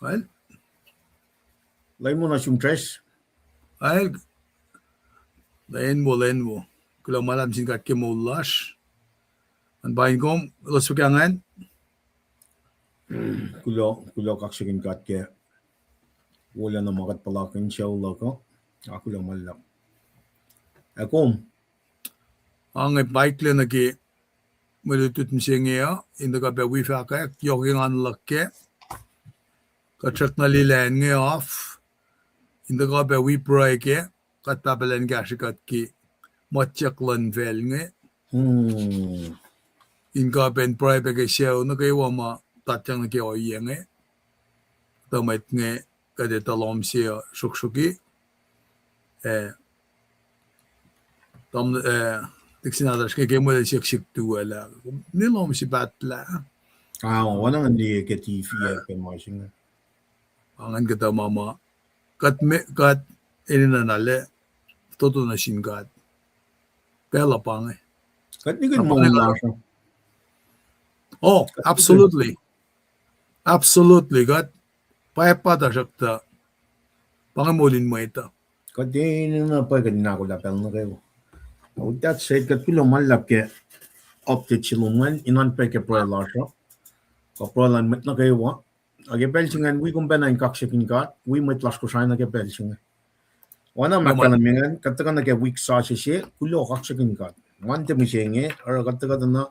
Well, Lain mo na siyong tres. ay, len mo. Kalau malam singkat ke maulas. Ang bahin ko, los pegangan. Kulo kaksakin kat ke. Wala na makat palakin siya ulo ko. Ako lang malap. Akom. Ang bike le nagi malutut msingia. Inda ka be wifi ka. Jogging an lakke. Kachat na lilen nge off. Inda ka be wipray ke. Kat papalan gashikat ki. Matchak lan vel nge. Inka ben pray be ke siyaw na kayo wama tatjang na kayo nge. Tamait nge kade talom siya shukshuki. Tam tiksinadash ke mo de shik tu ala. Nilom si batla. Wala nga hindi ke TV ke masing. Angan kita mama. Kat ininanale. Toto na shingat. Pela pang. Kat ni kan mo siya. Oh, absolutely. Absolutely. Kat payapata shakta. Pangamulin mo ito. Kat di na pa kat na ko lapel na kayo. With that said, kat pilo malap ke update silungan inan pa ke pro lasha. Ka pro lan met na kayo wa. Age belchingan we kung benain kaksakin kat, we met las ko sa na ke belchingan. Wana makalamingan katakan na ke week sa siya kulo kaksakin kat. Wante mo siya nge or katakan na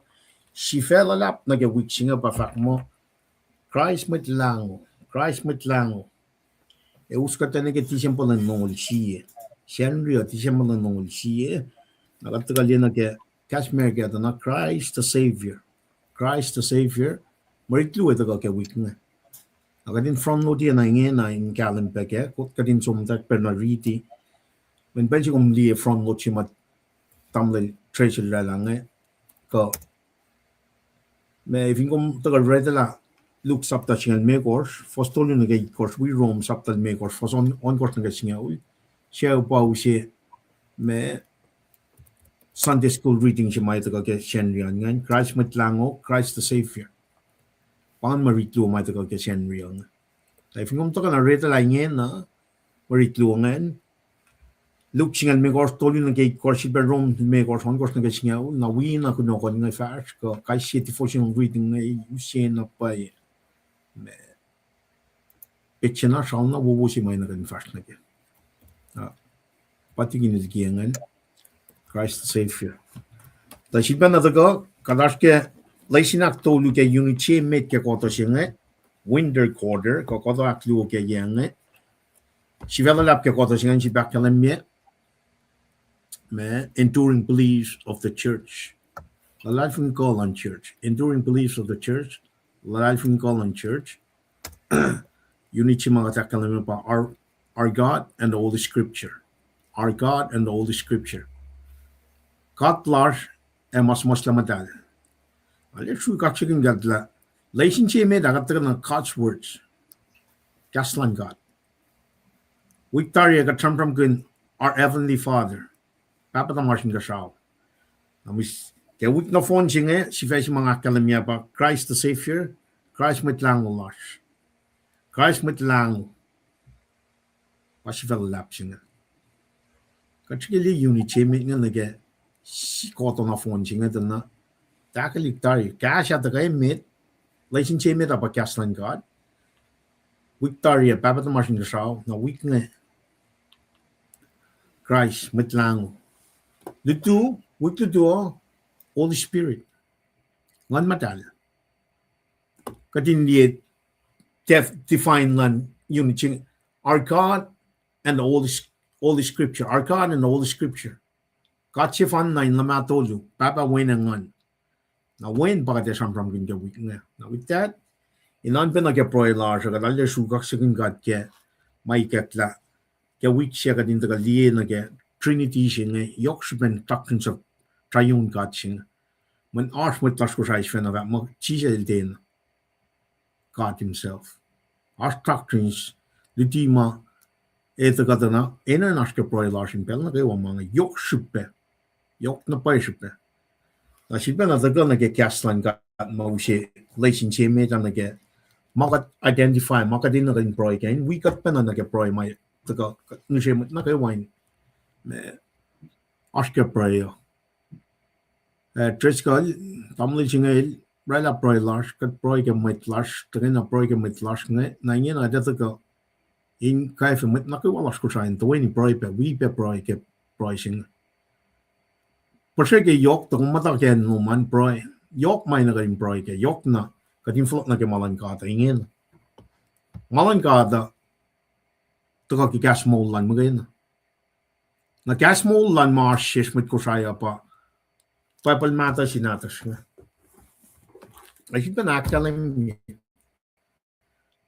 si fell alap na ke week singa pa fak mo. Christ met lango. E uskata na ke tisyan pa lang nongol siya. Siyempre tisyan pa lang nongol siya. Nakatakan liya na ke Kashmir ke na Christ the Savior. Maritlu ito ka ke week na. Akadin from no dia na nge na in kalimpe ke. Kut kadin sumtak per na riti. Men bensi kum liya from no chimat tamle treasure la lang eh. Ko me ifingom taga redela look sapta singal me course fostol na gay course we roam sapta me course fos on course na singal siya pa usi me Sunday school reading siya may taga ke Shenrian ngan Christ matlango Christ the Savior pan maritlo may taga ke Shenrian ifingom taga na redela ngen na maritlo ngan look singal me course tolu na gay course per roam me course on course na singal na we na kuno ko nga fast ko kai city for reading na usi na pa Pechena shauna wubusi may nagan fast na ke. Patigin is giyangan Christ the Savior. Da shiba na daga kadash ke laisinak tolu ke unity met ke koto singa winter quarter ko koto aklu ke yanga. Shivela lap ke koto singa shiba kalam me enduring beliefs of the church. The life we call on church. Enduring beliefs of the church. Life we call on church. Unity mga takalam pa our God and the Holy Scripture. Our God and the Holy Scripture. God large and mas lamadal. Let's see kaksakin gadla. Laisin siya may dagat na God's words. Kaslan God. Victoria katramram kun our Heavenly Father. Papa tamarsin ka siya. Amis kaya wik na phone siya si fes mga kalamya pa Christ the Savior. Christ met lang large. Christ met lang. Pasifel lap siya. Katsikili unity may nga nage si koto na phone siya na takalik tayo. Kaya siya takay met laisin siya met apa kaslan God. Victoria papa tamarsin ka siya na wik nga Christ met lang. Lutu wik lutu Holy Spirit. Ngan matal. Katindi define lan unity. Our God and the Holy Scripture. Our God and the Holy Scripture. God sifan na in lamatolu. Papa wen ngan. Now when baka from ginga week na. Now with that, inan pa nagka-proy large. Kadalya sugak sa God ke may katla. Ke week siya kadin taga liye na ke Trinity siya nga. Yok siya doctrines of triune God siya. When arch with Lasko Shaifen of that Chisel God Himself. Our doctrines, Lidima, Etagatana, Enanaska Proy Larsen Pelna, they were among a yok shupe, yok na pay shupe. Now she'd been at the gun like a castline got Moshe, Lacing Chimate and again, makat identify makatin na rin proy kain wikat pa na nag-proy may taga nushe na kay wine asker proy triskal tamli chingel rala proy lash kat proy ke mit lash taga na proy ke mit lash nge na yin na da taga in kai fe mit na kay wala sko chain to ni proy pe we pe proy ke proy sing Porque ke yok tong mata ke no man proy yok may na rin proy ke yok na katin flot na ke malan ka ta ingin malan ka da to ka gas mol lan magain na gas mol lan mar shish mit ko shaya pa pal mata sinatas nga ay kita na akalim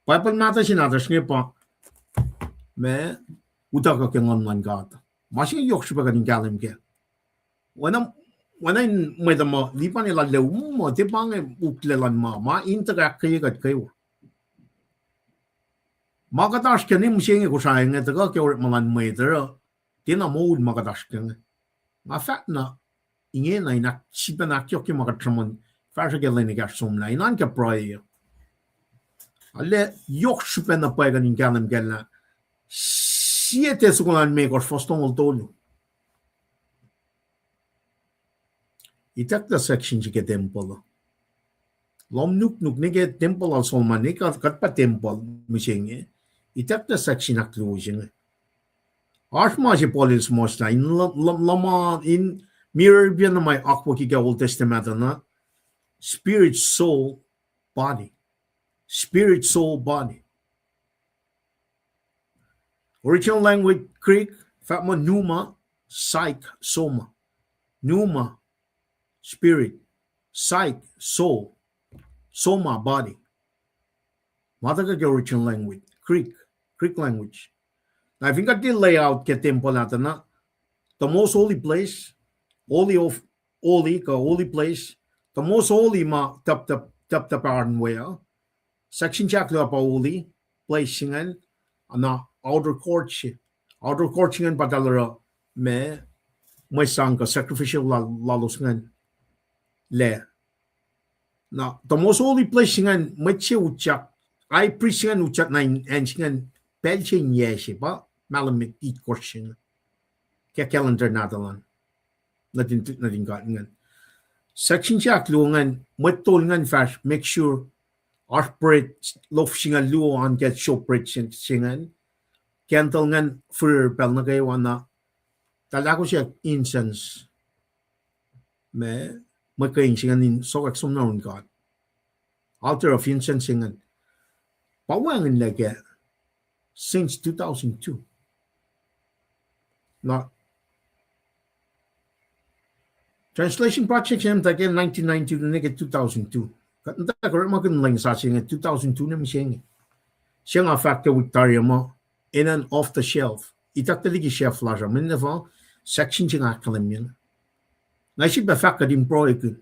pal mata sinatas nga pa me uta ka ke ngon lan ka ta masin yok shiba ka din galim ke When may the mo di pa nila leum mo di pa nga uklelan ma interact kayo kat kayo makatash ka ni msing ko sa nga taga kay malan may dero tina mood makatash ka nga fat na ingin na inak sipa na kyo ki makatramon fasha ke leni gas sum na inan ka proy alle yok sipa na pa ganin kanam galna siete sukulan me ko fostong tolo Itak da section ke temple. Lom nuk nige temple al solman ne kat pa temple mishenge. Itak da section aklusion. Arma je polis mosta in lama in mirror bien my akwa ki Old Testament na spirit soul body. Spirit soul body. Original language Greek fatma pneuma psych soma. Pneuma spirit, psyche, soul, soma, body. Mata ka original language, Greek language. Now, if you got the layout ke temple natin na, the most holy place, holy place, the most holy ma tap paran wea, section chakla pa holy place singan, na outer court singan patalara me may sangka sacrificial lalos ngan. Le. Now, the most holy place singan machi uchak, I priest singan uchak na and singan pelchin yeshi ba malamit eat korshin. Kaya calendar natalan. Natin got ngan. Section chak luangan matol ngan fast make sure our bread loaf singan luan get show bread singan. Kental ngan for pel na kayo na talako siya incense. Me makain singan in sokak sumnaun God. Altar of incense singan. Pawangin lagi since 2002. Now, translation project siya again 1990 to 2002. Kanta ko makin lang sa singan 2002 na mising. Siya nga factor Victoria mo in and off the shelf. Itak taligi shelf lasha. Minna section siya nga kalam yun. Naisip ba fact ka din pro ikun.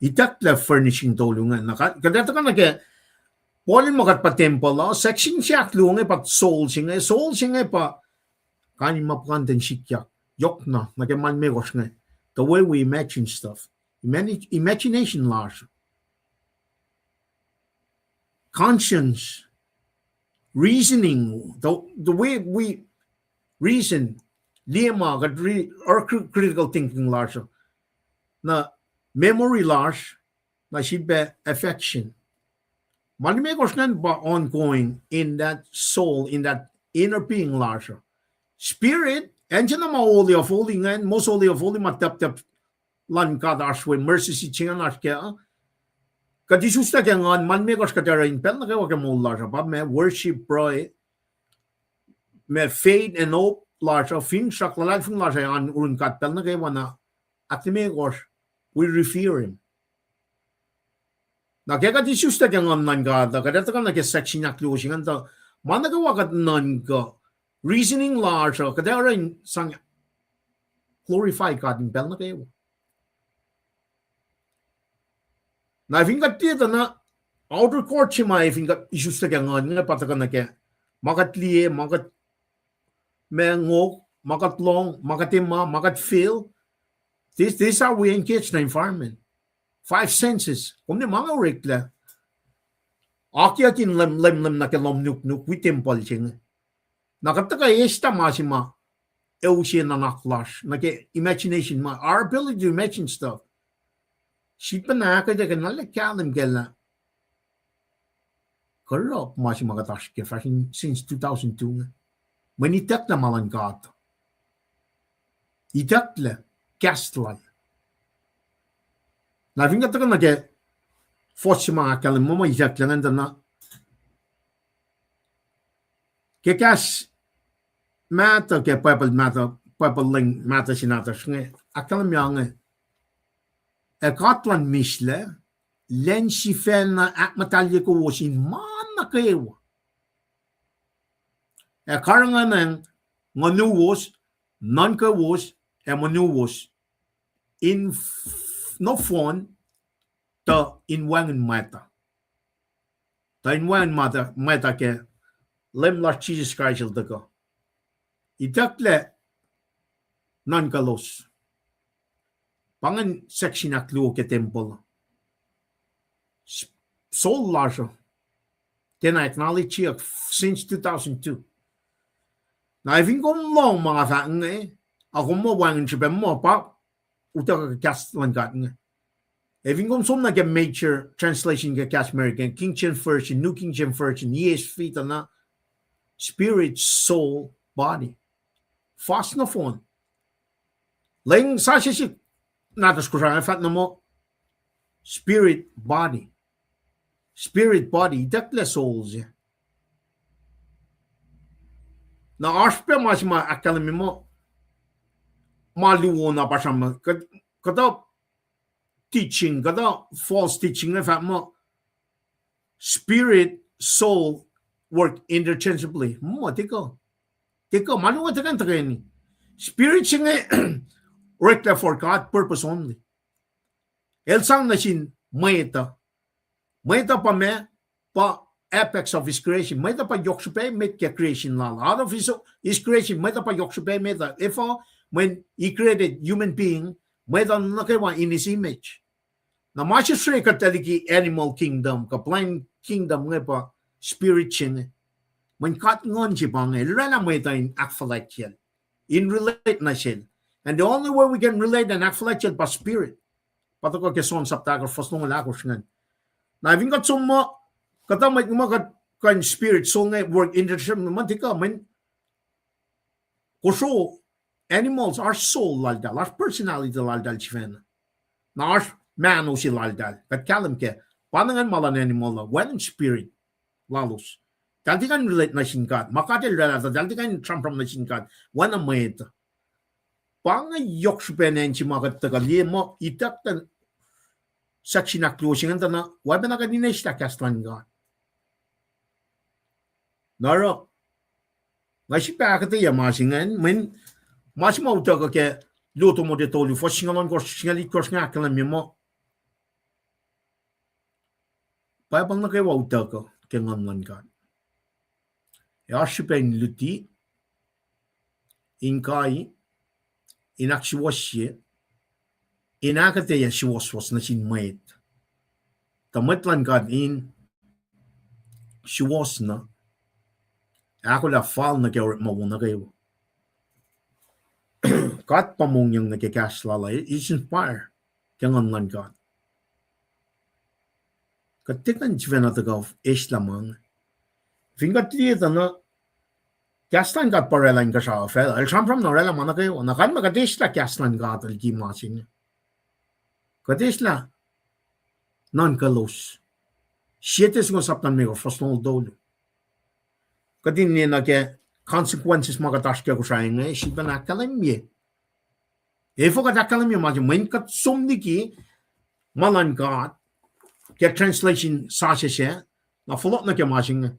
Itak la furnishing tulungan. Kadata ka nake, polin makat pa temple la, section siya klungan pa soul siya pa, kanin mapakantan sikyak, yok na, nake man megos nga. The way we imagine stuff. Imagination large. Conscience. Reasoning. The way we reason. Lima, or critical thinking large. Na memory large, na sibe affection. Malimekos nan ba ongoing in that soul, in that inner being large. Spirit, engine na mauli of holy ngan, most holy of holy matap lan kada ashwe, mercy si chingan ashkea. Kadisusta kaya ngan, manmekos katara in pel na kaya waka mo large. Ba me worship broy, me faith and hope large, fin shak lalal fin large an urun kat pel na kaya wana, akimekos, we revere him. Na kaya kati susta kaya ngan gada, kaya taka na kaya section na closing, anta, managawa kat nan ka, reasoning large, kaya rin sang glorify ka din pel na kaya. Na if ingat tiyata na, outer court siya ma, if ingat isusta kaya ngan, nga pataka na kaya, makat liye, makat mengok, makat long, makat ima, makat feel. This is how we engage the environment. 5 senses. Kung di mga rekla, Akiatin lem na ke lom nuk wi temple ching. Nakataka esta masima ocean na naklash. Nake imagination ma. Our ability to imagine stuff. Sipa na ka de kanala kalim gela. Korop masima katash ke fashion since 2002. When itak na malan gat. Itak le castlan. Na vinga taka na ke Fossima kalim mama itak le na. Ke kas mata ke people ling mata sinata snge. Akalim yange. E katlan misle. Len si fena ak matalye ko wosin man na kayo. E karangan nganu wos, non ka wos, e manu wos. In no phone, ta in wangan mata. Ta in wangan mata ke lem la Jesus Christ il dako. Itakle non ka los. Pangan section aklu ke temple. Soul larger. Then I acknowledge you since 2002. Now, if you go long, mga fan, ako mo wang siya mo pa, utak ka cast lang ka. If you go some like a major translation ka cast American, King James Version, New King James Version, ESV na spirit, soul, body. Fast na phone. Lang sa siya natas ko siya, fat na mo, spirit, body. Spirit, body, dakle souls. Na aspe mas ma akalami mo maluwo na pa siya kada teaching, kada false teaching na fact mo spirit, soul work interchangeably. Mo tiko maluwo takan takani. Spirit siya work for God purpose only. Elsang na sin mayeta pa me pa apex of his creation. May pa yokshupe met ke creation lala. Out of his creation, may pa yokshupe met. If when he created human being, may nakawa in his image. Na masya sure kataliki animal kingdom, ka blind kingdom nga pa spirit chin. When kat ngon si pang lala may in akfalat yan. In relate na siya. And the only way we can relate and akfalat yan pa spirit. Pato ko keson saptagar first nung lakos nga. Na having got some more, kata may kan spirit, soul network, interchangeable, mantika, man. Koso, animals are soul laldal, are personality laldal chifena. Na are man o si laldal. Kat kalam ke, panangan malan animal na, when spirit, lalos. Dalti kan relate na singkat, makatil relata, dalti kan trampram na singkat, wana mayeta. Panga yok supenen si makat tagali mo, itak tan, section na closing and na wala na kanina siya kastan God. Naro, masih pakata ya masingan, men masih mau tahu ke luto mo de tolu, fo singalon ko singalit ko nga kalam mo. Pa bang na kay wa uta ko ke ngamlan God. Ya sipen luti in kai in akswasye inakate ya siwas na sin mayt. Tamatlan God in siwas na ako la fal na kaya mawuna kayo. God pamong yung nagkakaslala is inspire kaya ngan God. Katikan chivena tagaw islamang. Fingat dito na kastan God parelain ka sa fel. Al-Shampram na rela mana kayo. Nakan magadisla kastan God al-kimasin. Kadisla non-kalos. Sietes ng saptan mo first ng dolo. Kadin niya na ke consequences magatash kaya ko siya nga siya na kalamye. Efo ka kalamye maji main kat sumniki malan God kaya translation sa siya na fulot na kaya maji nga.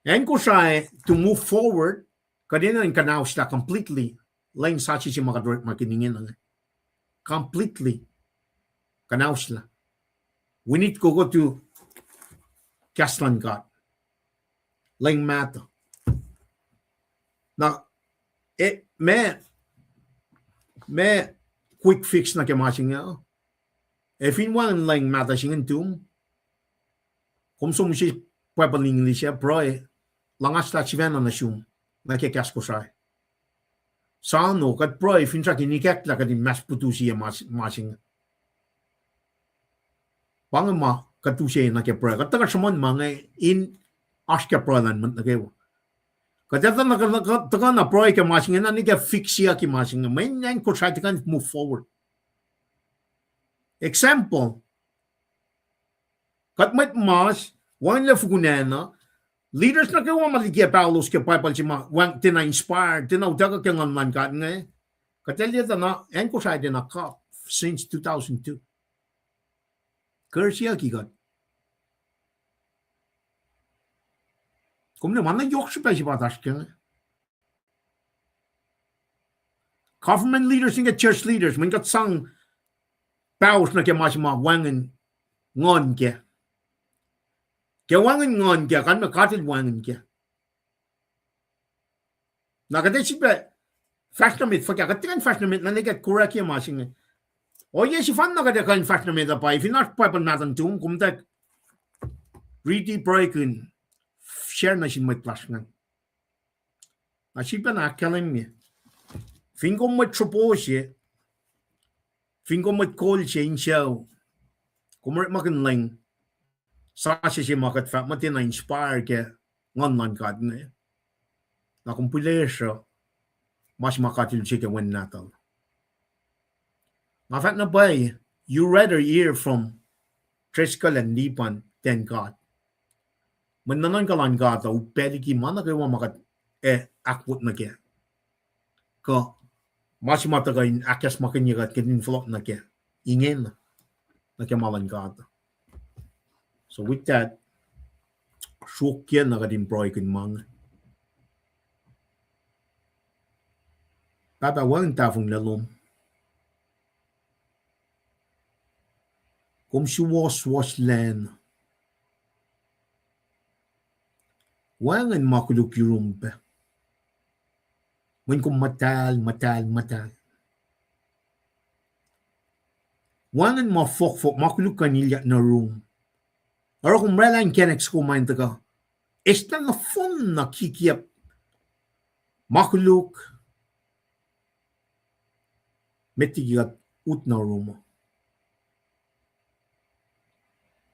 And ko siya to move forward kadin na kanaw siya completely lain sa siya makiningin nga. Completely kanaw sila. We need to go to Kaslan God. Lang mata. Now, may quick fix na kemasing nga. If in one lang mata singin tum, Como somos pueblo English, broi, langas la chivena na shum, na ke kasko sai. Sano, kat broi, fintra ki nikek la kadin mas putusi ya masing. Bang ma, katusi na ke broi. Kat taga samon mange in aska broi lan man na kewa. Kat yata na taga na broi ke masing na ni ke fixia ki masing. Main yan ko try to kind of move forward. Example, kat mat mas, wan le fukunena, leaders na kayo maligia Paulos ke Bible sima wang tina inspired tina utaga ke ngan kat nge katelia na en ko sa na ka since 2002 kersia ki gat kumne manna yok şu peşi bataş ke government leaders and church leaders when got sang Paulos na ke masima wangen ngon ke wangen ngon ke kan me katil wangen ke nakade sibe fashionamit fa ka tingin fashionamit na nega correct ya masing o ye si fan nakade kan fashionamit da pa if not pa natan tum kumta riti breaking share na sin mit plasngan a sibe na kalim mi fingo mit troposye fingo mit kol chain show kumret makin ling sa si makat fa matin na inspire ke ngon man kad ne na kumpulesyo mas makatil siya when natal. Mafat na bay, you rather hear from Triskel and Lipan than God. Mananon ka lang God, o pwede ki mana kayo makat akwot na kaya. Ka, mas matagayin akas makanyagat kanin flok na kaya. Ingen na kaya malang God. So with that, syukyan na kadin broikin mga. Papa, walang tafong lalom. Kung si was land. Walang makuluk yung rumpe. When kung matal. Walang mafok makuluk kanilya na room. Aro kung mrelang kenex kumain taga. Esta na fun na kikiap. Makuluk. Metigigat ut na room.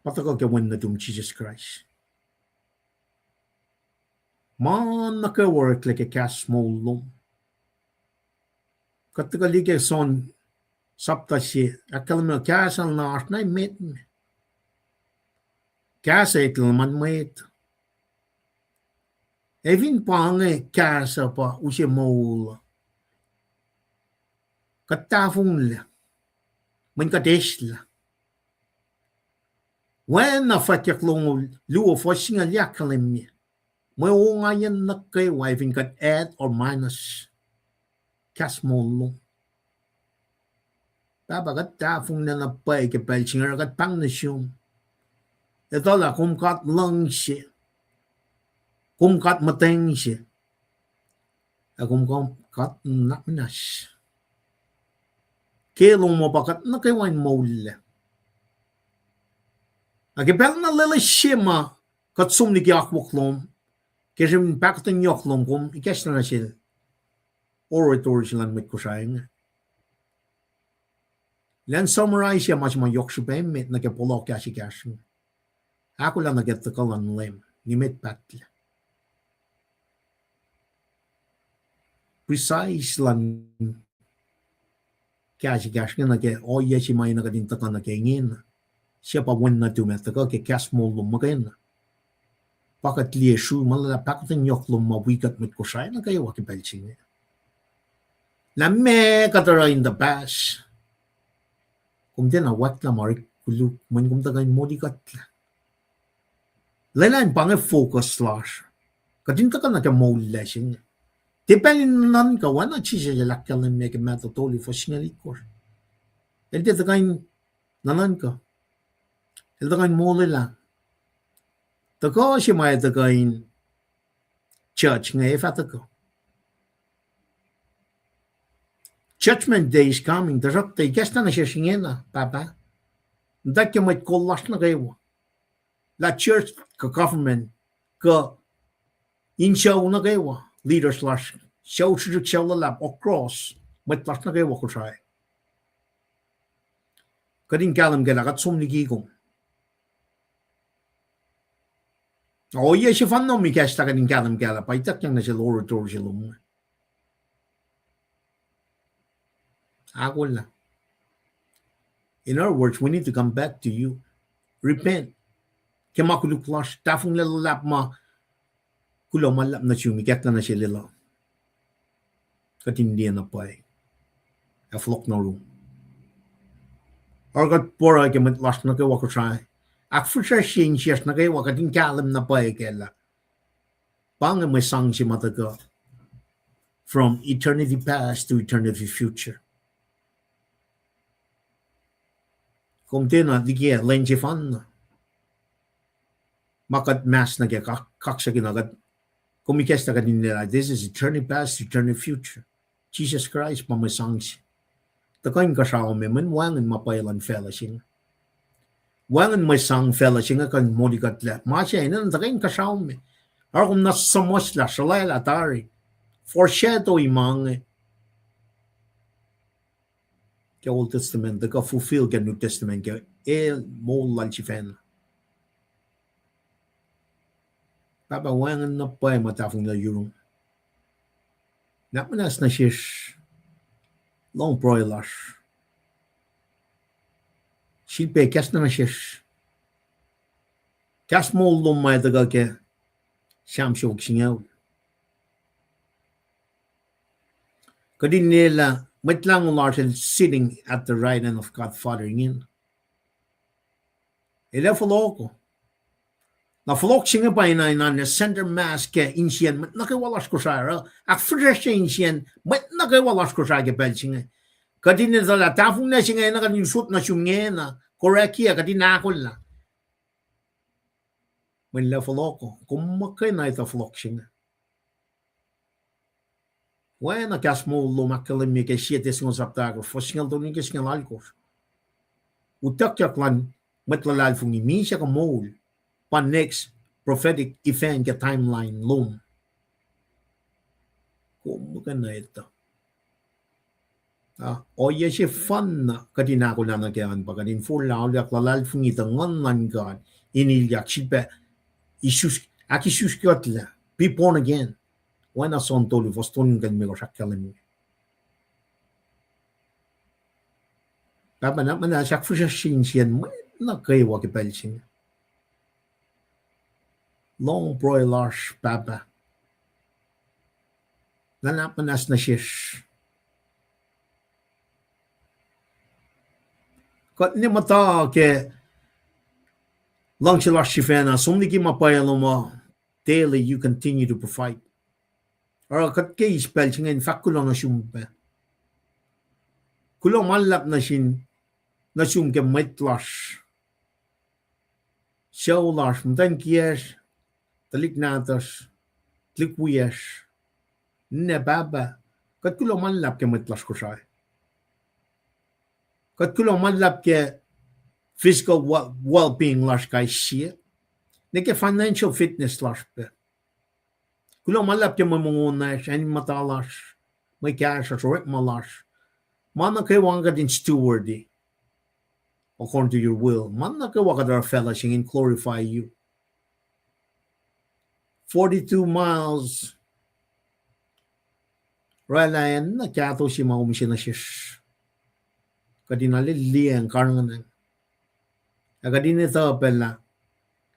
Pataka kawan na tum Jesus Christ. Man naka-work like a cash small loan. Kataka like son sapta si akal mo cash al na art na met me. Cash ay tilman met. Evin pange cash pa usi mol. Katafung la. Men kadesh la. When na fatyak long luo for singa yakalim me. May ngayon na kay wiving kat add or minus cash mo long. Tabagat tafung na napay kapal singa kat pang nasyong. Ito la kumkat lang siya. Kumkat mateng siya. Kumkat nakminas. Kaya long mo bakat na kay wine mole. Agipel na lila siya ma kat sumni ki akwaklom. Kaya siya bakit ang yoklom kum ikas na siya. Oratory silang mit ko sayang. Lan summarize siya mas mayok siya pa mit na kapulok kasi kasi. Ako lang nagtatakalan lem. Nimit patla. Precise lang kasi na kaya oya siya may nakadintakan na kaingin. Siya pa wan na tumetaka kaya kas mo lumakain. Pakat liya shu malala pakat ang yoklom mawigat mit ko siya na kayo wakipelching. Lame katara in the past. Kung din awat la marik kuluk man kung tagay mo di katla. Lailan pang focus slash. Kadinta ka na ka mo lesson. Depending nan ka wana chisya jalakal na make metatoli for singalikor. Elde tagay nanan ka. Elde tagay mo lang. Tako siya may tagay church nga ifata ko. Judgment day is coming. Darap tayo. Guess na siya singin na, papa. Hindi ka may kolas na kayo. la church ka government ka in show na gewa leaders lash show chu show la lap across met lash na gewa ko try kadin kalam gela gat sum ni gi gong o ye she fan no mi ka sta kadin kalam gela pa itak yang na se loro tor se lum agol. In other words, we need to come back to you. Repent. Kema kuluk lash tafung lelo lap ma kulo malap na chumi kat na siya lelo. Katindi na pay. A flock na room. Or got pora kemet lash na kayo wako try. Ak fusha shin siyas na kayo wakating kalam na pay kela. Pang may sang si mataga. From eternity past to eternity future. Kumte na dikiya lenji fan na. Makat mas na kaya kaksa kinagat. Kumikes na kadin nila. This is eternity past, eternity future. Jesus Christ pamasang siya. Takain kasama men wangan mapailan fellowship. Wangan may sang fellowship kan modikat la. Masya ina takain kasama me. Arum na samos la shalay la tari. Foreshadow imang ke Old Testament ka fulfill ke New Testament ke mo lanchifen. Papa wangan na pay matafong na yurong. Napanas na shish. Long broilers. Shilpe kes na shish. Kes mo lumay daga ke siyam shok singaw. Kadin nila matlang larsen sitting at the right hand of God Father ngin. Ila foloko. Na folok singa pa ina na center mass ke insien mat nakawalas ko sa ak fresh insien mat nakawalas ko sa ke bel singa. Kadin nila tafung na singa na kadin shoot na sumngena correct ya kadin nakol na. Men la foloko kumakay na ita folok singa. Bueno, que as molo makalim mi ke siete singo saptago, fosingal to ni ke singal alkos. Utak yaklan matlalal fungi mi siya ka mol pa next prophetic event ke timeline loom. Kumuka na ito. Oye si fan na kadina ko na nagyan pa kadin full na yaklalal fungi tangan man God inilyak sipe isus akisus kyotla be born again. Wena son tolu voston kan me sakkalim. Papa na mana sak fusha shin na kay wa ke pelching. Long broilers papa. Na manas na shish. Kot ni mata ke long chilash shifena sumni ki mapayalo mo daily you continue to provide. Or kat ke pelching in fakulo na shumpa. Kulo malap na shin na shum ke metlash. Shawlash mtan kies talik natas tlik wies ne baba kat kulo malap ke metlash ko sai. Kat kulo malap ke physical well-being lash kai shia. Ne ke financial fitness lash pe. Kulo malap ke mamungunash ani matalash may cash or malash. Mana kay wanga din stewardy. According to your will. Mana kay wakadar fellowship and glorify you. 42 miles. Ralayan na kato si maumisya na shish. Kadinali liyan karangan. Agadini ito pala.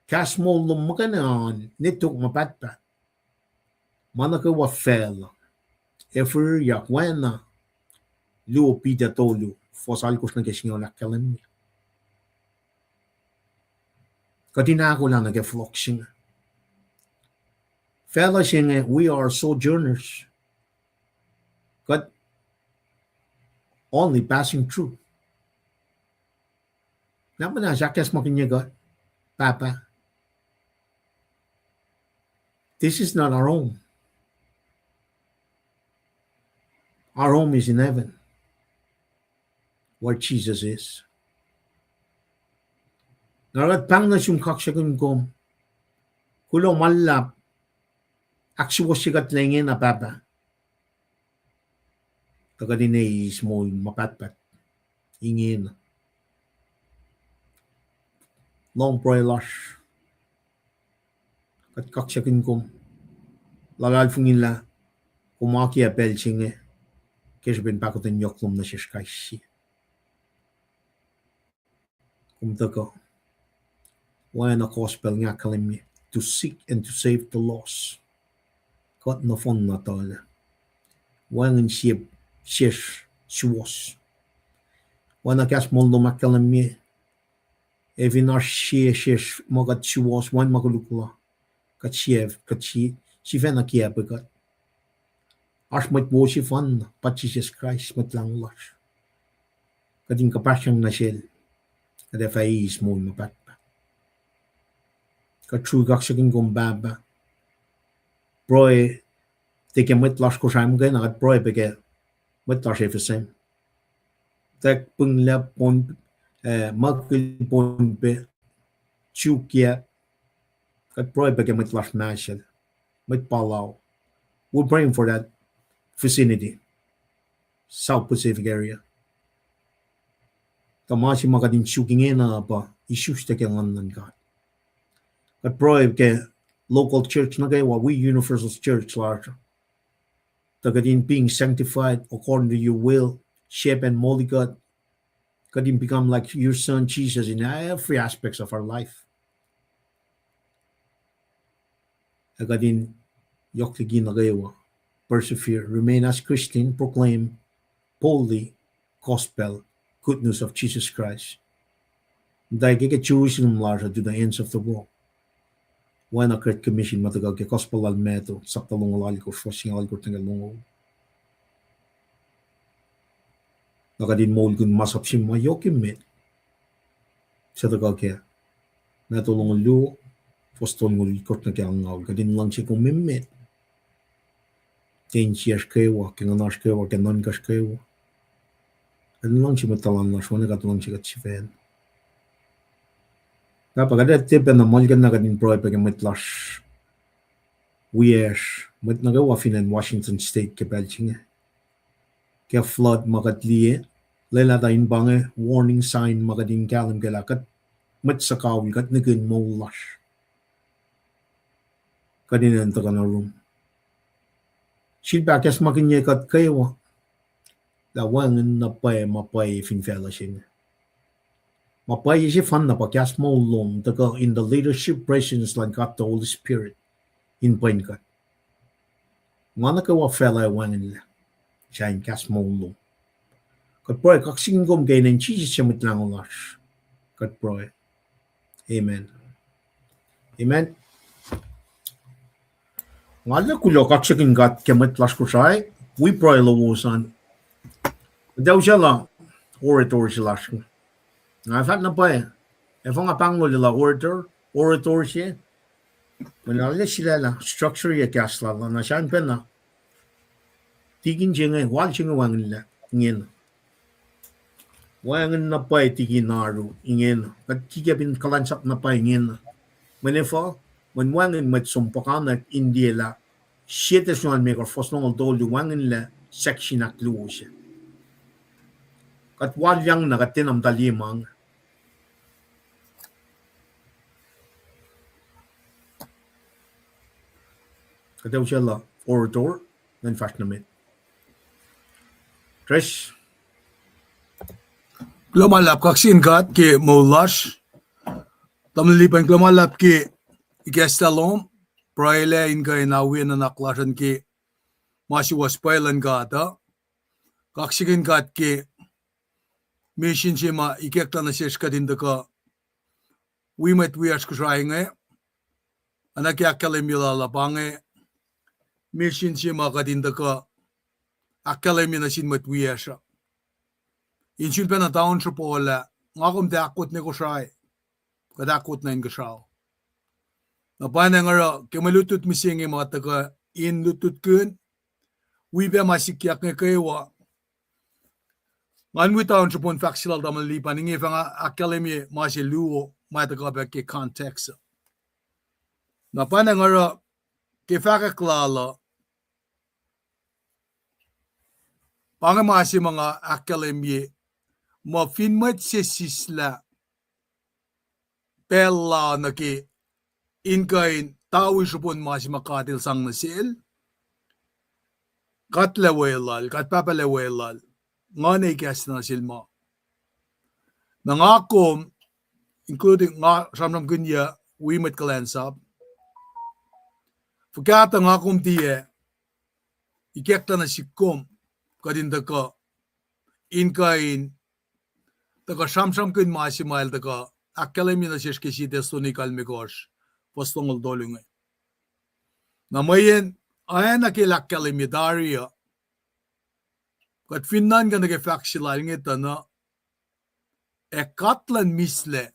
Kas mo lumakanan. Nitok mapatpat. Mana kay wafel. Efer yakwena. Luo pita tolu. Fosalkos na kasingaw lakalan niya. Kadina ako lang nag-floxing. Fellowship, we are sojourners. God only passing through. Naman na siya mo kanya God, Papa. This is not our home. Our home is in heaven, where Jesus is. Ngarat pang na siyong kaksyakin ko. Kulong malap. Aksuwasikat lengin na papa. Tagadinay small mapatpat. Ingin. Long prayer lash. Kat kaksyakin ko. Lagal fungin la. Kumaki apel chinge. Kesha ben pakotin yoklum na shishkaisi. Kumtaka. When a gospel nga kalimi. To seek and to save the lost. Kat na fon na tala. When siya shish shuwas. When a gas mondo makalimi. Even our shish magat shuwas. When magalukula. Kat siya. Kat siya. Si vena kia begat. As met worship van. Pat Jesus Christ met lang las. Kading kapasyang na siya. Kada fai small mapat. Kat true gaksagin kong baba. Broy. Teke met las ko sa mga na kat broy bege. Met las efesem. Tak pungla pon. Magkil pon be. Chukia. Kat broy bege met las mashal. Met palau. We're praying for that vicinity. South Pacific area. Kamasi makadin shooking na pa. Issues take ang nan God. Kat broy ke local church na kayo. We universal church large. Tagadin being sanctified according to your will, shape and moldy God. Kadin become like your son Jesus in every aspects of our life. Kadin yokligi na kayo. Persevere, remain as Christian, proclaim boldly gospel, good news of Jesus Christ. Dahil kaya Jerusalem large to the ends of the world. Why not Great Commission matagal kay gospel almeto sa talong alali ko fosing alali ko tingal lungo. Nakadin mo kun masap si mayokim met. Sa tagal kaya natulong lu fostol ngul kot na kaya ngaw kadin lang si kung memmet. Ten years kayo, kinanas kayo, kinangas kayo. Kadin lang si matalan na siya nakatulang si katsifen. Kapag ada tipe na malgan na kadin proy pag mitlash wiyesh mit nagawa finan Washington State ke Belching ke flood magadliye lela dain bange warning sign magadin kalam galakat mit sakaw kat nagin mo lash kadin enta kana room feedback as makinye kat kayo la wangen na pay mapay fin fellowship Mapay si fan na pakyas mo long taga in the leadership presence like God the Holy Spirit in pain kat. Mana ka wa fella wangin la. Siya in kas mo long. Kat proy kaksing gom gay ng Jesus siya mitlang ulas. Kat proy. Amen. Amen. Ngala kulo kaksing kat kemitlas ko siya. We proy lawusan. Daw siya lang. Orator siya lang. Nga fat na pa eh. E fa nga pango lila orator siya. Wala sila la. Structure ya kasla la. Na siya pen na. Tigin siya nga. Wal siya nga wangin la. Ingin. Wangin na pa eh. Tigin naru. Ingin. Kat kikapin kalansap na pa ingin. Manifa. When wangin mat sumpakan at India la. Siya tesyon maker. Fos nung altolo wangin la. Section at luo siya. Kat walyang nakatinam talimang. Kataw siya la, orator, nan fast namin. Trish? Lumalap kaksin kat ki mulash. Tamlipan lumalap ki ikestalom. Praile in kay nawin na naklasan ki masiwas pailan gata. Kaksikin kat ki mission siya ma ikekta na siya kadinda ka. We met we as kusayang anak yakalim yalalapange. Mission siya ma kadinda ka. Akalim na sin met we as. Insul pa na taon siya po wala. Nga kung takot ni kusay. Kadakot na yung kusaw. Napana nga kemalutut misingi mga taga inlutut kun. We pa masikyak nga kayo. Ngan we taon siya po faxilal damal lipan. Nga nga akalimi masya luo. mai ta ka ba ke context na pa na ngara ke fa ka klala pang ma si mga akademie mo fin mat se sisla pella na ke inkain tawi supon ma si makatil sang na sil kat lewelal kat papa lewelal ngane kas na silma nangakom including nga samram gunya we met kalansab Fukata ngakom tie ikekta na sikom kadin daka inkain taka samsam kun masimail taka akademi na şeş keşi destoni kalmekoş postongol dolunge namayen ayana ke akademi daria kat finnan gana ke fakşilalinge tana ekatlan misle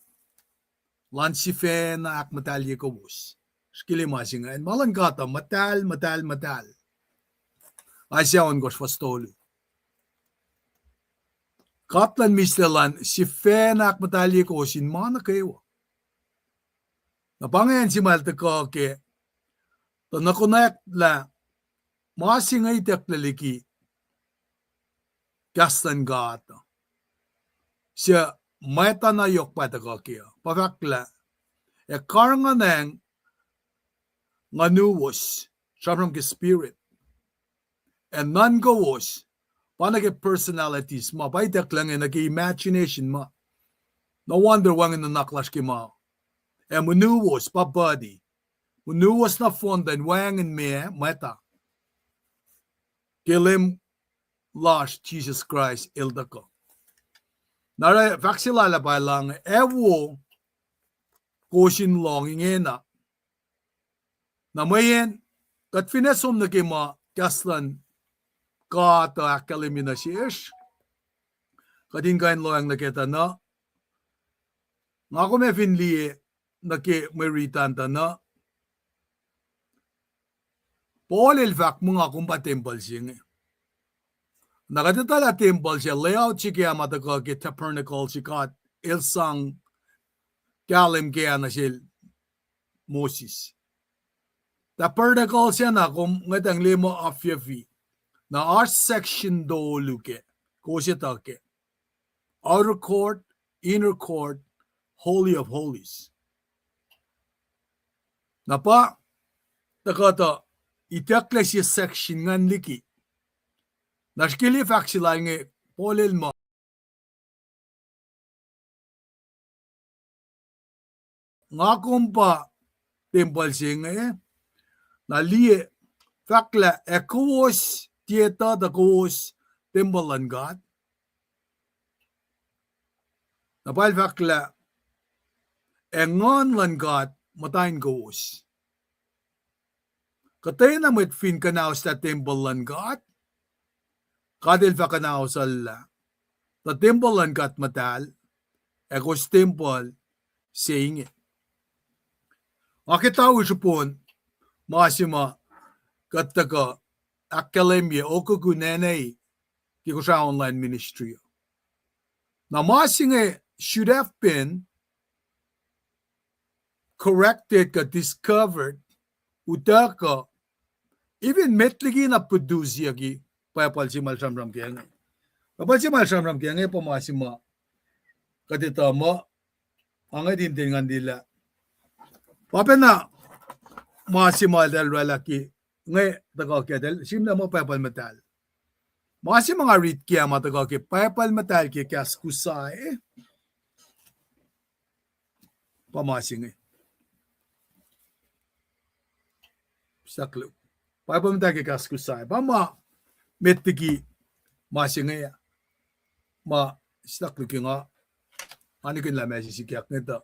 lan sifena akmatalye ko bus skili masinga en malan kata matal asyaon gosh fastolu katlan mislelan sifena akmatalye ko sin mana kayo napangayan si malte ko ke to nakonek la masinga iteklaliki kastan gata siya meta na yok pata ko kaya pavakla e karanganeng nganuwos from the spirit and none goes panage personalities ma baitak lang nag imagination ma no wonder wang in naklash ki ma e munuwos pa body munuwos na fondan wang in me meta kilim lash Jesus Christ ildako nara vaksilala ba lang ewo koshin long ingena namayen kat finesom na kima kaslan ka ta akademi na siyesh kadin kain loang naketa na nga ko me finliye na ke meritan ta na Paul ilfak mga kumpa temple singe nakatitala temple siya layout siya kaya mataka ke tabernacle siya kat ilsang kalim kaya na siya Moses tabernacle siya na kung ngatang limo afyafi na our section do luke ko siya take outer court inner court holy of holies na pa takata itakla siya section ngan liki nashkili faksila nge polel mo nga kumpa temple singe na liye fakla ekos tieta da kos temple an God na pal fakla engon lan God matain kos katay na met fin kanaw sa temple lan God kadil fa kanaw sala the temple lan God matal ekos temple saying akitaw isupon masima kataka akademia okugunene kiko sa online ministry na masinge should have been corrected ka discovered utaka even metligi na produce yagi papal si malsamram kaya papal si malsamram kaya pa masima katita mo ang idintingan nila pape na masima dal lalaki ngay taga kedel simla mo papal metal masi mga rit kya mataga ke papal metal ke kas kusai pamasing saklo papal metal ke kas kusai pama metigi masing ya ma saklo ki nga ani kin la mesi sikyak neta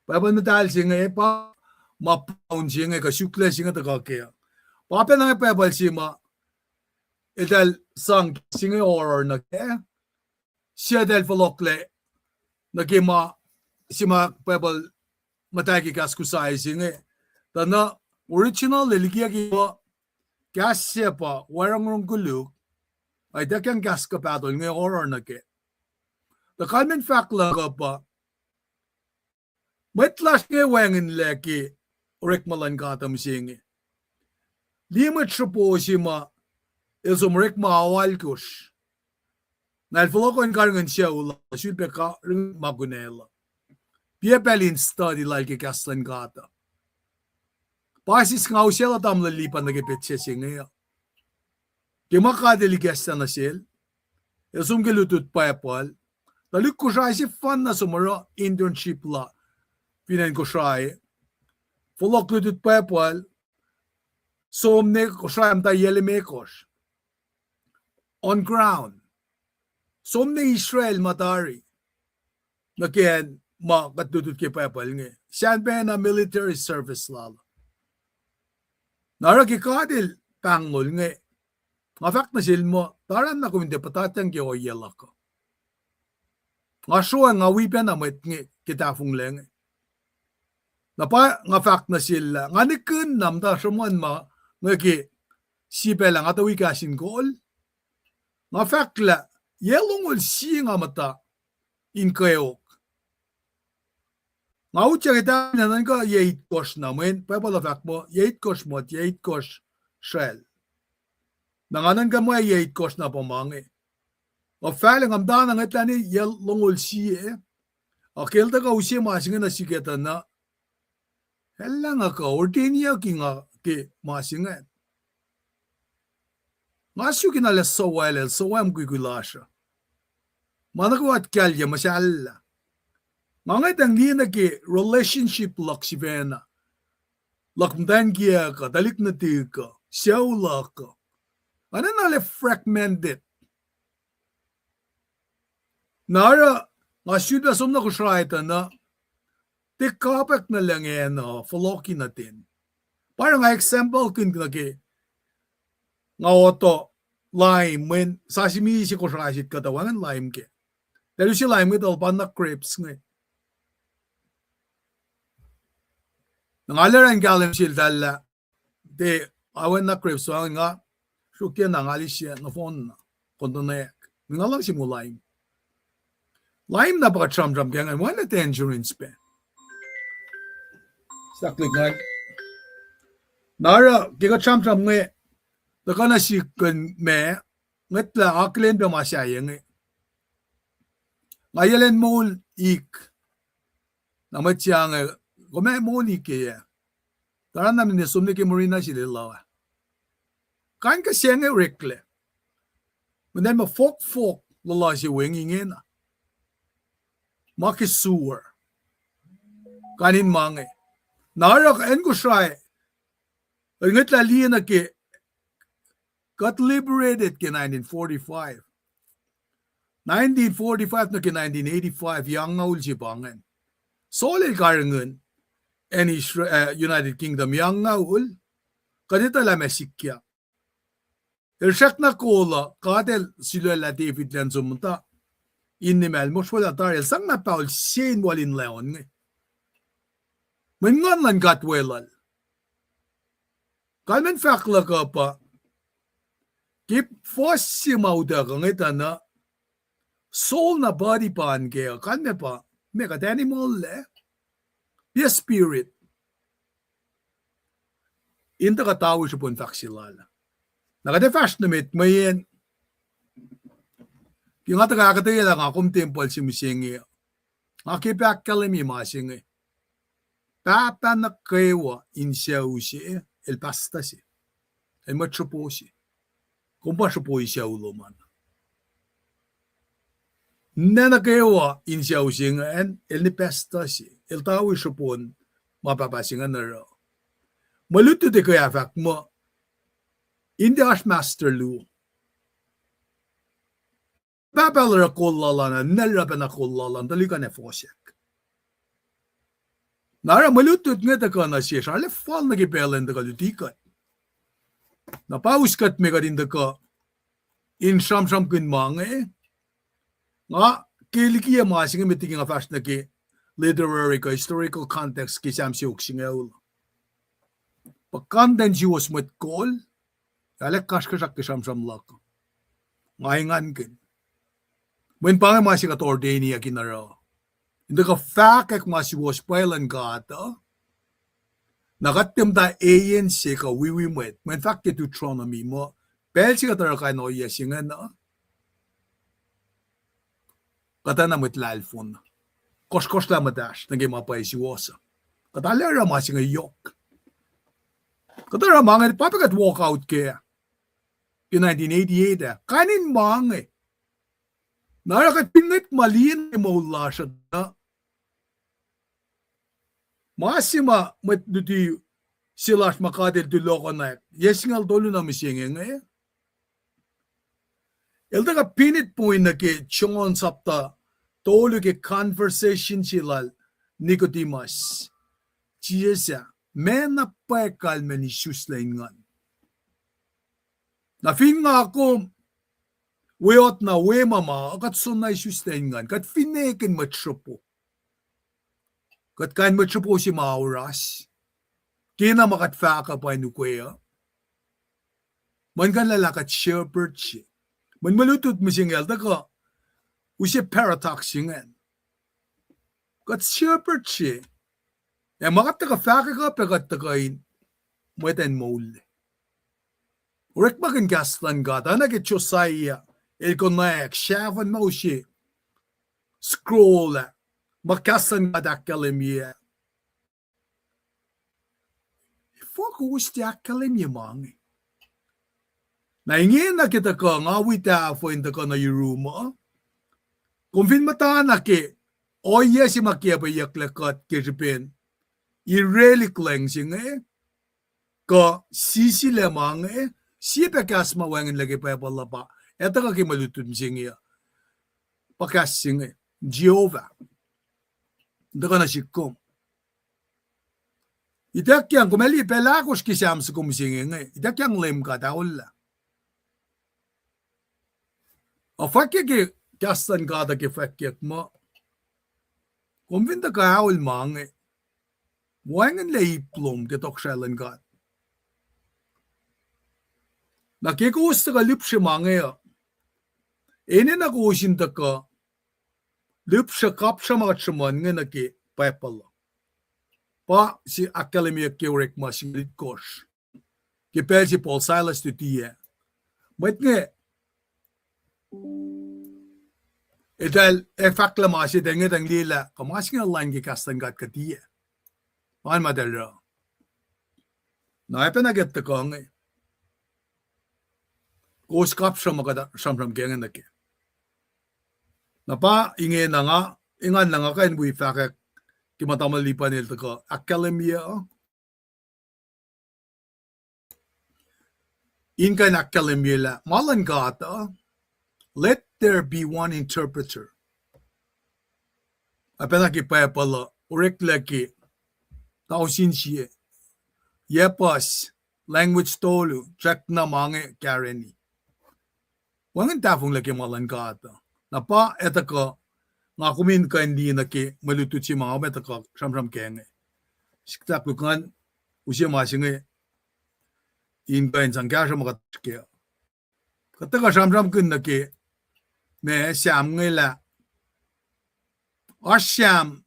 papal metal singa pa ma pound singa ka sukle singa taga ke Papa na papal sima edal sang singa horror na ke siya del folokle na kima sima papal mataki kas kusai singa tana original lelikia ki gas siya pa warang rong guluk ay dakang gas kapatol nga horror na ke the common fact lang pa Matlas nge wangin leki orek malan katam singi. Limet shposima ilsum rek ma awal kush. Nal flokon karngan shaula shud beka ring magunela. Pia pelin study like kaslan kata. Pasis nga usela tamla lipan nagipetse singi. Kimakadeli gesta na sil. Ilsum gelutut payapal. Talik ko siya si fan na sumara internship la. Pinan ko siya. Fulok lutut payapal. Somne ko siya amta yelimekos. On ground. Somne Israel matari. Nakiyan makatutut ki payapal nga. Siyan pa na military service lala. Nara ki kadil pangol nga. Nga fact na silmo. Taran na kuminde patatang ki o yelaka. Nga suwa nga wipen na met nga kitafong lang. Nga fact na sila. Nga nikun namda samuan ma. Nga ki sipe lang atawi kasin kool. Nga fact la. Yelong ul si nga mata. In kayok. Nga utya kita nanan ka yeit kosh namin. Pwede fact mo. Yeit kosh mo at yeit kosh shell. Nanganan ka mo yeit kosh na pamangi. O failing am dana ng itlani yel longol siye. O kelta ka usiye masinga na siketa na. Hela nga ka ordinia ki nga ki masinga. Nga siyo kinala sawalel sawam kuikulasha. Manakawat kalya masyala. Mga itangina ki relationship lak si Vena. Lakmdan kiya ka, dalik na tika, siyawla ka. Ano nale fragmented. Nara, nga syuda som na kusrayta na, tikapak na lang yan, faloki natin. Parang nga example kun na ki, nga oto, lime, when sashimi si kusrayit katawangan lime ki. Dahil si lime ito, pan na crepes nga. Nangalaran galim sila dala, de, awan na crepes, so nga, syukya na ngalis siya, na phone na, konto na yak. Ngalang si mo lime. Lime na baka tram-tram kaya nga, wala tangerines pa. Saklik nga. Nara, kaya tram-tram nga, naka na si kan me, ngat la aklen pa masyaya nga. Ngayalan mo ik, namat siya nga, kumay mo ik kaya. Tara namin ni sumni ki Marina sila lawa. Kain ka siya nga rekle. Mandan mo folk, lala si winging na. Makisuwer. Kanin mange. Narak en ko siya. Ngat lali na ki got liberated ki 1945. 1945 na ki 1985 yang nga ulsi bangan. Solid karangan en United Kingdom yang nga ul. Kanita la mesikya. Irshak na kola kadel sila la David lan sumunta. Inimel mo wala taril sang na paul sin walin leon nga. Mengan lan gatwelal. Kalmen fakla ka pa. Kip fossi mauda ka ngita na soul na body pan kaya kalme pa meka animal le. Be a spirit. Inta ka tao siya pun faksilala. Nakadefash na mit mayin. Yung nga tagakataya lang akong temple si Musingi. Akipak kalimi masingi. Papa na kaywa insya usi el pasta si. El machupo si. Kung pa siya po isya uloman. Na kaywa insya usi nga el ni pasta si. El tao siya po mapapasingan na raw. Maluto de kaya fak mo. Hindi as master Lu. Babalara kullalan, nalraban na kullalan, dalikan na fosek. Nara malutut nga ka na siya, ale fal na kipelen da ka lutikat. Napauskat me ka din da ka, in sham-sham kun mga eh. Nga, kilikiya mga singa mitiging nga fast na ki, literary ka, historical context ki siyam siyok singa ulo. Pagkandan siya was met kol, ale kaskasak ki sham-sham lako. Ngayon kin. When pa nga mga sikat ordainia kinara. Inda ka fakek masiwas pailan gata. Nakatim da ayen se ka wiwi met. Men fakke Deuteronomy mo. Pelsi ka tara ka no yesingan na. Kata na met lalfon. Kos la matash. Nagi mapay si wasa. Kata lera masinga yok. Kata ra mga papagat walkout kaya. In 1988 kanin mga. Narakat pinit malin mo la siya na. Masima met duti silas makadil duloko na. Yes ngal dolo na misingin eh. Elda ka pinit po na ke chongon sapta tolo ke conversation silal Nicodemus. Chiyesa mena pa kalme ni suslaingan. Na fin nga ako weot na we mama akat sunay suslaingan kat finekin matsupo. Kat kain matsupo si mauras. Kina makatfaka pa inukwea. Man kan lalakat shepherd siya. Man malutut mo siyang elda ka, usiya parataxingan. Kat shepherd siya, makataka-faka ka, pagkatakain, mweten mole. Urek makin gaslan ka, tanagit Josiah, ilkonayak, syafan mo siya, scroll, makaslan ka dakalimya. Fokus dakalimya mangi. Naingin na kita ka ngawita fo inda ka na yuruma. Kung fin mata na ke, oye si makia pa yaklakat kiripin, ireli cleansing ka sisi lemang siya pa kas mawangin lagi pa palapa. Eta ka kimalutun singiya. Pakas singi, Jehovah. Inda ka na sikom. Itak yang kumali pelakos kisam sa kumisingi itak yang lem ka taula. A fakke kastan gada ke fakke mo. Kumvinda ka haul mange. Wangen leiplom ke tokshalan gad. Nakikusta ka lipshe mange ya. Ene na kuusinta ka lipshe kapsha magatsaman nga naki pepala. Pa si akademia kiurek masingilit kosh. Kipel si Paul Silas tutiye. Mat nga Ital fakla masi denget ang lila kamasing Allah ngi kastan gat katiye. Man madalra. Na epenaget ta kong Kos kapsha magada samram gengen nake. Na pa inge na nga ingan na nga kain bui fakak kimatamalipan nil ta ko akademia in kan akademia la malan gata. Let there be one interpreter. Apena ki pa pala urek laki tausin siye. Yepas language tolu check na mange kareni. Wangan tafong laki malan kata. Na pa eta ka nga kumin ka hindi na ki malutut si mga meta ka samsam kenge. Siktak lukan usiya masingi in ka insang kaya siya makatakya. Kataka samsam kun na ki ne siam ngila asyam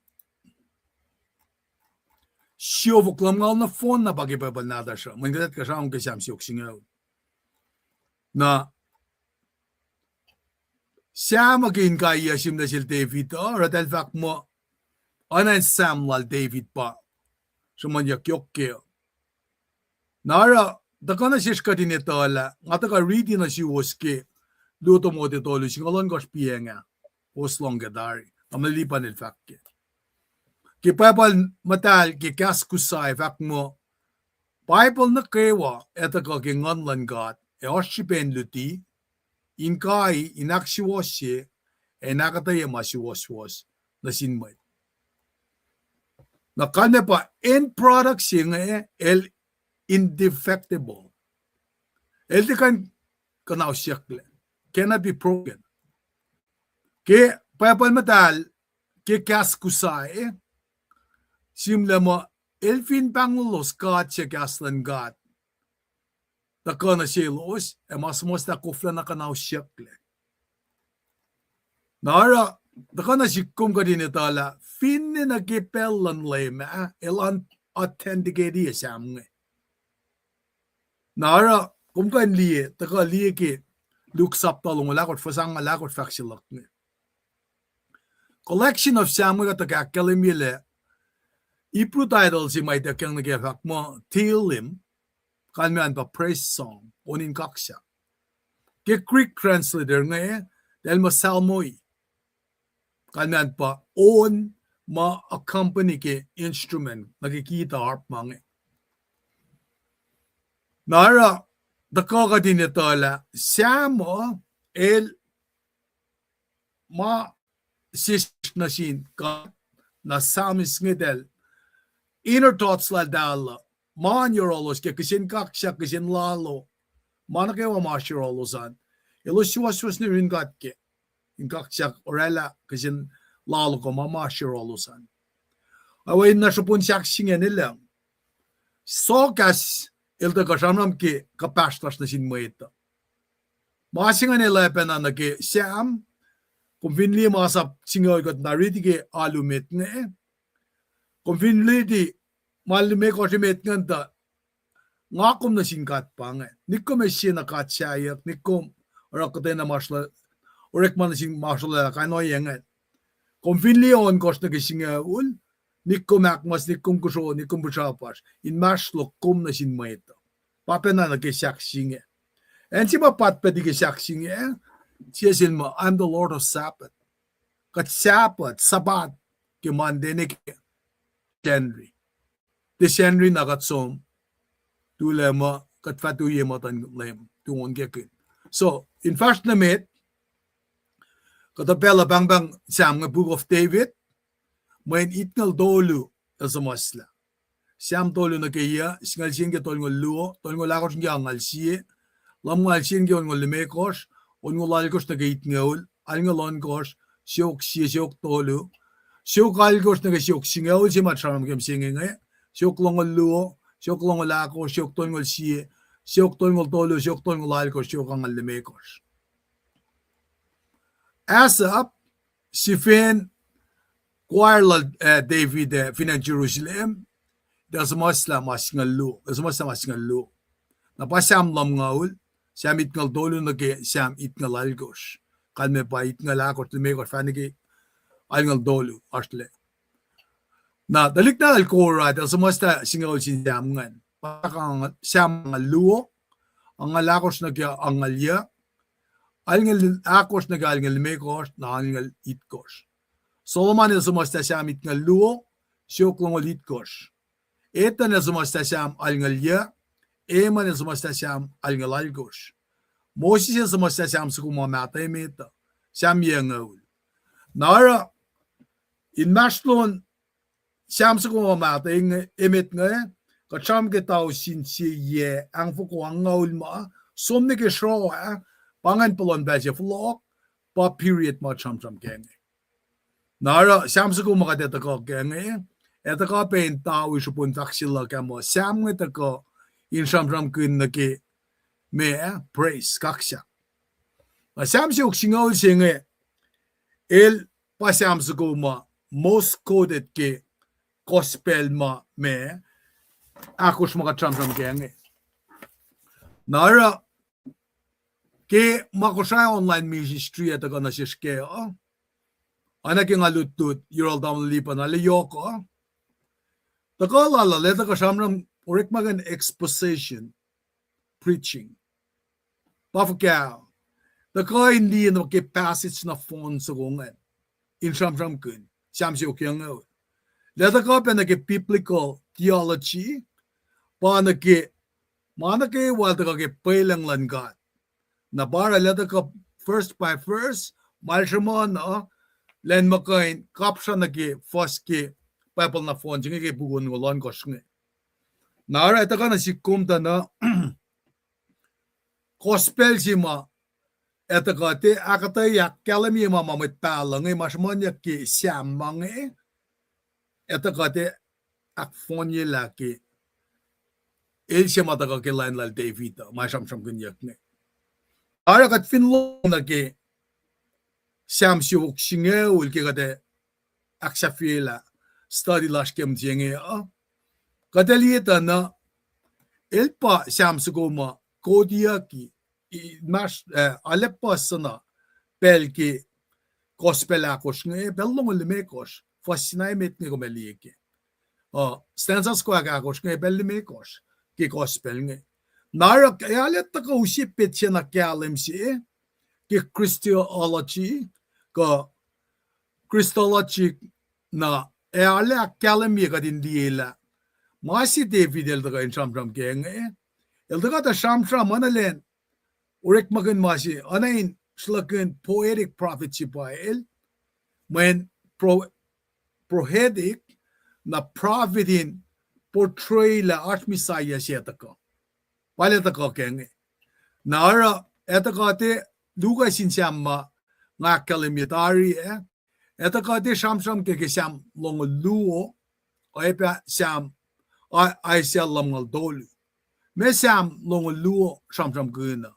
siyo vuklam ngal na phone na pagipapal nada siya. Mangadat ka siya ang kasyam siyok singaw. Na siya maging kaya sim na sil David ratel fak mo anan Samuel David pa sumanyak yok kaya. Nara dakana siya din ito ala nga taka reading na siya waski luto mo dito lu singalon gos pienga oslong gadari amalipan el fakke ki Bible matal ki kaskusai fak mo Bible na kewa eta ka ki nganlan God e oshipen luti in kai inaksiwosye e nakataya masiwoswos na sinmay na kanya pa end product singa el indefectible el di kan kanausiyakle cannot be broken. Ke Bible matal ke kaskusai simla mo elfin pangulos God siya kaslan God. Taka na silos e mas na kufla na kanaw siyakle. Nara Dakana sikum ka din itala, finne na gipellan lema, ilan authenticate samnge. Nara, kumka liye, taka liye ki, luk saptalong lakot fasang lakot faksilak nge. Collection of samnge ka taka kalimile, ipru title si may takang nagefak mo, Leum, kalmian pa praise song, onin kaksya. Ke Greek translator ngayon, dahil masalmoy, kalmian pa, on ma-accompany ke instrument, nakikita harp mga. Nara, dako ka din ito ala, siya mo, ma-sist na sin ka, na samis ngidel, inner thoughts la dala, ma-neurolos ke, kasin kaksya, kasin lalo, ma-nakewa ma-shirolosan, ilo siwas-siwas ni rin katke, in kaksya, orela, kasin lalo ko, ma-shirolosan. Away na siya pun siyaksingen nilang, so kas, ilta ka shamram ki kapastas na sin moita. Masingan nila pena na ki siam, kung finli masap singoy kot nariti ki alumit nga kung finli di malume ko simet nga ta, ngakom na singkat pa nga. Nikom ay siya nakatsayak, nikom orakotay na masla, orek man na sing masla kanoy nga. Kung finli on kos na kisingawul, nikom akmas, nikom kuso, nikom busapas, in maslo kum na sin moita. Papena na kisaksinge. And si mapat pa di kisaksinge, siya sin mo, I'm the Lord of Sabbath. Kat Sabbath, Sabat, ki mandenik Henry. This Henry na katsom, tule mo, kat fatuye mo tan lem, tungon kekin. So, in first na mit, katapela bang sam nga Book of David, main itngal dolu as a masla. Siam tolu na kaya, singal singe tol ngol luo, tol ngol lakos nga ngal siye, lam ngal singe on ngol limekos, on ngol lalkos na kait ngaul, al ngalon kos, siyok siye siyok tolu, siyok alkos na siyok singaul, si matram kem singe nga, siyok long ngol luo, siyok long ngol lakos, siyok tol ngol siye, siyok tol ngol tolu, siyok tol ngol lalkos, siyok ngal limekos. Asap, si fin, choir David, finan Jerusalem, das masla masngalu, das masla masngalu. Napasam lam ngaul, siam itngal dolu na ke siam itngal algos. Kalme pa itngal akos limekos faniki alngal dolu asle. Na dalik na alkora, das masla singaul sin siam ngan. Pakang siam ngaluo, ang alakos na ke angalya, alngal akos na ke alngal limekos na alngal itkos. Solomon is masla siam itngal luo, siyok longol itkos. Eta na sumastasam alngalya, ema na sumastasam alngalalgos. Moses na sumastasam sa kumamatay meta, siyam yangawul. Nara, in maslon, siyam sa kumamatay emit nga, katsam kitaw sinsiye, ang fukuang ngawul ma, somni kisro, pangan palon basya flok, pa period ma tsam-tsam kenge. Nara, siyam sa kumakateta ko kenge, eta ka pen tao isu pun taksila kamo sam ngeta ko in samram kun na ki me praise kaksya. Sam si uksingaw singe el pasam su ko ma most quoted ki gospel ma me akos mga samram kenge. Nara ke makosay online ministry eta ka na siske ana ki ngalutut yural dam lipa na liyoko. Takalala, leta ka samram urik magan exposition, preaching. Pafakaw, taka hindi na passage na phone sa kungan. In samram kun, siyam si ukyang ngaw. Leta ka pa biblical theology, pa manake wala ka pailang langgat. Na para leta ka first by first, malshamon na, len makain, kapsa first Bible na phone jingi ke bugun ngolon kosnge. Nara ita ka na si kumta na gospel si ma ita ka te akata yak kalami ma mamit pala ngi masmon yak ki siam mangi ita ka te ak phone ye la ki el siya mata ka kilain lal David masam sam gunyak nge. Ara kat finlo na ki 샴시옥 싱에 울게가 돼 악샤피엘라 스터디 라시kem 쟁에 가델리에다나 엘파 샴스고마 고디아키 이 마스 알레파스나 벨기 gospelakosnge bellongol mekos fascinai metnego melieke stanzas ko agakosnge bellimekos ki gospelnge narak aletta ko usipetchena kalemsi ki christology ko christology na ale kalemi gadin diela masi david eldaga insamram genge eldaga da shamsham manalen urek magan masi anain slagen poetic prophecy bael when prophetic na prophetin portray la archmessiah siataka paletaka kenge nara etakate luga sinsamma nga kalimitari etakate shamsham ke sam long luo oepa sam I selam ngal dolu me sam long luo shamsham guna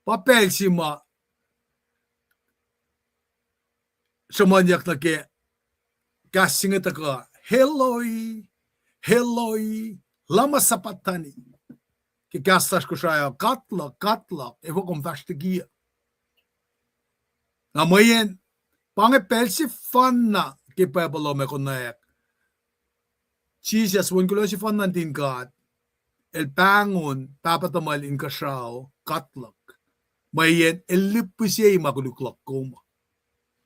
papel sima semanyak na ke kasing taka heloi lama sapatani ke kastas ko saya katla evo kom vastigia na moyen pange pelsi fanna ke pablo me konayak Jesus when kulo si fanna din God el bangon papatamal in kasao katlak moyen el lipusay maguluklak koma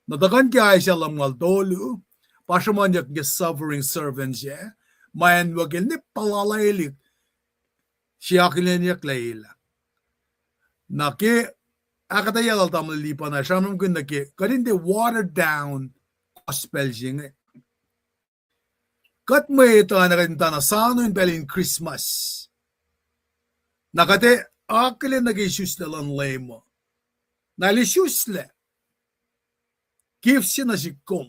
nadakan kaya siya lamngal dolu pasamanyak niya suffering servant siya mayan wagil ni palalaylik siya kilinyak layla na ke akatayal tamal lipa na siya naman na ke karin de watered down gospel siya kat mo ito na karinta na sano yung pelin Christmas nakate akilin nag-isus na lang lay mo nalisus le gifts na si kom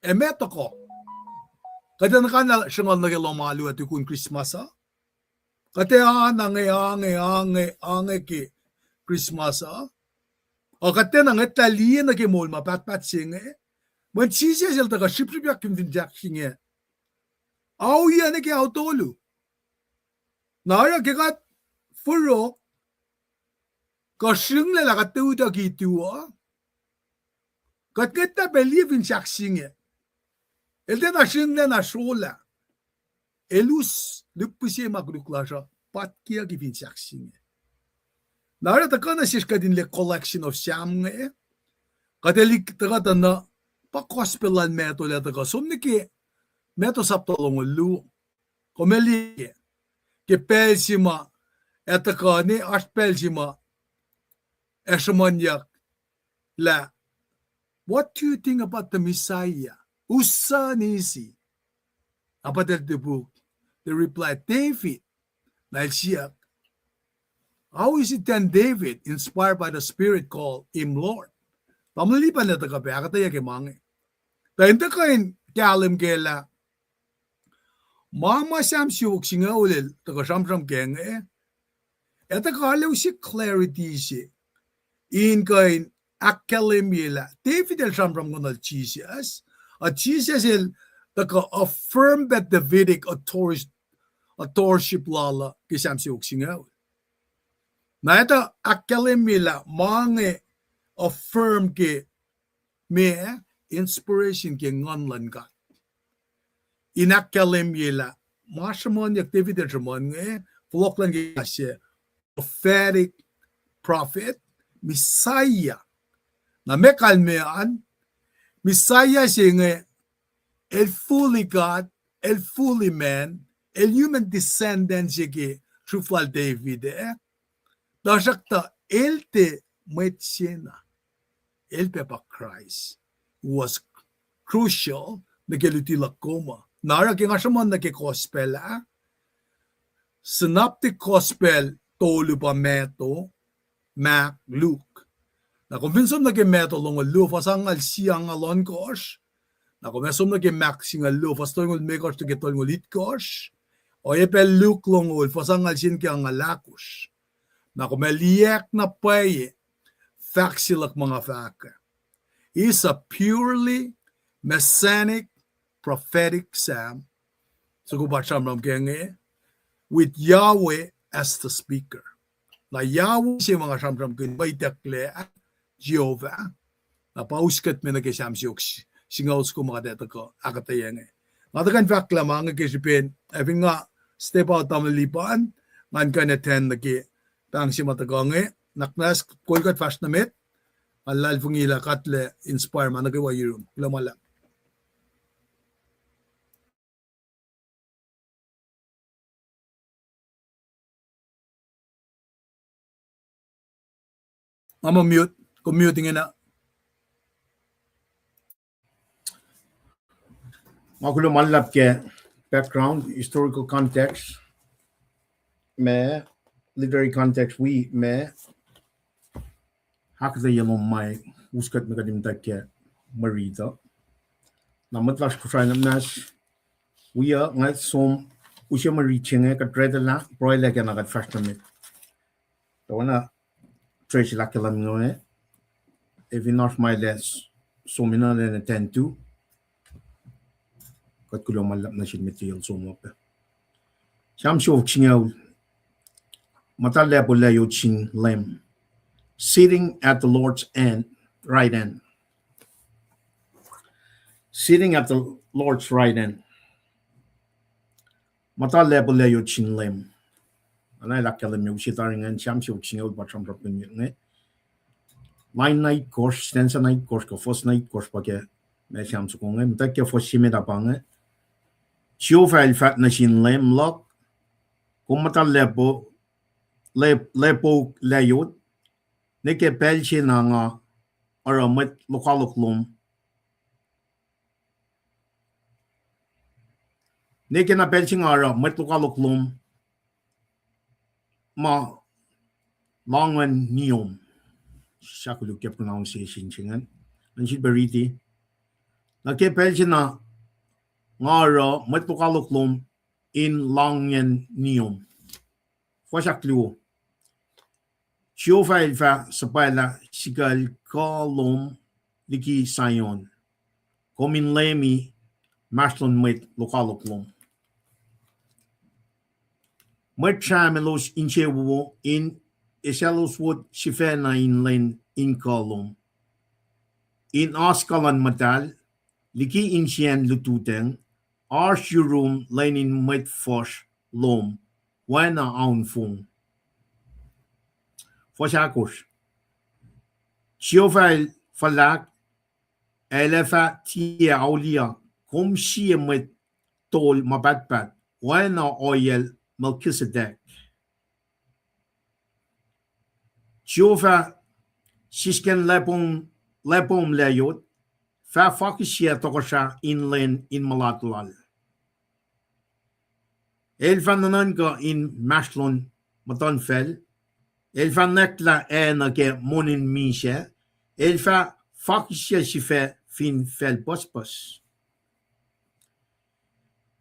emeto ko kada nakana siyang nagalomalu at yung Christmas kate ange ki Christmas o kate nang etali na kimol mapatpat singe when Jesus yelta ka shipshipyak kim din jack singe au yan ke autolu nara ke kat furo ka single la kate uda gitu kat kita believe in jack singe el de na single na sola elus lupusi magruklasha patkia givin jack singe nara ta kana siska din le collection of samnge kadelik ta na pa gospelan meto le ta somniki meto saptolong lu komeli ke pelsima etaka ni aspelsima esmanyak la what do you think about the Messiah usanisi about the book they replied David Lacyot how is it then David inspired by the Spirit called him Lord pamalipan na taka pe akataya ke mange tainta kain kalim kela mama sam siuk singa ulel taka samsam kenge eta kale usi clarity si in kain academia David el samsam gonal Jesus a Jesus el taka affirm that Davidic authorship lala ke sam siuk singa na eta academia mange affirm ke me inspiration ke ngonlan ka inakalem yela masamon yak David jamon nge floklan ke asye prophetic prophet Messiah na mekalmean Messiah singe el fully God el fully man el human descendant ke trufal David dashakta elte metsena el Papa Christ was crucial na keluti lakoma nara ke ngasamon na ke gospel synoptic gospel tolu pa meto Mac Luke na convinsom na ke meto long lu fasangal siang alon kosh na convinsom na ke Mac singal lu fastongol mekos to get tolngol itkosh o epel Luke long ul fasangal sin ke ang alakush na kumeliek na paye faksilak mga faka is a purely messianic prophetic psalm. So go back with Yahweh as the speaker. Na Yahweh siya mga samsam kin may declare Jehovah. Na pauskat me na kay samsyok singaws ko mga data ko akatayang Matakan fact lamang ang kisipin even nga step out ang lipan man ka attend na ki tang si matagong naknas kolkat fast na met alal fungila katle inspire man nagawa yun lamala. Mama mute, commuting na. Makulo malap ke background, historical context, me literary context we me hakda yellow mai uskat megadim ke marita. Namat las kusay namnas we are ngat som usya mariching ka tredela broila ke nagat first minute. Tawana trace la kelam ngone if not my less so mina na attend to kat kulo malap na sin material so mo pa. Sam show chingaw matalla bola yo chin lem sitting at the Lord's right hand. Sitting at the Lord's right hand. Matalla bola yo chin lem. Anay la kelam yo sitaring and sam show chingaw batram rapin ne. Line night course, stanza night course, ko first night course pa ke me sam su kong mta ke first simeda pang Chiu fail fat na sin lem lock kumata lepo layot ne ke pel sin nga ara met lokaloklum ne ke na pel sin ara met lokaloklum ma longan niom sakulu ke pronunciation singan nansi beriti na ke pel sin na ngara met lokaloklum in longan niom Wasaklu. Chiova ilfa sapala sikal kolom liki sayon. Komin lemi maslon met lokaloklom. Met chamelos inchewo in eselos wood shifena in len in kolom. In askalan matal liki insien lututeng arshurum lenin met fosh lom. Wana aunfung. Fosakos. Chiofal falak elefa tia aulia kom shie met tol mabatbat. Wana oyel Melchizedek. Chiofa sisken lepom leyot fa fakishia tokosha inlen in malatlal. Elfan nananga in Maslon Matonfel, Elfa nekla ke monin misha, Elfa fakisha shife fin fel pospos.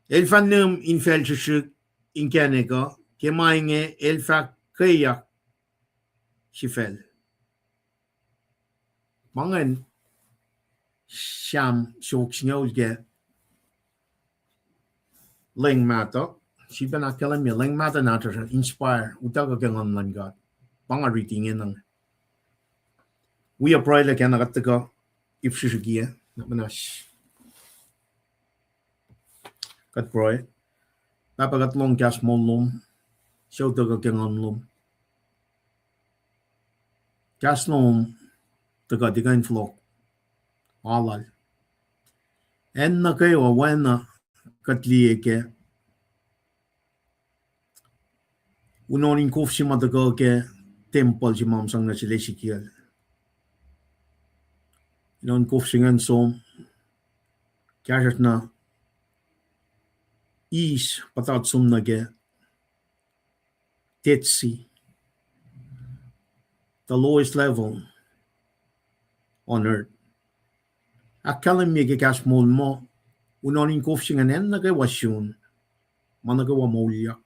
Elfa num in fel shuk in Canega, Kemainge Elfa kayak shifel. Mangan sham shoksnolge ling mato. Si ben akalam mi lang mata nato inspire utaga gangan lan God banga reading in we are probably can agatka if shishigia namanash kat proy napagat long gas monlum show taga gangan lum gas lum taga digain flock alal en na kayo wana katlieke unonin kofsi matagal ke temple si mamsang na si Lacyot. Inon kofsi ngan som kaya na is patat sum na ke tetsi the lowest level on earth. Akalam mi ke kas mol mo unonin kofsi ngan en na ke wasyun managawa molya.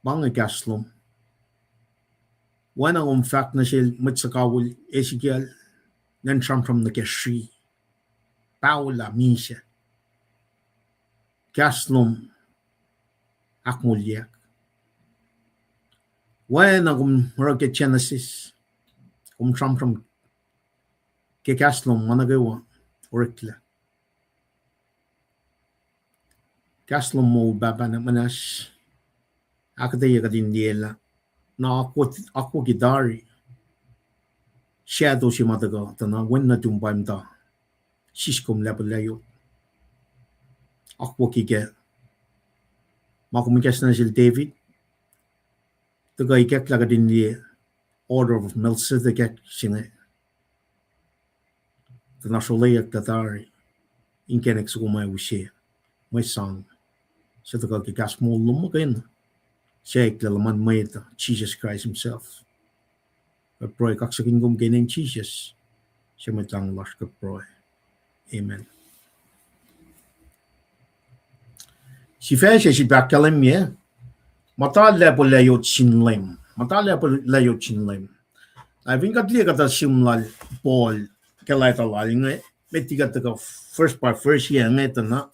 Banga gaslom. Wana fact na sil matsakawul Ezekiel Nan from the Keshri, Paula Misha, Gaslum, Akmuliak. When Rocket Genesis, from Gaslum, Managawa, Orikla. Gaslum Mo Babana Manash, Akadaya Dindiela, na Aqua Gidari, Shadow Shimadaga, Tana, when not Dumbamda, Shiskum Labalayo, Aqua Kiga, Makumikasnazil David, the guy get like in the order of Melchizedek Shine, the Nasholaya Gadari, in Kenex Woma Wishe, my son, said the guy gas more Lumagan, Shake the Laman made Jesus Christ himself. A boy Coxagum gaining Jesus, Shemetang Lashka boy. Amen. She fashion she back telling me, Mata lepo Lacyot chin lem. Mata lepo Lacyot chin lem. I think at the simlal ball Kalata lying, Metigat the first by first year, Metana.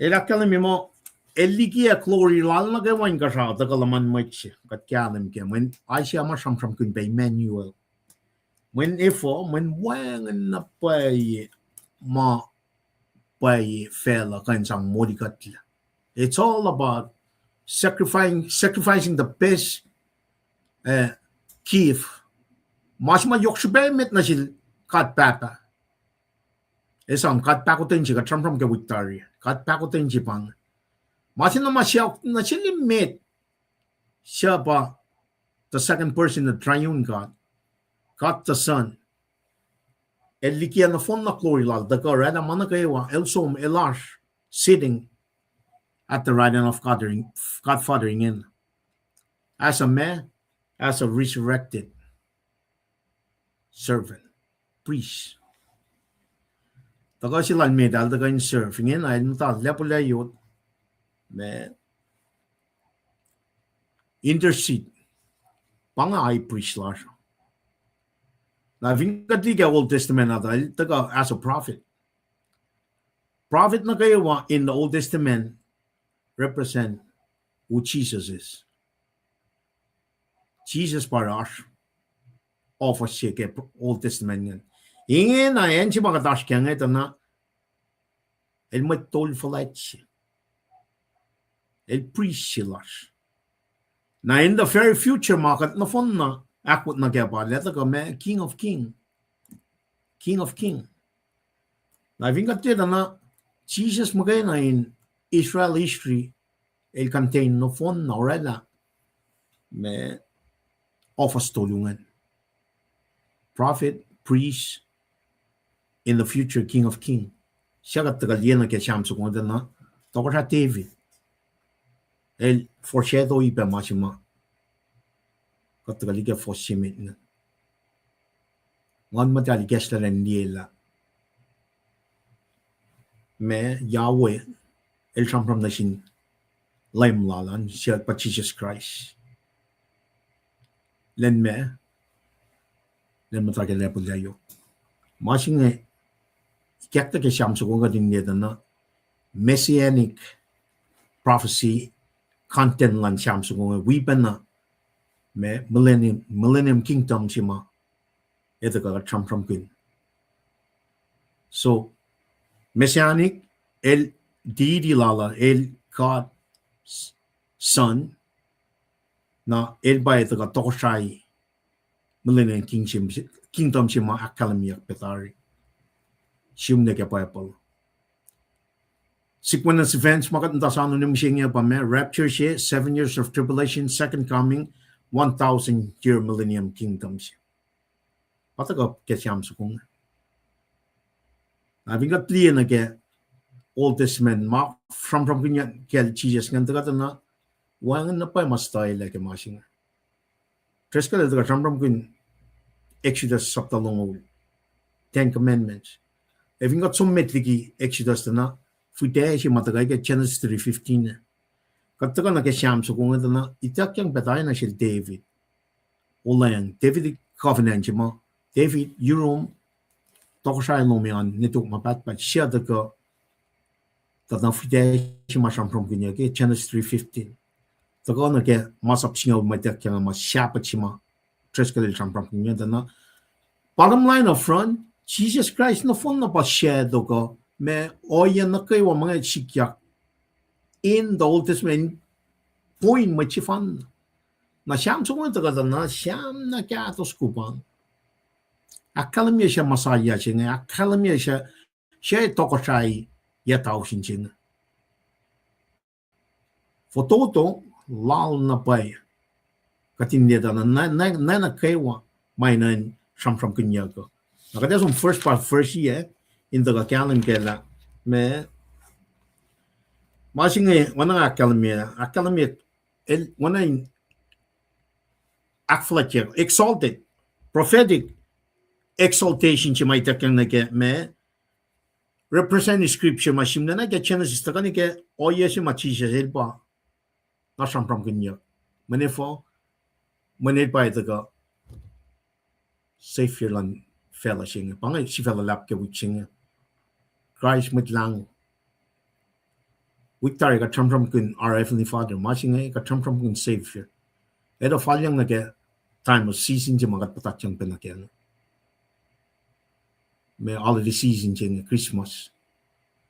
Era telling me more. Eligia Clory Lala going Gasha, the Galaman Mitch, but Galam came when I see a mushroom from could be manual. When when Wang and a pay ma pay fella kinds of modicat. It's all about sacrificing the best Kiev. Mashma Yokshabe met Nasil cut papa. It's on cut pacotenji, got from the Victoria, cut pacotenji pang. Martin Mashal naturally made Shaba, the second person, the triune God, the Son. Elikia na phone na glory lal, the Gorada Manakawa, Elsom Elash, sitting at the right hand of God fathering in. As a man, as a resurrected servant, priest. The Gosilal made all the guy serving in, I didn't thought Lepo man. Intercede. Panga high priest lash. Now, if you got the Old Testament, as a prophet. Prophet na kayo in the Old Testament represent who Jesus is. Jesus parash offers siya Old Testament yan. Ingin na yan si mga tash kaya ito na el may tol falat siya. El priest siya lash. Now in the very future market na fon na akwat na kaya pa letter ka man King of King. Now I think that na Jesus magay na in Israel history el contain no fon na orela me offers tulungan. Prophet, priest, in the future King of King. Siya ka tagal na kaya siyam sa kung na toko siya David. El foreshadow ipa masima. Kataliga fosimit na. Ngon matali gesla rendiela. Me Yahweh el from nashin lime lalan siya pa Jesus Christ. Len matali lepo layo. Masing e kekta ke siyam sa kung din niya na messianic prophecy content lan siyam sa kung weepin na me millennium kingdom sima ito ka from kun. So messianic el deity lala el God son na el ba ito ka tokoshay millennium kingdom sima akkalamiyak petari siyum na kaya Apple. Sequence events makat ntasano ni mshinga pa me rapture siya 7 years of tribulation, second coming, 1,000 year millennium kingdom siya. Patagap kasyam sa kung. Having got clear na kaya Old Testament ma from kanya kaya Jesus nga taga na wangan na pa mas tayo like mashinga. Tres ka taga from kun Exodus saptalong 10 commandments. Having got some metriki Exodus na fuite siya matagay ka Genesis 3:15. Kataga na kasyam sa kung na itakyang batay na siya David. Olayang David covenant mo David Urum tokshai lomian nituk mapat but share the go that na fide shima shamprom ginya ke Genesis 3:15 the go na ke masap singaw matek yang ma shapa chima treskel shamprom ginya dana bottom line of front Jesus Christ no phone na ba share the go me oya na kai wa mga chikya in the Old Testament point ma chifan na sham chunga the go na sham na kya to skupan akalamia siya masaya siya akalamia siya tokoshay yataw siya fototo lal na pay katindiya na kaywa may nan sham kanya ko nakada some first year in the kalam kela me masing wana akalamia wana akflacher exalted prophetic exaltation siya may takang me represent scripture machine na ke Genesis ta ke oye si machi se helpa na shampram kanya manefo pa ita ka savior lan fella singa pangai si fella lap ke wichinga Christ mit lang Victory ka shampram kun our heavenly father machinga ka shampram kun savior edo falyang na ke time of season je magat patachang penakyan me all the season jing Christmas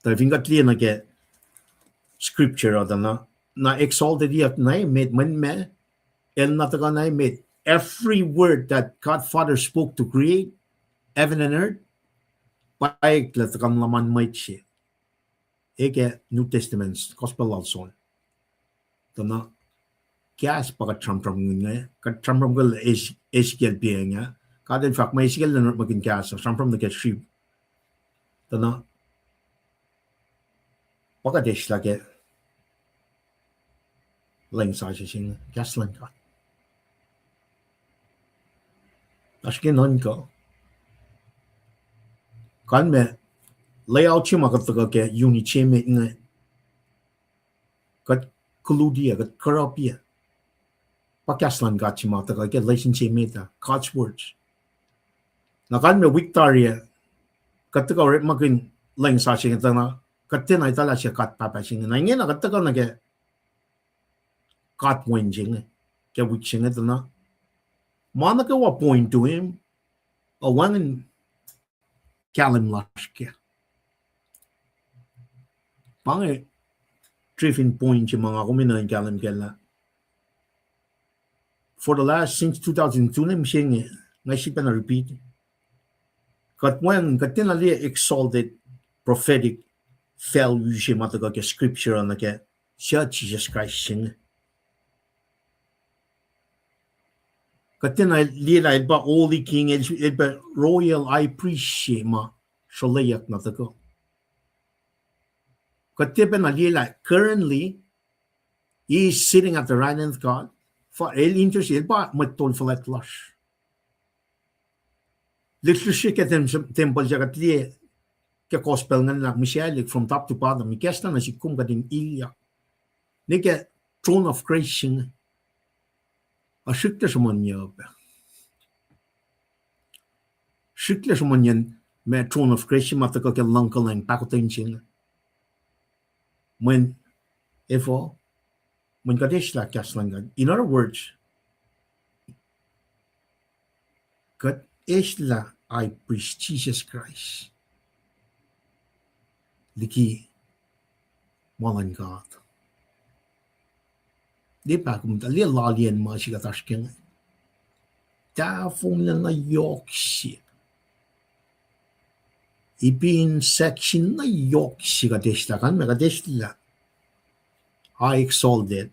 ta vinga clear na ke scripture adana na exalted yet na made man me el na ta na made every word that God Father spoke to create heaven and earth by la ta laman mai chi eke New Testament gospel also dana gas pa ka tram ngai ka tram gol Ezekiel bienga ka den fak mai Ezekiel na magin gas tram the get sheep dana baka desh lage leng sa sing gas leng ka ashkin non ko kan me layout chima ka to ke uni cheme ngai ka kuludia ka karapia pakaslan ga chima ta ke lesson cheme ta God's words na kan me Victoria ka to ka magin leng sa sing ta na katin ay tala siya kat papasing na ngayon nakatagal na ke kat wenging ke witching ito na mana ka wa point to him o wangan kalim lash ke pangay driving point yung mga kumina yung kalim kela for the last since 2002 na msing nga siya pa na repeat katwan katin na liya exalted prophetic fell usually mataga ke scripture na ke siya Jesus Christ sing katina lila ba holy king ba royal high priest siya ma shalayak na tago katiba na lila currently he is sitting at the right hand of God for el interest ba matol falat lush little shit at them temple jagat liye ke gospel nga na Michelle from top to bottom mi kesta na si kum kading ilya nike throne of grace sing a shikta sumanyo shikla sumanyan me throne of grace mata ka ke langkal ang pakotin sing when efo when kadesh la kaslangan in other words God is la I preach Jesus Christ liki malan God di pa kumta li lalien ma si katashken ta fum na yoksi ipin section na yoksi kadeshla kan me kadeshla I exalted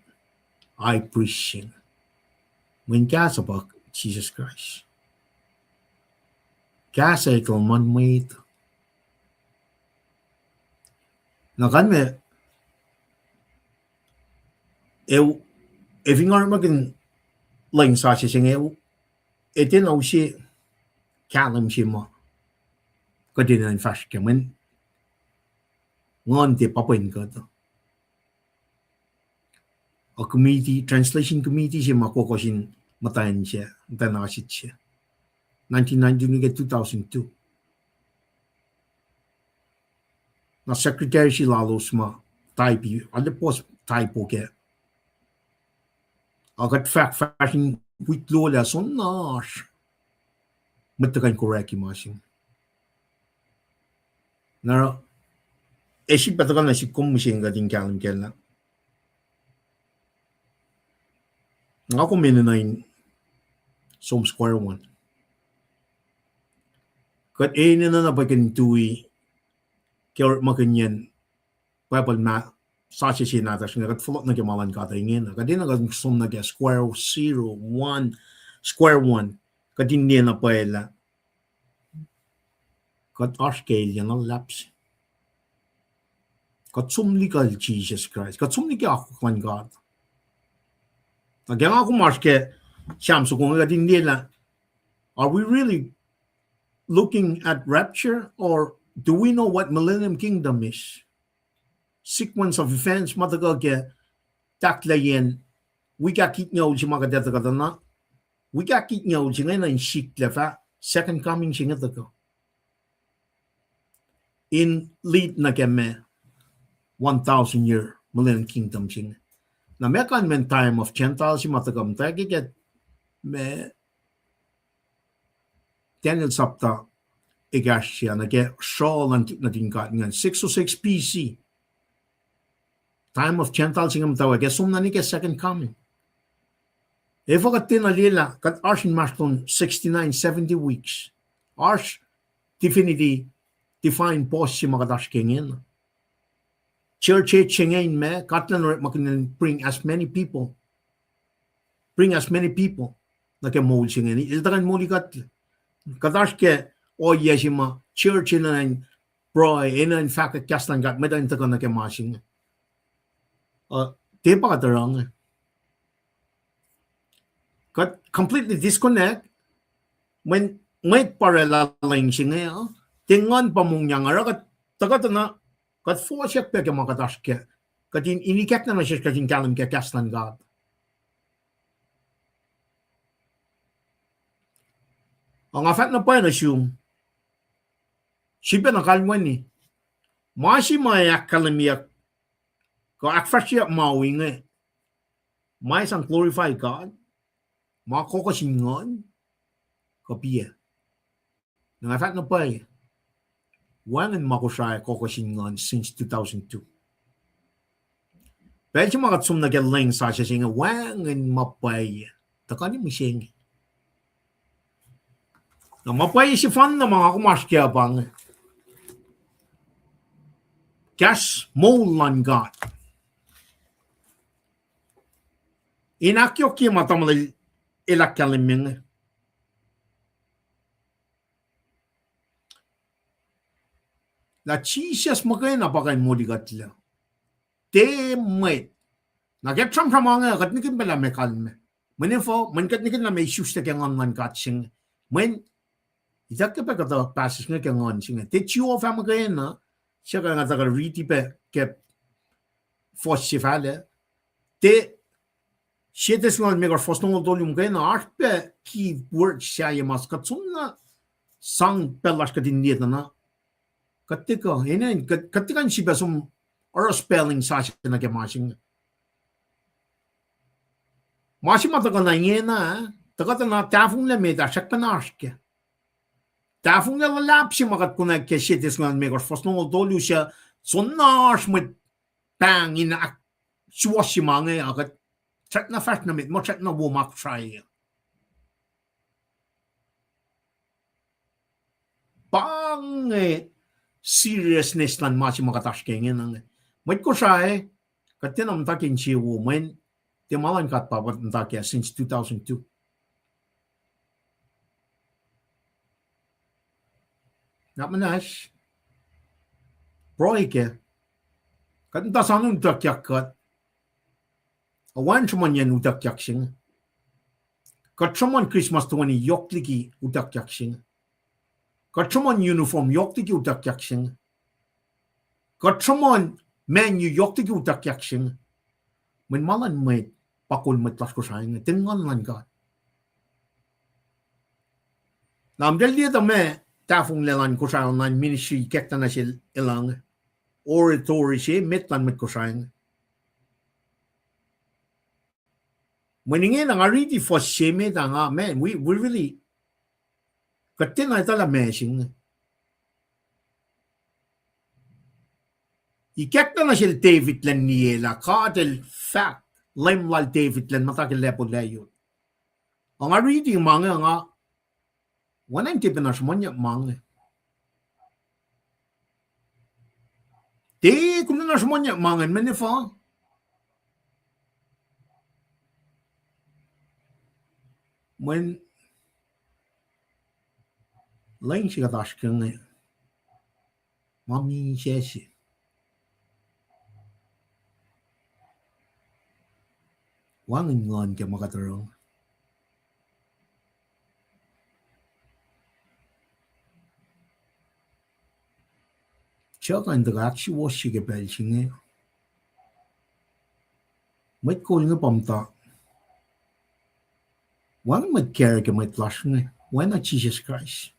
I preaching when gas about Jesus Christ gas ito man made na kan me if ingar magin lang sa si sing etin au si kalam si mo kadin an fash kemen ngon ti papoin ko to a committee translation committee si makokosin matayin siya tanasit siya 1990 ke 2002. Na secretary si lalos ma type alle post typo ke. Agat fact fashion witlo la son nash. Matakan correct imagine. Na eshi patakan na si komising ga din kalam kela. Nga ko meninain som square one. Kat na bakin tui kaya makanyan Bible ma sa siya natas nga kat fulot na kamalan katay ngin. Kadin na som na kaya square 0 1 square 1 kadin niya na paela. Kat arskale yan ang laps. Kat sumli ka Jesus Christ. Kat sumli ka ako kan God. Nagyang ako marske siyam so kung kadin niya are we really looking at rapture or do we know what millennium kingdom is? Sequence of events matagal ke taklayen we got kit nyaw si mga kadata na we got kit nyaw si ngayon ang shik lefa second coming si ngata ko in lead na keme 1,000 year millennium kingdom si na mekan men time of Gentiles si matagam tayo get me Daniel sapta igasya na ke shawl na tingkat ngan 606 BC time of Gentiles singam tawa ke sum na ni ke second coming if kat tinalila kat arsin maston 69 70 weeks ars definitely define post si makadash kengin church chengain me katlan makin bring as many people na ke mol singin iltakan moli kat kadash ke o yeshima church na bro in fact kastan gat medan takan na ke masing te pa katarang kat completely disconnect when may paralaling siya tingan pa mong yang ara kat tagat na kat fo siya pe ke makatash ke katin inikat na siya katin kalam ke kastan God ang afat na pa na siyum siya na kalwan ni masi mayak kalamiyak ko akfasya mawing may isang glorified God makokasingon kapiya nangafat na pa wangan makosaya kokasingon since 2002 pero siya makatsum na galing sa siya singa wangan mapay takani mo siya na mapay si fan na mga kumaskya bang kas molan God inakyo ki matamali ilakaliming la Jesus magay na bagay mo digatla temay naget sam samanga kat nikin bala me kalme menefo men kat nikin na may issues ta kangan man kat sing men idak ka pa ka passes nga kangan sing te chiu of magay na siya ka nga ta riti pe ke fosifale te Siete nga megar fostong dolium kay na arpe keyword siya mas katsuna sang pelas ka din dito na katika inen katikan si besum or spelling sa siya na kemasing masih matagal na ngena tagat na tafung na me da sak panaske tafung na lap si makat kuna ke siete nga megar fostong dolium siya sonnas mit bang in ak suwasi mange akat Chat na fast na mit mo chat na womak try. Bang seriousness lan masih makatash kengin ang. May ko siya katin ang takin si woman ti malan kat pa ang takya since 2002. Napmanash. Bro ike. Katin ta sanong takyak kat awan cuman yan udak yaksing. Kat cuman Christmas tuwani yok liki udak yaksing. Kat cuman uniform yok liki udak yaksing. Kat cuman menu yok liki udak yaksing. Men malan may pakul may tlas ko sayang. Tingan lan ka. Namdel dia ta me tafung lelan kusang nan ministry kekta na sil ilang oratory siya metlan met kusang. Meningin ang ariti for shame nga man we really katin na tala meshing. Ikekta na sil David len niela kadel fact lemlal David len matakil lepo Lacyot. Ang ariti mga nga wanan tipe na semuanya mga. Di kung na semuanya mga menefa. When lain siya katashkang mami siya siya. Wangin ngon kaya makatarong. Siya ka hindi ka actually siya kapel siya ngayon. May ko nga pamta. Wangin mag-care ka may flash nga. Why not Jesus Christ?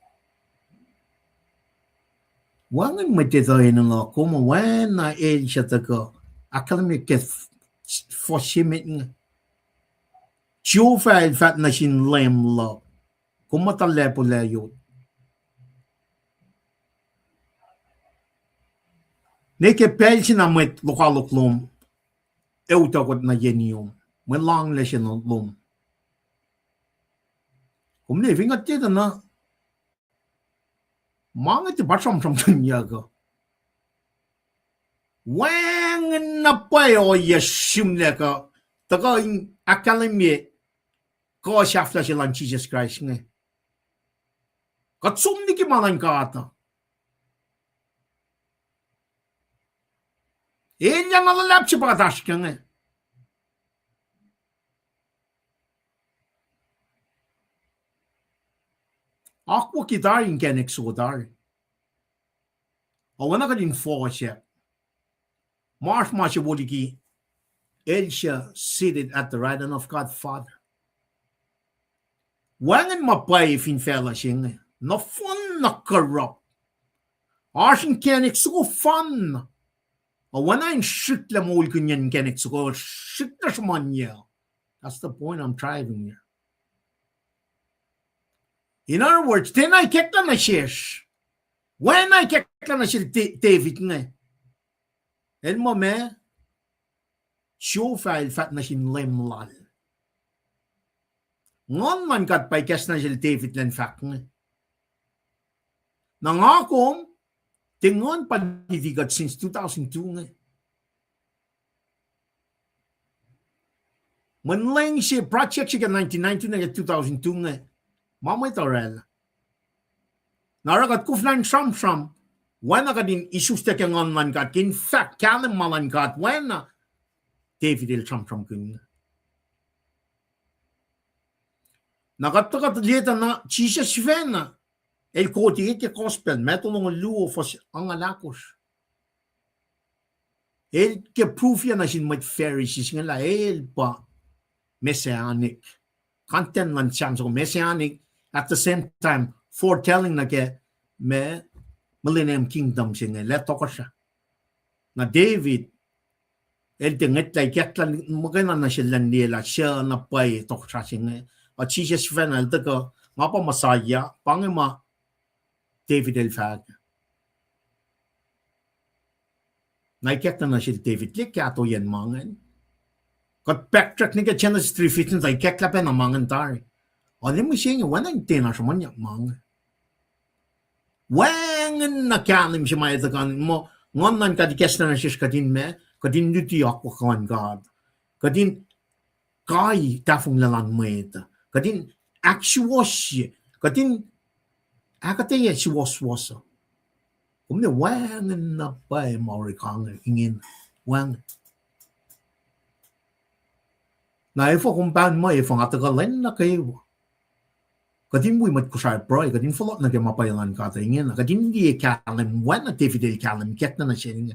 Wangin magtitayin nga kuma when na siya taga. Akala may ket for shimit nga. Chufad fat na sin lem lo. Kumatale po Lacyot. Nekepel sin amet lokaluklom. Eutakot na yeniyom. May lang le sin lom. Kumne vingat tita na. Mga ti basam sam tanya ka. Wang na payo yashim le ka. Taka in akademie. Ko shafla silang Jesus Christ nga. Katsum ni kimalan ka ata. Iyan nga lalap siya pagkatash ka nga. Akwa kitarin kenek sudar. Awana ka din fo siya. Marsh masya boliki. Elisha seated at the right hand of God Father. Wangan mapay fin fella siya. Na fun na corrupt. Asin kenek suko fun. Awana in shit la mol kunyan kenek suko shit na shmanya. That's the point I'm driving here. In other words, then I kekta na shish. When I kekta na shil David nga. El mo me, shofal fat na shin lemlal. Ngon man kat pay kes na shil David len fat nga. Nangakom, tingon panidigat since 2002 nga. Manlang siya, project siya 1992 na 2002 nga. Mamay tarel. Naragat kuflan sham. Wana ka din isustek yang online kat. In fact, kalim malan kat. Wana David il sham kun. Nakatakat leta na Jesus Svena. El koti ike gospel. Metulong luo fos ang alakos. El ke proof yan na sin mit Pharisees nga la. El pa messianic. Content man siyam so messianic. At the same time, foretelling na ke me millennium kingdom siya nga. Leto ko siya. Na David, el tinget la iketlan, magana na siya lang nila, siya na pay, tok siya siya nga. At Jesus fan, el taga, nga pa masaya, pangima, David el fag. Na iketlan na siya David, kato yan mangan. Kat backtrack ni ka Genesis 3:15, ay iketla pa na mangan tari. Alam mo siya nga, walang tina siya man mga. Wangan na kalim siya may itakan mo, ngon ka di kes na siya kadin me, kadin duti ako kawan God. Kadin kay tafong lalang mo ita. Kadin actuos siya. Kadin akataya siya waswasa. Kumne wangan na pa maurikang ingin. Wangan. Na ifo kung paan mo, ifo nga tagalan na kayo. Kadin mo mat kusay bro, kadin follow na kay mapayalan ka ta ingin, kadin di kalam wan na David el kalam ket na siya nga.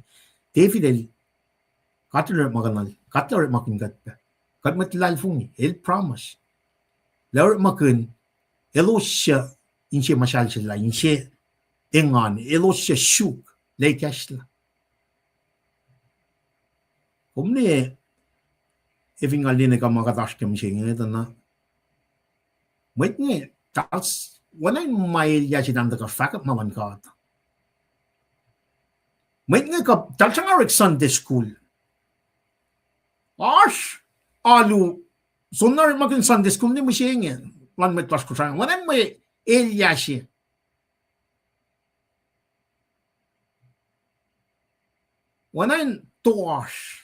David el katler maganal, katler makin gat. Kat matilal fung el promise. Lawer makun elo siya inche mashal sila, inche engan, elo siya shuk, leikash la. Kumne, eving aline ka makatash kem siya ngeta na. Wait nge, tas, wanay may yachidan da ka fakat maman ka ata. Wait nge ka, talsang arik Sunday school. Ash, alu, sonar makin Sunday school ni mo siya nge. Lan may tlas ko siya. Wanay may elyashi. Wanay toash.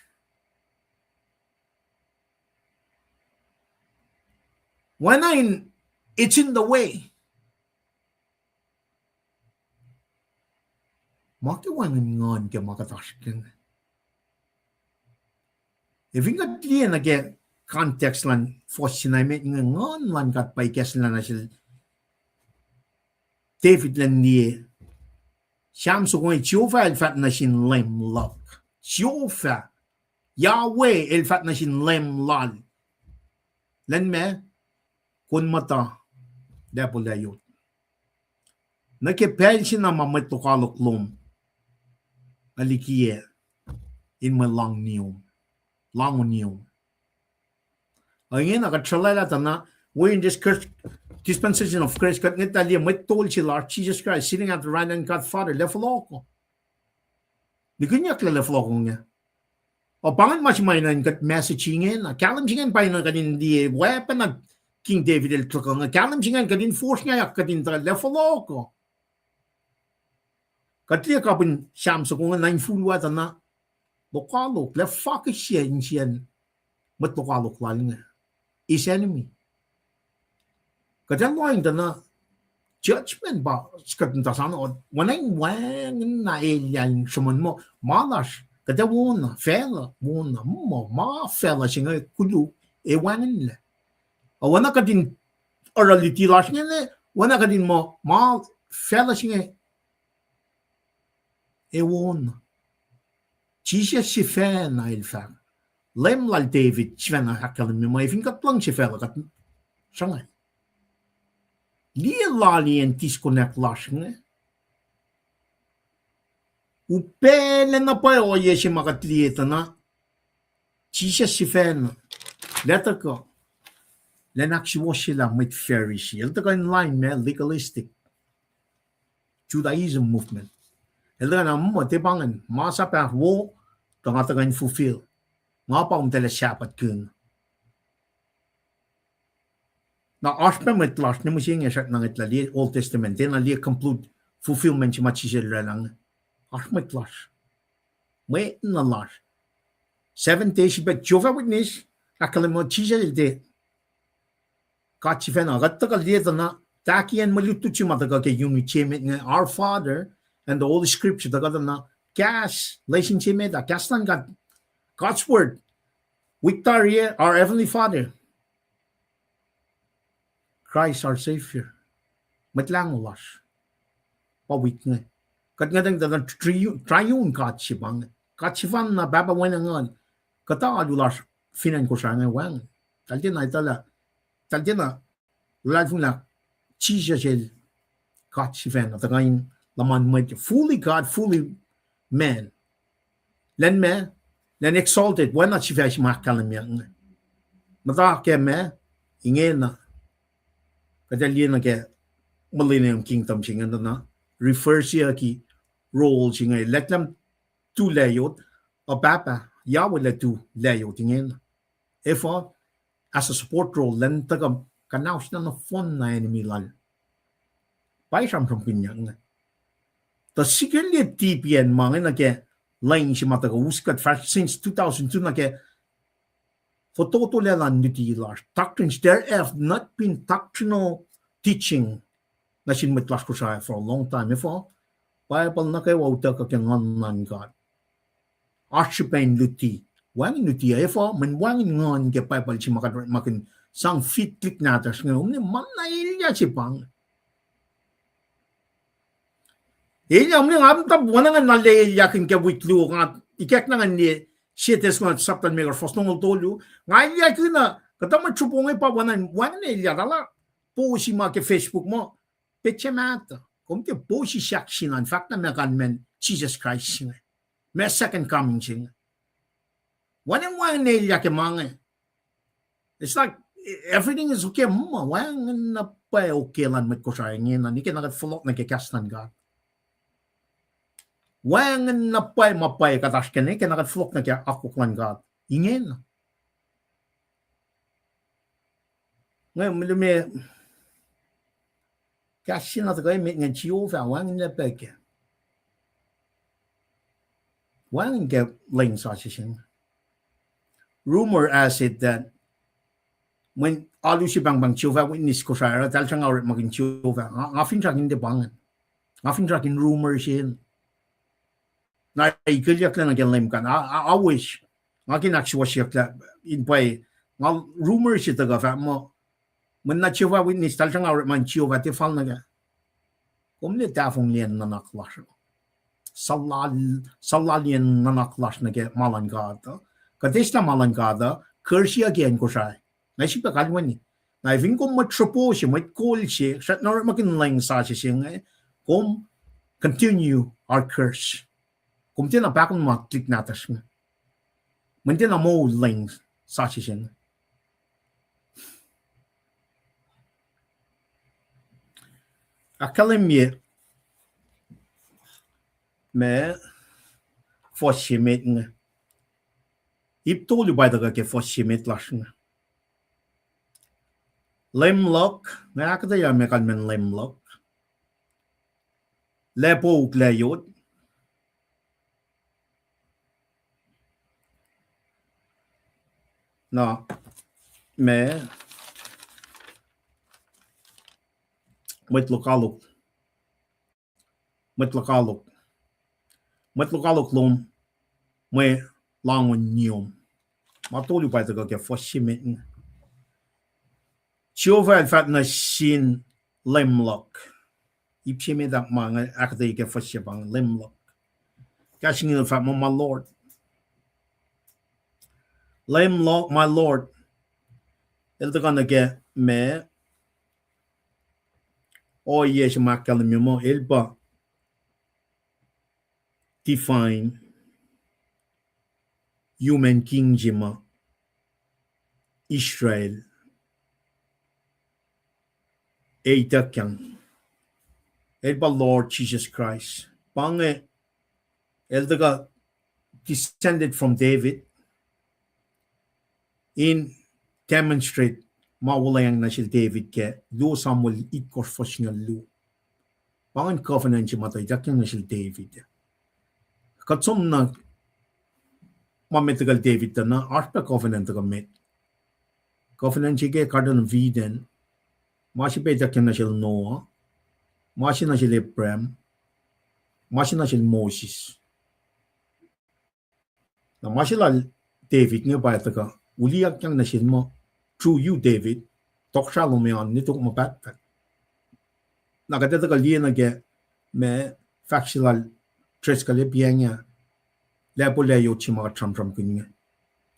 Wanay it's in the way. Makiwangan ngon ke makatash ken. If you got clear again context lan fortune met ngon lan kat by kes lan asil David lan ni Sham so going Jehovah el fat nashin lem lock. Jehovah Yahweh el fat nashin lem lal. Len me kun mata dapol Lacyot. Nakipel siya na mamet to kaloklom. Alikiye in my long nium. Long nium. Again, nakatralala na we're in this dispensation of grace. Kat ngitali met told si Lord Jesus Christ sitting at the right hand God Father lefaloko. Di kanya lefaloko niya. O pangan mas mainan kat messagingen, kalam singen pa ina kadin di weapon at King David el tukang kalam singen kadin force niya kadin tra lefaloko. Katliya kapin Sham so kung nine fulwa na lokalok le fuck siya insiyan mat lokalok lang is enemy. Kaya loin na judgment ba skatin ta sana od wanay wang na alien suman mo malas kaya wona fela wona mo ma fela singa kudu e wangin le. Wana kadin orality las niya le wana kadin mo ma fela singa Ewon. Jesus si fan na ilfam. Lem lal David svena hakal mi mai finkat lang si fela kat sangay. Li lali en disconnect lasne. Upele na pa o yesi makatlieta na. Jesus si fan. Letter ko. Len actually sila mit Pharisee. Ito ka in line me legalistic. Judaism movement. Ela na mo te bangan masa pa wo tangan fulfill nga pa tele shapat kun na aspe met las ne mo singa shat nang itla Old Testament na li complete fulfillment ma chi sel lang asmet las me na las 7 days but Jehovah Witness akala mo chi sel de ka chi fena gatta ka li na takian malutu chi mata ka ke yung chemet our Father and the Holy Scripture, the God na cash, relationship med, cash lang God, God's word. Victoria, our Heavenly Father. Christ, our Savior. Matlang ulas. Pawik nga. Kat nga dang triune God si bang. Kat si fan na babawan na nga. Kata adulas, finan ko siya nga wang. Talti na itala. Talti na, lalad mo na, Jesus el, kat si fan. At ngayon, laman mo fully God, fully man. Len me, len exalted. Why not si Vesh makalam yang? Mata ke me, ingin na. Kadalian na ke Millennium Kingdom singa na refers siya ki role singa. Let them to Lacyot o papa Yahweh let to Lacyot ingin. If as a support role, len taga kanaus na fun na enemy lal. Paisam from pinyang. The secret TPN mga nake line si mata uskat since 2002 nake for total lelan nutilas doctrines there have not been doctrinal teaching na sinmitlas ko siya for a long time before Bible na kay wauta ka kengan nan God archipain luti wangin luti for man wangin ngon ke Bible si makin sang fit click natas ngom ni man na ilya si pang Ella omni ngam tab wana nga nale yakin ke witlu nga ikek na nga ni sites nga saptan megar fosnong tolu nga yakin na katama chupong pa wana wana ella dala po si ma ke Facebook mo Pecemata. Kom te bosi siak sinan fact na mekan men Jesus Christ singa. Me second coming singa. Wan nail yake mange. It's like everything is okay mo. Wan na pa okay lan met ko sa ngin na ikin nagat fulok na kekastan God. Wan na pa mapay katas ken ikin nagat fulok na kya akuklan God. Ingin. Ngayon me kasi na tagay met nga Jehovah wan na pa ke. Wan get ling sa sising. Rumor has it that when alu si bang Jehovah Witness ko sa dahil siya nga ulit maging Jehovah, nga fintrakin de bangan. Nga fintrakin rumor siya. Na ikilyak lang naging kan. I wish. Nga kinakswa siya in pay. Nga rumor siya taga fa mo. When na Jehovah Witness dahil siya nga ulit maging Jehovah, tifal na ka. Kung ni tafong liyan na naklas. Salalian na naklas na kaya malangkada. Katis na malangkada, curse again ko siya. Naisip ka kalwan ni. Na even kung matropo siya, may call siya, siya na makinlang sa siya nga, kung continue our curse. Kung tinapakon maklik natas nga. Manti na mo lang sa siya nga. Akalim ye, me, fossimit nga. Iptoli ba daga ke fossimit las nga. Lemlock, nga akadaya me kan men lemlock. Lacpo uk Lacyot. Na, me, metlokalok lom, me langwan niom. Matoli ba daga ke fossimit nga. Jehovah fat na sin lemlock. Ipsime that mga akadaya ke fossimang lemlock. Kasi nga fat mo my Lord. Lemlock my Lord. Ito ka na ke me. O yes makalim mo elba. Define human kingdom Israel. Eitakyang. Elba Lord Jesus Christ. Pange eldaga descended from David in demonstrate mawalayang na si David ke do Samuel ikos fosngal lu. Pangan covenant si matay dakyang na si David. Katsum na mametagal David na arpa covenant ka met. Covenant si ke kardan Viden. Masi pe dakyang na si Noah. Masi na si Abraham. Masi na si Moses. Na masi la David nga ba ito ka. Uliyak yang na si mo. Through you, David. Toksha lumayan nito kumapat. Nakatata ka liyan na ke me factual tres ka lipiyan niya. Lepo Lacyot si mga tram-tram ko niya.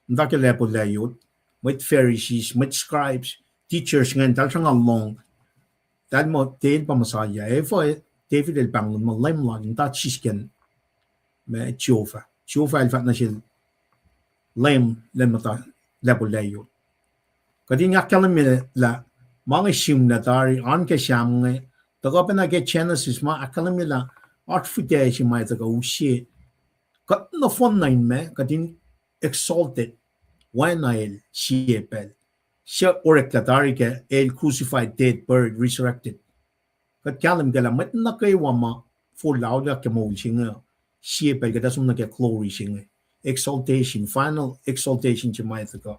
Hindi ka lepo Lacyot. May Pharisees, may scribes, teachers ngayon. Dahil siya nga long. Dahil mo, dahil pa masaya. David el bangun mo, lime lang. Hindi sisken. May Jehovah. Jehovah el fat na siya. Lime mata lepo Lacyot. Kadi nga kalam la mga sim na tari an ke siam nga taga pa na ke Genesis ma akalam la art footage si mai taga ushi kat no fon nine me kadin exalted when I siepel siya orek la tari ke el crucified dead buried resurrected kat kalam gala mat na kay wama for lauda ke mo singa siepel kada sum na ke glory singa exaltation final exaltation si mai taga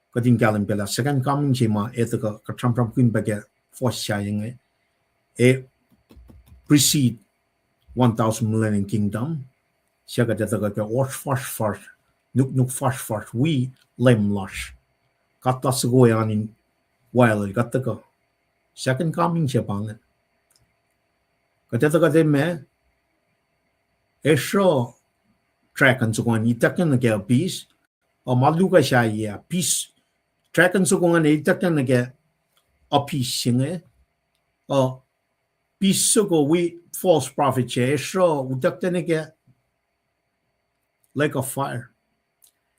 kadin galim bela second coming jema etaka katram queen baga force saying precede 1000 millennium kingdom siya ka ka first nuk first we lem lush katta sugoyanin while kataka second coming jepang katata ka me esho track and so on itakan na peace o maluka siya peace track and so kung ano itak yan nage api singe piso ko we false prophet so utak tenike like a fire.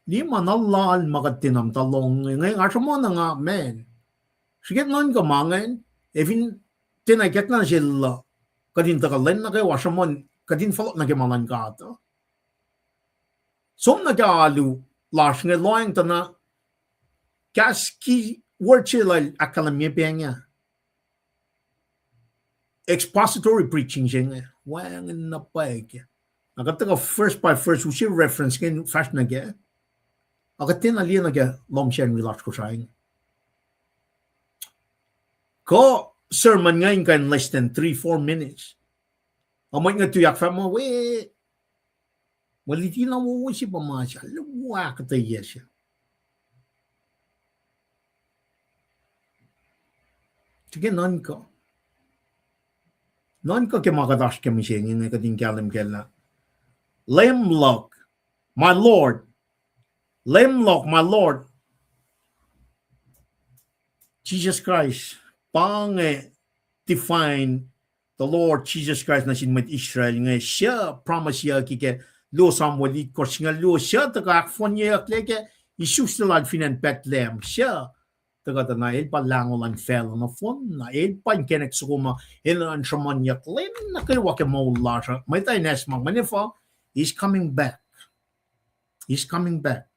Di manalal makatinam talong ngay asmo na nga men. Sige non ka mangen even tinayket na sila kadin takalen na kay wasamon kadin follow na kemalan ka to. Som na kaalu lash nga loing tana kaski word sila akalamye pianya. Expository preaching siya. Wang na paig. Nakataka first by first we see reference kin fashion na kaya. Akatin ali na kaya lom siya relax ko sayang. Ko sermon ngayon ka in less than 3-4 minutes. Amoy nga tuyak fa mo, we waliti na mo si pamasya. Luwa ka tayo siya. Sige non ko. Non ko kaya makadash kami siya nga kating kalam kaya. Leum-Psalm, my Lord. Leum-Psalm, my Lord. Jesus Christ. Define the Lord Jesus Christ na sin met Israel nga siya promise siya kike lo samwali ko singa lo siya taga akfonya kleke Isus na finan Bethlehem siya taga na el palangolan fel na fon na el pan kenek sukuma el an shamanya klen na kay wake mo lasha may tay nes mang manifa is coming back. He's coming back.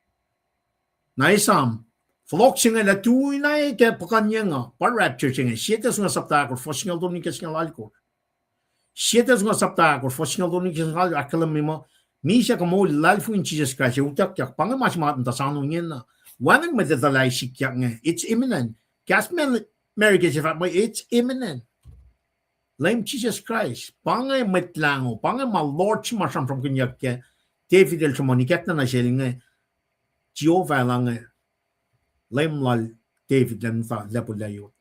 Na isam Flok singa na tuwi na ke pakanya nga pa rapture singa siete nga sapta ko fosingal do ni kesingal alko siete nga sapta ko fosingal do ni kesingal akalam mo misa ka mo life in Jesus Christ utak yak pang mas mat ta sanu nyen na wanang madadalay sikya nga it's imminent kasmen Mary ke sifa mo it's imminent Lame Jesus Christ pang metlango pang ma Lord masam from kinyak ke David el chmonikak na shelinga Jehovah lang Leum-Psalm David lemsa lepo Lacyot.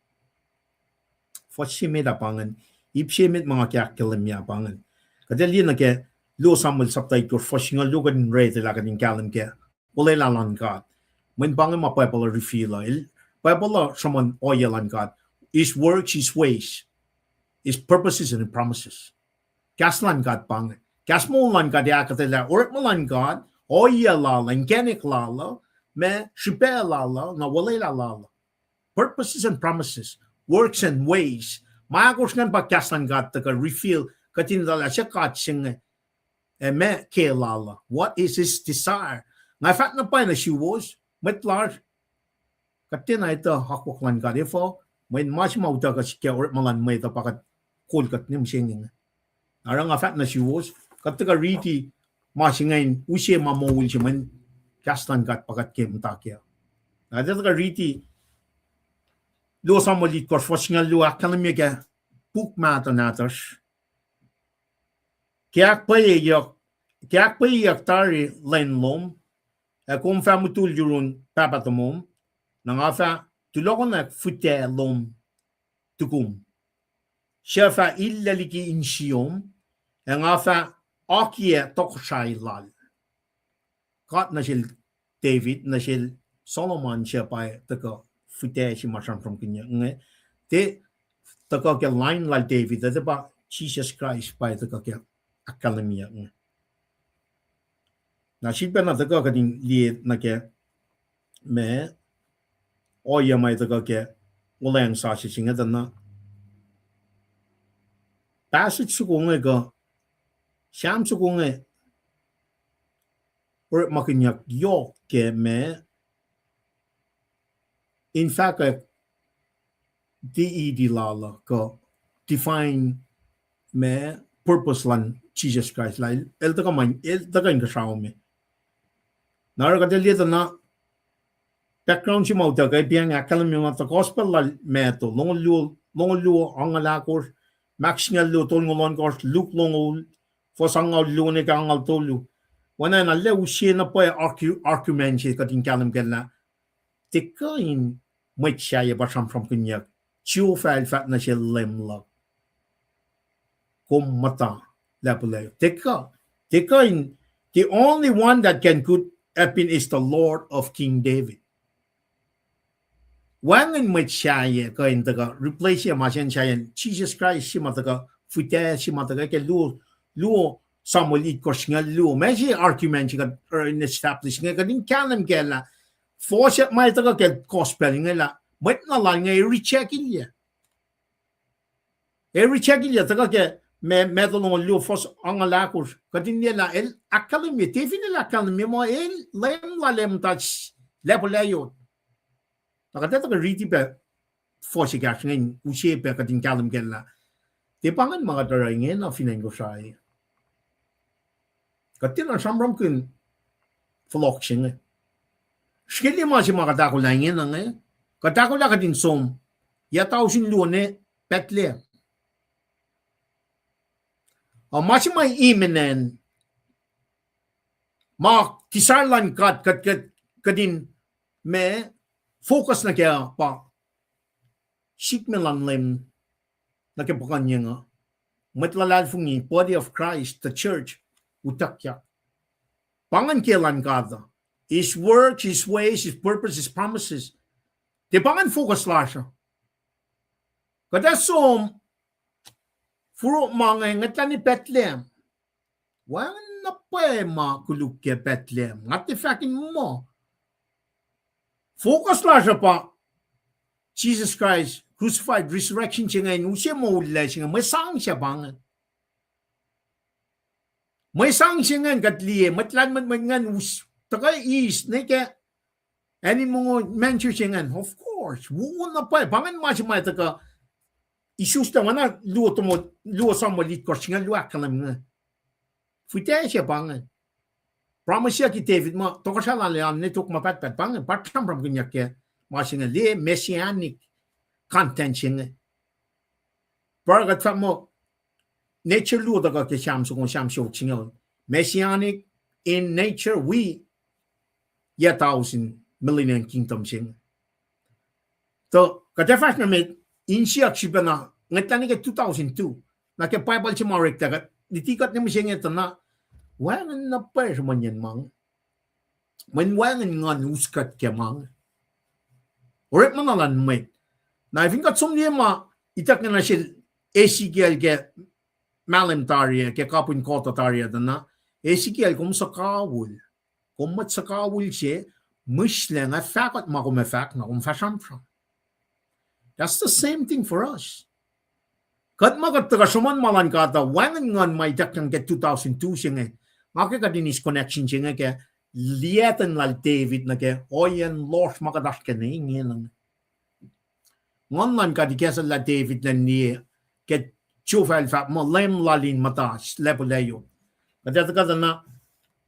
Fosimeda pangan, ipsimet mga kyakilimya pangan. Kadali na ke lo Samuel saptay ko fosingal lugan rate la kading kalam ke. Ule lalan God. When pangan ma Bible reveal Bible someone oyalan God. His works, his ways, his purposes and promises. Kaslan God pangan. Kasmolan God ya katela ormalan God. Oyalalan kenik lala. Me shipelala na walelala. Purposes and promises, works and ways. Maagos ngan pagkaslan God to reveal katinala siya katsing me kelala. What is his desire? Nga fat na pa na she was metlar katina ito hakwaklan God ifo may mas mauta ka siya or malan may ito pakat kulkat nim singing. Arang nga fat na she was katika riti masingain usye mamawil siya man kastan kat pakat kem takya. Ada ka riti lo samolit kor fosingal lo akalamya puk mata natas. Kyak payak tari lenlom kung famutul jurun papatomom nang afa tulokon nak fute lom tukum. Siya fa illaliki insiyom ang afa akye tokshay lal. Kat na sil David na sil Solomon siya pa taka fute si masam from kanya nga te taka ke line like David that ba Jesus Christ pa taka ke akademia nga na silpa na taka kading liet na ke me oya mai taka ke ulang sa si singa na passage su ko nga sham su ko nga or makinyak yok ke me in fact DED lala ko define me purpose lan Jesus Christ la el ta man el ta kan ka shaw me na ra ka de lieta na background si mo ta ka biang akalam yung ta gospel la me to long lu ang ala ko max nga lu tol ngolon ko look long for sang lu ne ka ngal tolu wana na le usie na po argument si kating kalam kala tikain may siya ba from kunyak chiu file fat na siya lemla kum mata lapulay tikain the only one that can could happen is the Lord of King David wangan met shaye ka in the replace ma shen shayen Jesus Christ shima the fuite shima the ke lu Samuel it korsnga lu meji argument ka in establishing ka din kanem gela force mai the ke gospel ngela met na la ngai recheck ilya recheck ilya the ke me medalon lu fos angala kur ka din la el academy tefin la academy mo el lem touch Lacyot nakadeta ka riti pe force ka ngin ushe pe ka din kalam gela te pangan mga darangin na fineng ko sai katin ang samram kun flok sing skili ma si mga dako langin ang katako la ka din som ya tao sin luone petle o ma si may imenen ma kisarlan kadin me focus na kaya pa sikmelan lem na kaya pakanya nga matlalad fungi body of Christ the church utakya pangan kailan kada his work his ways his purpose his promises te pangan focus la siya kada som furo mga ngatan ni Bethlehem wan na pa ma kuluk ke Bethlehem ngati fakin mo focus la siya pa Jesus Christ crucified resurrection siya ngayon usya mo ula siya may sang siya pangan may sang siya ngayon katliye matlan man ngayon taka is na kaya any mga mention siya ngayon of course wuon na pa pangan ma siya may taka isus ta wana luo sa mo lit ko siya luwa kalam nga fuite siya pangan promise siya ki David mo to ka siya lalan nitok mapat pangan patam from kanya kaya ma siya le messianic content siya nga paragat fa mo nature luo daga ke sham so kung sham show siya messianic in nature we ya 1,000 millennium kingdom siya to katafas na may insiya siya na ngatan ka 2002 na ke Bible siya marek daga ditikat niya siya nga na wangan na pa siya man yan mang man wangan nga nuskat kaya mang oret man nalan may na if ingat sum niya ma itak na siya Ezekiel ke malam tarya ke kapun kota tarya na Ezekiel kung sa kawul kung mat sa kawul siya muslang at fakot makumefak na kung fashamfram. That's the same thing for us. Kat magatagasyaman malan kata wangan ngan may dakang ke 2002 siya nga makika dinis connection siya nga ke liatan lal David na ke oyan lost makadash ka na ingin ngon man ka di kesa la David na niya ke chufal fa mo lem lalin mata Lapo Lacyot kadata kada na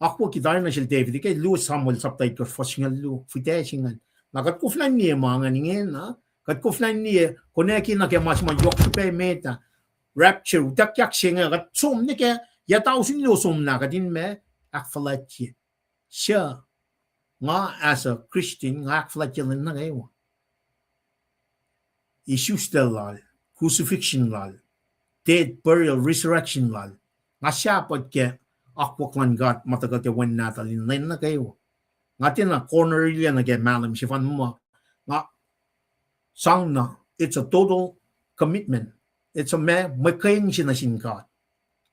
ako kita na siya David kay Lu Samuel saptay ko fosngal Lu fitesingan nakat kuflan niya mga ngin na kat kuflan niya koneki na ke mas mayok pe meta rapture takyak siya nga kat sum ni ke ya tao sin Lu sum na kadin me akfalatye siya nga as a Christian nga akfalatye na ngayon issues lal crucifixion lal death burial resurrection lal nga siya pod ke akwaklan gat matagal ke wen natalin len na kayo ngatin na corner ila na ke malam si fan mo nga sang na it's a total commitment it's a may kayang siya na singkat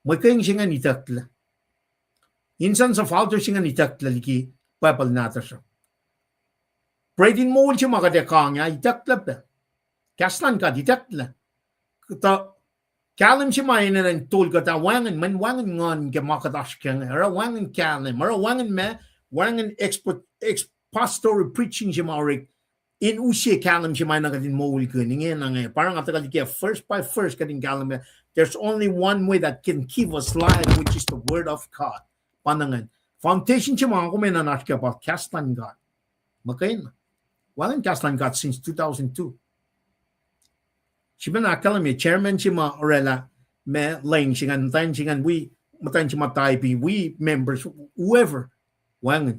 may kayang siya nga nitakla insan sa falter siya nga nitakla liki papal nata siya pray din mo siya makadekang niya itakla pa kaslan ka ditakla ta kalim si may na ng tool ka ta wangan ngon ke makadash kang ara wangan kalim ara wangan me wangan expository preaching si marik in usye kalim si may na kadin mawul ka ningin na ngay parang atakal kaya first by first kadin kalim there's only one way that can keep us live which is the word of God panangan foundation si mga kumena nash ka pa kaslan God makain wangan kaslan God since 2002 siya na akalam chairman siya ma orela me lang siya ngan we matan siya matay we members whoever wangan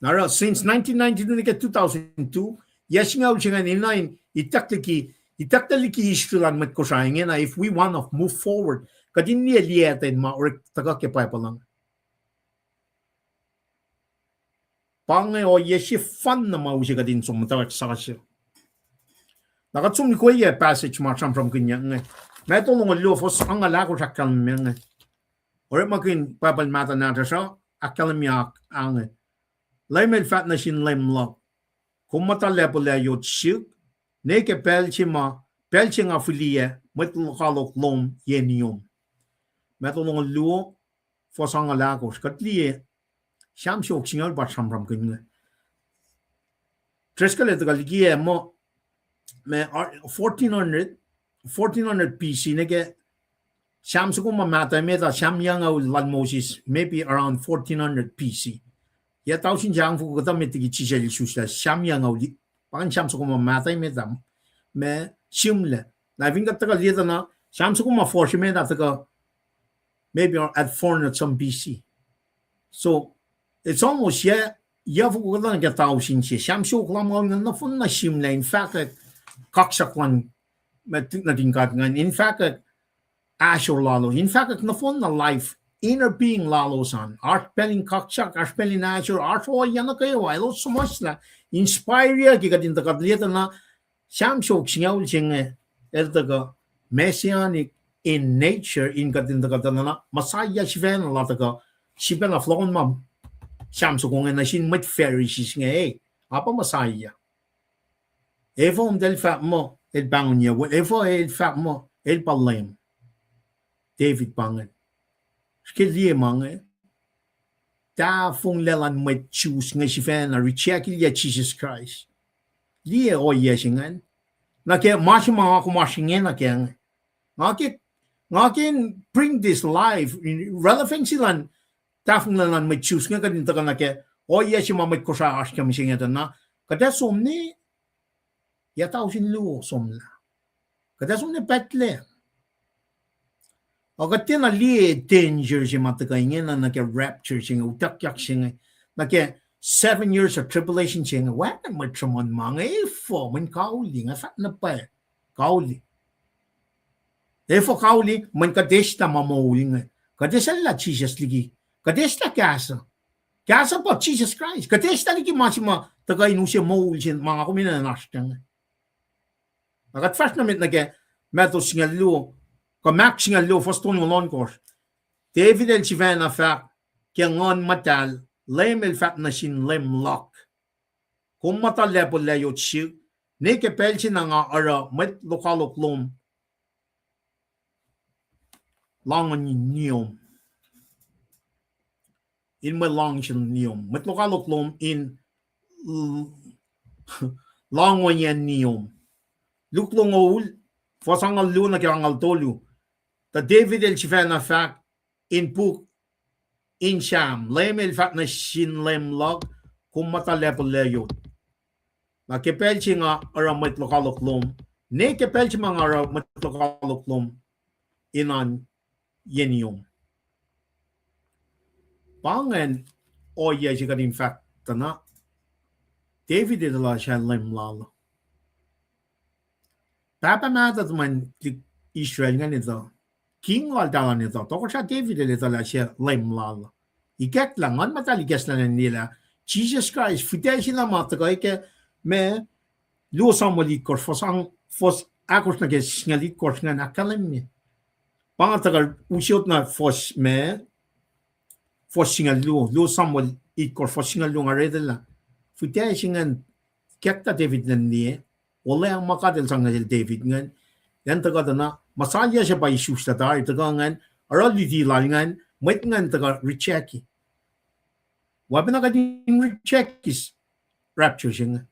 nara since 1992 ke 2002 yes nga siya ngan inain itakliki istulan mat ko siya na if we want to move forward kadin niya liyatin ma or taga ke pa lang Pange o yeshi fan na mausi ka din sumataw eksasyo. Nakatsum ni kuya passage marcham from kanya ngay. Meto nung lo fos ang alako sa kalmya ngay. Ore makin papal mata na sa akalmya ang laimel fat na sin laimlo. Kumata lepo le yot shik neke pelchi nga filie met lokalok lom yenium. Meto nung lo fos ang alako katliye Sham shok singal bat sam from kanya. Treskale to kaliye mo me 1400 BC nege Sham sukuma mata meta Sham yanga lan Moses maybe around 1400 BC. Ya tao sin jang fu kata meti ki chishel shusla Sham yanga li pan Sham sukuma mata meta me shimle. Na vinga taka lieta na Sham sukuma force meta taka maybe at 400 some BC. So it's almost ya fu kata na tao sin che Sham shok lam na fun na shimle in fact kakshakwan na tingkat ngan in fact Ashur lalo in fact na fon na life inner being lalo san art spelling kakshak art spelling Ashur art o yan na kayo I love so much la inspire ya ki kadin takat lieta na Sham shok singaw singe ka messianic in nature in kadin takat na Messiah shiven la taka shiven la flon mam Sham so kung na sin mit Pharisees nge apa Messiah Efo del fat mo el bangonya efo el fat mo el palem David bangen skillie mange da fung lelan met choose nge shifen na recheck ya Jesus Christ lie o yesingen na ke mashima ko mashingen na ke ngakin bring this life in relevancy lan da fung lelan met choose nge kadin taka na ke o yeshima met kosa ashkam singen na kada somni ya tao sin luo somla kada somni petle Agatin na li danger si matakayin na nake rapture singa utakyak singa nake 7 years of tribulation singa wala matramon mga ifo man kauli nga fat na pa kauli ifo kauli man kadesta mamuli nga kadesta la Jesus ligi kadesta kasa pa Jesus Christ kadesta ligi masima tagay nusya mauli sin mga kumina na nashtang agat fast namit nake meto singa luo Max nga lo foston mo lon kor. David el chivan na fak kaya ngon matal lem el fat na sin lem lock. Kung matal lepo Lacyot shik ne ke pelchi na nga ara met lokalok lom langon niyom. In my long sin niyom. Met lokalok lom in langon yan niyom. Luklong oul fosangal lu na kaya ngal tolu. The David el Chifana fact in book in Sham, lem el fact na shin lem log, kung matalepo Lacyot. Makipelchi nga aramat lokaloklom, ne kepelchi mga aramat lokaloklom inan yenium. Pangan o ye siya in fact na David ila siya lem lalo. Papa matat man Israel nga nito. King wal dalan nito. Toko siya David ito la siya lem lalo. Ikat lang, an mataligas na nila. Jesus Christ, fidel sila matagay ke me luosang malit kors fos akos na kes ngalit kors nga nakalim niya. Pangatagal usiot na fos me fos singal luosang malit kors fos singal nga redela. Fidel siya kekta David na niya. Wala ang makadal sang David nga. Yan taga na masaya siya pa isus na tayo taga ngan aral di lang may ngan taga recheck wabi na kading recheck is rapture siya nga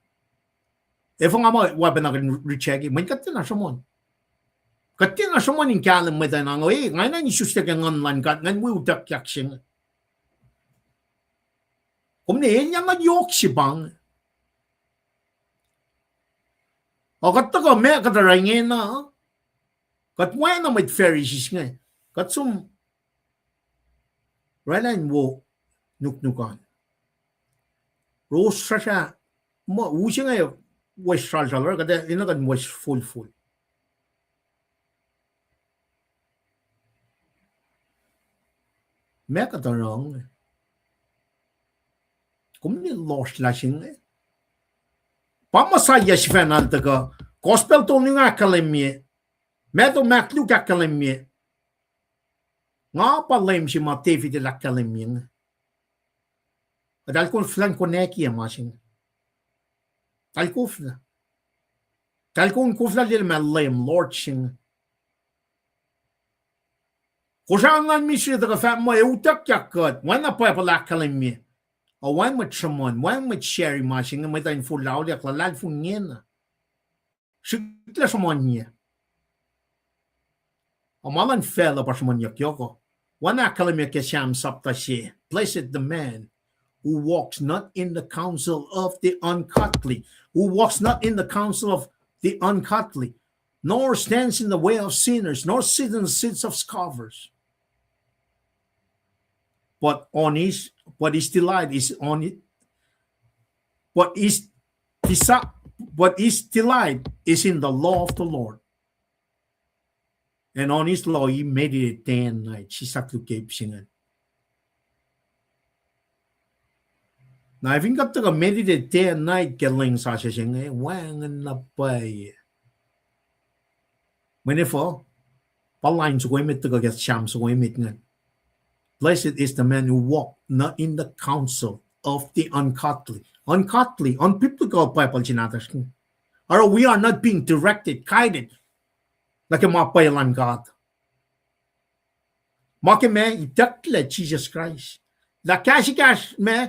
efo nga mo wabi na kading recheck may katin na siya in kalam may tayo nga ngay na isus na kang online kat ngan mo utak yak siya nga kung niyan niya nga yok si bang o kat taga may katarangin na kat mo na may Pharisees nga. Kat sum Railan wo nuknukan. Rose siya mo usi nga yo west salsalor kada inakan west full. May katarang. cũng như lost là xin ấy pa masaya si fanal taga gospel to nga kalemie meto mak lu ka kalemie nga pa lem si ma tevi de la kalemie dal kun flan koneki ma sin tal kufla tal kun kufla del ma lem lord sin kujangan mi si taga fa mo utak yakot wana pa la kalemie o wan mit chamon wan mit sherry ma sin ma tan fu laud yak la fu niena shikla chamon nie o malan fela pa chamon yak yoko wana kalemie ke sham sapta she blessed the man who walks not in the counsel of the ungodly, who walks not in the counsel of the ungodly, nor stands in the way of sinners, nor sits in the seats of scoffers. But his delight is on it. But his delight is in the law of the Lord. And on his law he meditated day and night. Shisaklu keep singing. Now, if you got to meditate day and night, getting such a thing, wang and na pay. When if all, lines away to go get shams away meeting. Blessed is the man who walk not in the counsel of the ungodly, unbiblical people, or we are not being directed, guided like a mapayalan God. Make me itakle Jesus Christ. La kash me.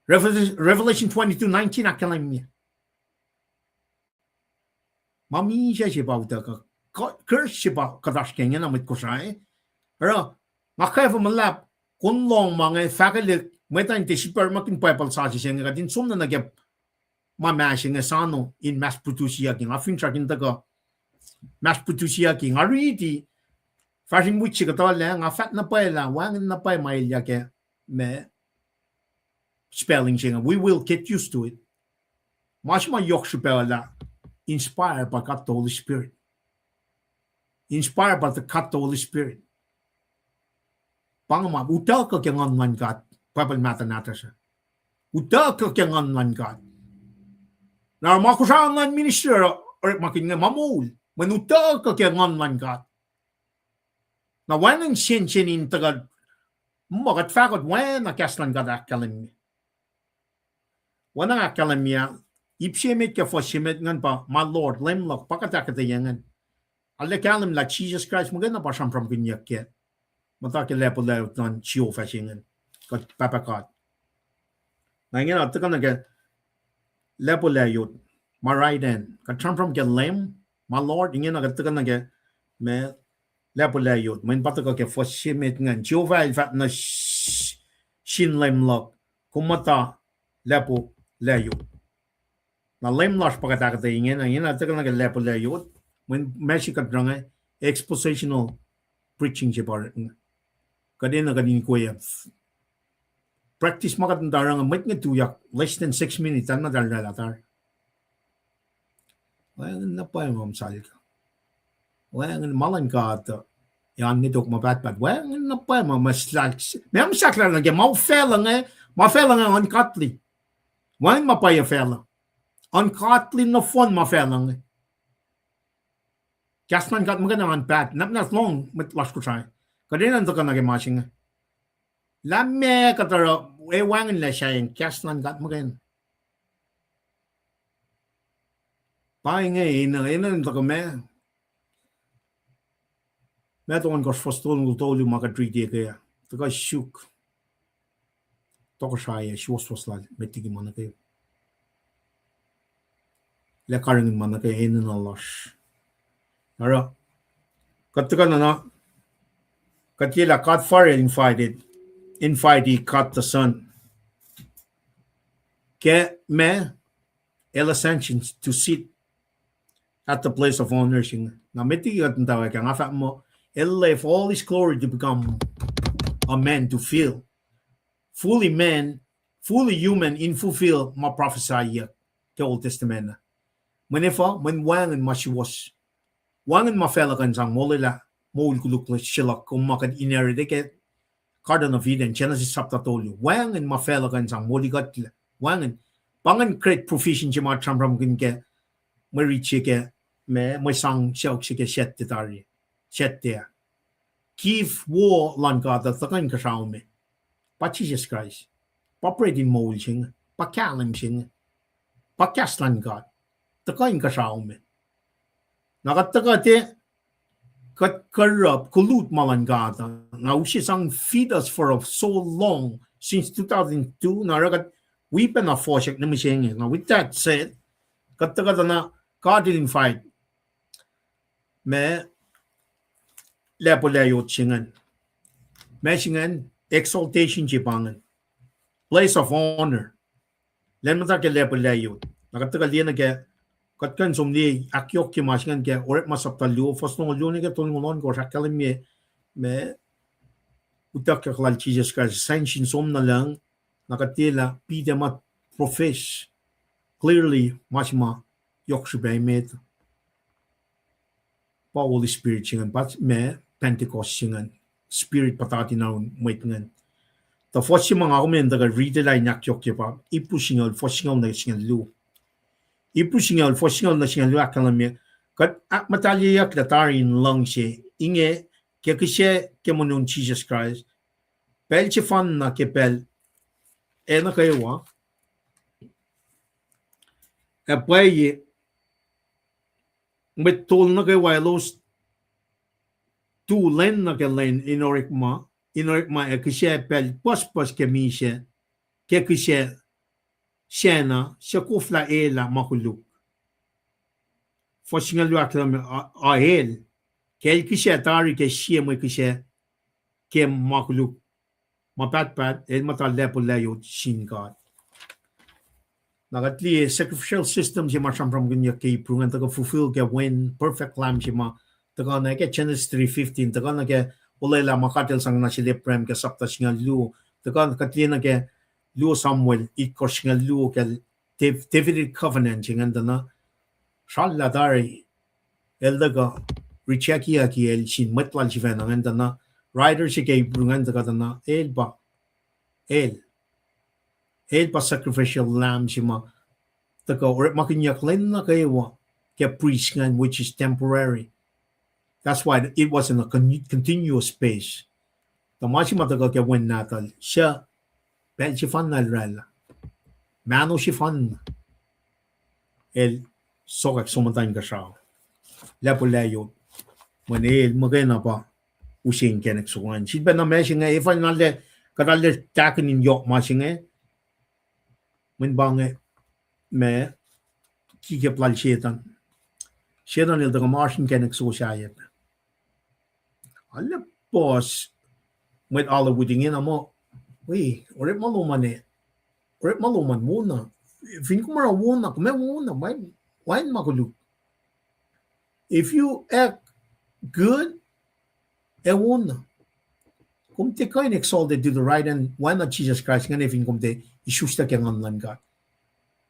Revelation 22:19 akalamia. Mami je about the curse about kadashking and with kosai. Ero, Makav Malap, kun long mange faculty, metan the shipper making people such and in some get my mashing a sano in mass produciaking. I think tracking the go mass produciaking. I read fashion which you got all a fat na paella, one na pay my yake me spelling ching. We will get used to it. Much my Yorkshire inspired by God the Holy Spirit. Inspired by the God the Holy Spirit. Pangama, utal ka kyang online God, Bible matter natasha. Utal ka kyang online God. Now, makusha online minister or making a mamul when utal ka kyang online God. Now, when in Shin in Tagad, Mogat Fagot, when a Caslan got academy. When a academia, Ipshe make a for Shimet Nampa, my Lord, Lemlock, Pakataka the young. I'll let Calam like Jesus Christ, Magana Basham from Ginyak yet. Mataka Lepo on Chio fashing and got Papa card. Now, you know, took on again Lepo Lacyot, my right hand, got Trump from get lame, my Lord, you know, got took on again, me. Lepo Lacyot, when Pataka ke for Shimet and Jova fat na Shin Lemlock, Kumata Lepo Lacyot. Now Lemlock Pakataka the yin and you know, taking like a Lepo Lacyot, when Mexico drunk expositional preaching about it. Kadena Gadin Koya practice Magat Darang making it to yak less than 6 minutes, I'm not that. Well, na pa yung salika. Well, malan ka ito. Yan nito mabat-bat. Well, na pa yung maslak. May masakla lang yan. Mafela nga uncotly. Well, mapaya fela. Uncotly na fun mafela nga. Kasman kat mga na unbat. Not long with last ko try. Kadina nito ka nagimasing nga. Lame kataro. Wangin na siya yung kasman kat mga. Paing ina nito ka me. Met on got footstool told you maka treat kaya. Taka shook. Taka shaya was like metigi manake. Le karing manake in a lush. Ara. Kataka na. Katila cut fire invited. Invited cut the sun. Ke me ascensions to sit at the place of honor. Now metigi at ntawa kaya nga fat mo. It'll left all his glory to become a man to feel. Fully man, fully human, in fulfill my prophesy the Old Testament. When wangan ma she was, wangan ma fela kan sang molila, mol kuluk shilak kung makad ineridike, Garden of Eden, Genesis chapter 2, wangan mafelagan sang moligat wangan bangan create provision jima tramram ginke marichike me sang shok shike shet tari shet there give war lan God the takan kashaw me pa Jesus Christ pa operating mole ching pa kalim ching pa kaslan God takan kashaw me nakataka got corrupt, collude malangata. Now she's on feed us for so long since 2002. Now got weeping a forshak naman. Now with that said, got na God didn't fight. Me lepo Lacyot singan. Me singan exaltation jibangan. Place of honor. Lemata ke lepo Lacyot. Nakataga liyan ke kat kan somni akyok ki masingan ke oret masaptalu fosno luni ke tolongolon ko sakalim me utak ka klal Jesus Christ sanction som na lang nakatila pide mat profess clearly masma yok shibay met pa Holy Spirit singan pat me Pentecost singan spirit patati na wait ngan ta fosi mga komen daga read line yakyok ke pa ipusingal fosingal na singan lu ipusingal fosingal na singan lu akalamye kat mataliyak da tarin lang siya inge kaya kasi kemonon Jesus Christ pel si fan na kepel na kayo wa pwede metol na kayo los tu len na kayo len inorik ma kasi pel pas kemisya kaya kasi siya na siya kufla makuluk fosingal lu akalamye ahel kaya kasi tari kaya siya mo kasi kaya makuluk mapat el matal lepo Lacyot sin God. Nagatli sacrificial system si masam from gunya kay prungan taga fulfill ke when perfect lamb si ma taga na ke Genesis 3:15 taga na ke ulela makatel sang na si leprem ke sapta singa lu taga katli na ke lu Samuel ikor singa lu ke David covenant singa na shalla dari el daga richekia ki el sin matlal si vena nganda na rider si kay prungan taga na el pa sacrificial lamb si ma taga or makinyak len na kayo ke priest ngan which is temporary. That's why it was in a continuous space. Tamashi mataga ke wen natal siya bel si fan na rela mano si fan el sokak sumantang ka siya lepo Lacyot manil magana pa using kenek suwan si ba na meshi nga if na le kadal takin in yok masinge men bange me kike plal shetan il daga marshin kenek so shayet alle boss with all the wedding in amo we oret maluman muna fin ko mara muna kume muna why makulu if you act good wona kung te kain exalted to the right and why not Jesus Christ nga nefin kung te isusta kaya ngan God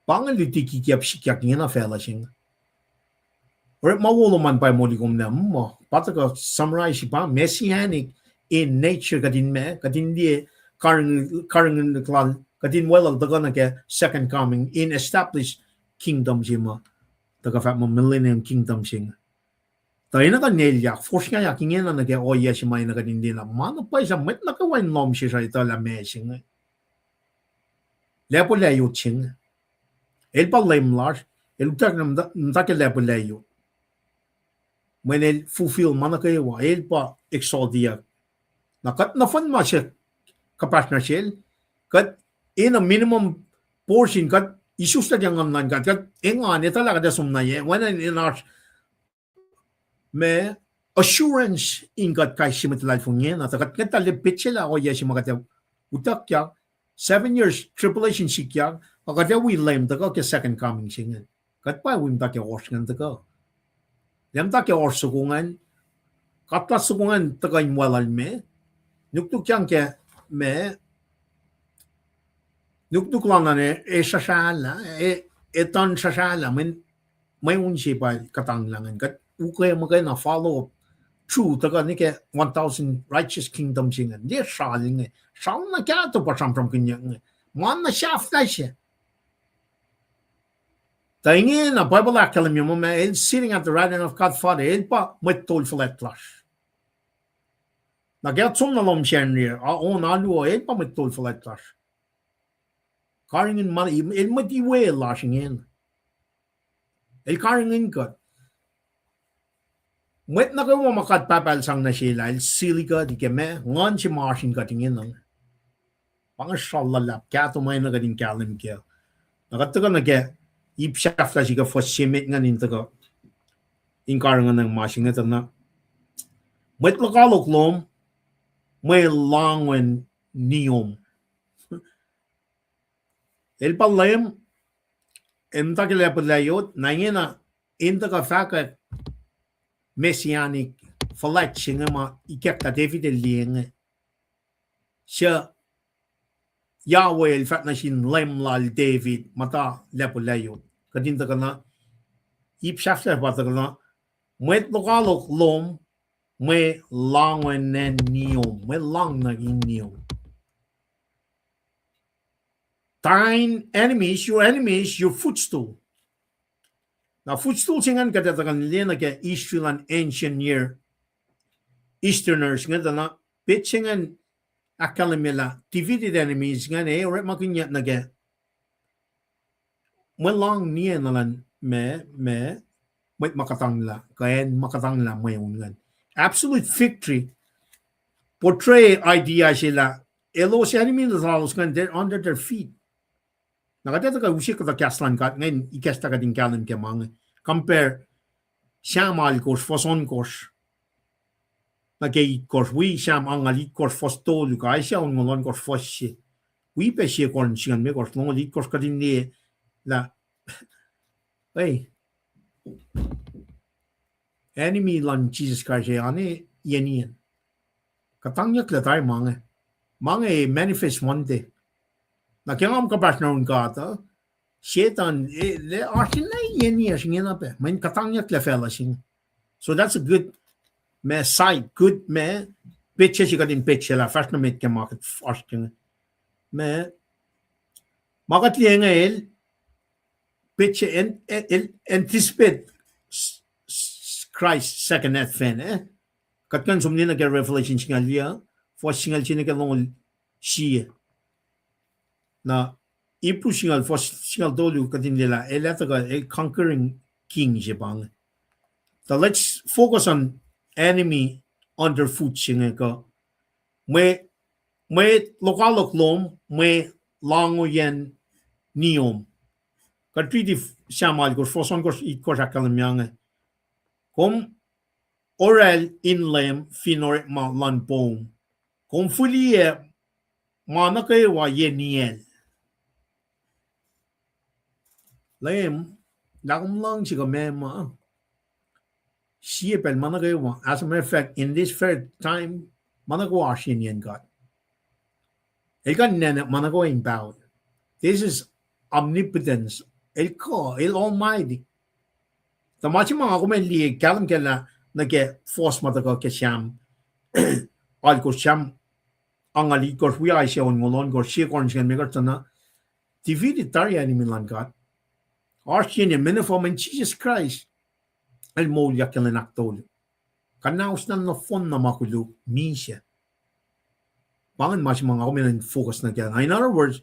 pangal yuti kikiap sikyak nga na fella sing or mawulo man pa mo di kung na mo pataka summarize pa messianic in nature kadin di karang klal kadin well daga na ke second coming in established kingdom sima daga fa mo millennium kingdom sing tayo na kanelya, force nga yakin yan na nag-oya si may nakadindi na mano pa isa met nakawain nom siya sa ito lamesing lepo Lacyot sing el pa lemlar el utak na ke lepo Lacyot when el fulfill man kayo el pa exaltia nakat na fan ma siya kapas na siya kat in a minimum portion kat isus na diyang amnan kat engan ito talaga da sumnaye when in our me assurance in God kay si matalal fungyen at kat talipit sila o yes mga utak kya 7 years tribulation sikya akada we lame daga ke second coming singen kat pa wim ta ke orsngan daga lem ta ke orsukungan katla sukungan taga imwalal me nuktuk yang ke me nuktuk lang na sasala etan sasala men may unsi pa katanglangan kat ukay magay na follow up true ta ga ni ke 1000 righteous kingdom sing de shaling shaun na kya to pa sam from kin yang man na shaf ta she ta nge na bible academy mo me el sitting at the right hand of God Father el pa met tol flat clash na ga tsum na lom chen ri a on alu el pa met tol flat clash carrying in money el met di way lashing in el carrying in God met na ko mo makat papal sang na sila el silica di ke me ngon si margin ka tingin nang pang shalala kya to may na gadin kalim kya nagataga na ke ip shafta si ka for shimit nga nin taga in carrying ng machine na na met lokalok lom may long when niom el palayam enta ke lepa layot na ngena inta ka faka messianic falat singa ma ikekta David el lieng siya Yahweh el fat na sin lem lal David mata lepa layot kadinta ka na ip shafta pata ka na met lokalok lom may long when nen niom may long na in niom thine enemies, your footstool. Now, footstool singan katatakan nila na Israel and ancient near Easterners nga na bit singan akalamila divided enemies nga ore makinyat na lang niya nalan me may makatangla kayan makatangla may ungan absolute victory portray idea sila elos enemies nga they're under their feet. Nakadata ka usik ka kaslan kat ngayon ikasta ka din kalan ke mga compare shamal kors foson kors nagay kors we sham ang alit kors footstool ka ay siya ngolon kors foshi we pe siya korn siyan me kors ngolon alit kors ka din ni la hey enemy lan Jesus Christ ani yenian katangyak la tayo mga manifest one day na kaya am kapas na un kata Satan le arkin na yeni asing na pe main katangyak le fella sing so that's a good me side good me pitche si kadin pitche la fast na met ke market asking me magat lienga el pitche en anticipate Christ second advent katkan sumni na ke revelation singal dia for singal chine ke long shi na ipu singal for singal dolu katin nila elataga a conquering king jebang. So let's focus on enemy underfoot singa ka may lokalok lom may lango yen niom katridi shamal kor foson kor it kor akalamyang kom oral inlem finore ma lanpong kom fulie mana kay wa yeniel Leum dakum lang si mema siya pel managawa as a matter of fact in this fair time managawa yan God el kan nena managawa in power this is omnipotence el almighty the machi mga kumeli kalam kala nage force mataga ke sham al ko sham angali ko we ay siya ngolon ko siya kon siya megatana divided tarya ni milan God Arkin yung miniform in Jesus Christ. El mo yakin na naktol. Kanaus na no fon na makulo. Misya. Bangan mas mga kumilang focus na kaya. In other words,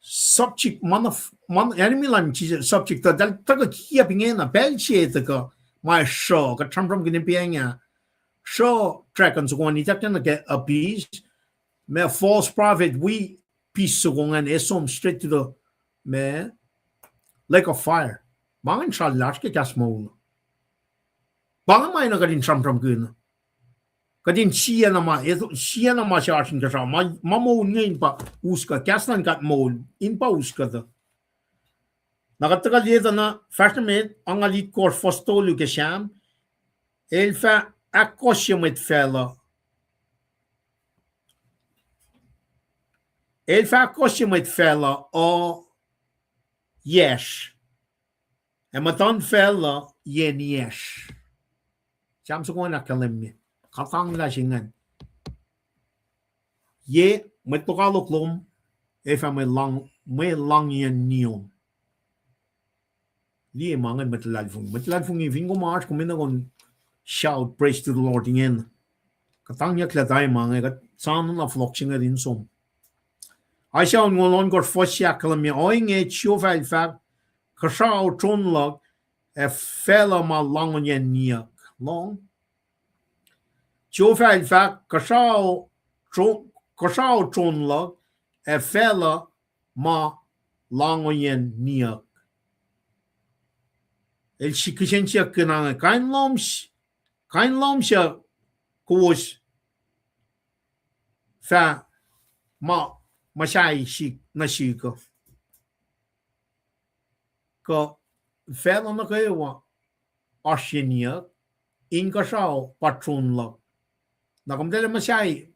subject, enemy lang Jesus, subject, dal taga kia pingin na, bel siya taga, may show, katram ginimpiyan niya, show, track on sukungan, itakyan na kaya appease, may false prophet, we peace sukungan, esom straight to the, may, lake of fire. Bangan siya lash ke kas mo. Bangan may na kadin tram guna. Kadin siya na siya asin ka siya. Mamo ngayon pa uska. Kaslan kat mo. In pa uska da. Nakatagal dito na first minute ang alit kor footstool ke siyam. Elfa akosya met fella. Elfa akosya met fella o yes. En matan fella yen yes. Siyam sa kung nakalim niya. katang la singan ye metokalok lom if I'm may lang yan niyon li mangan metlalfung vingo march kumina kon shout praise to the Lord again katang yak la tay mangan kat san na flock singa din som I shall ngolon got fosya kalami oing e chofal fa kashaw tronlog a fella ma lang yan niyak long chofal fa kashaw tronlog a fella ma lang yan niyak el shikishensia kenanga kain lomsha kuos fa ma mashai shik na shika ko fela na kayo ashinia in ka sao patron la na kamdele mashai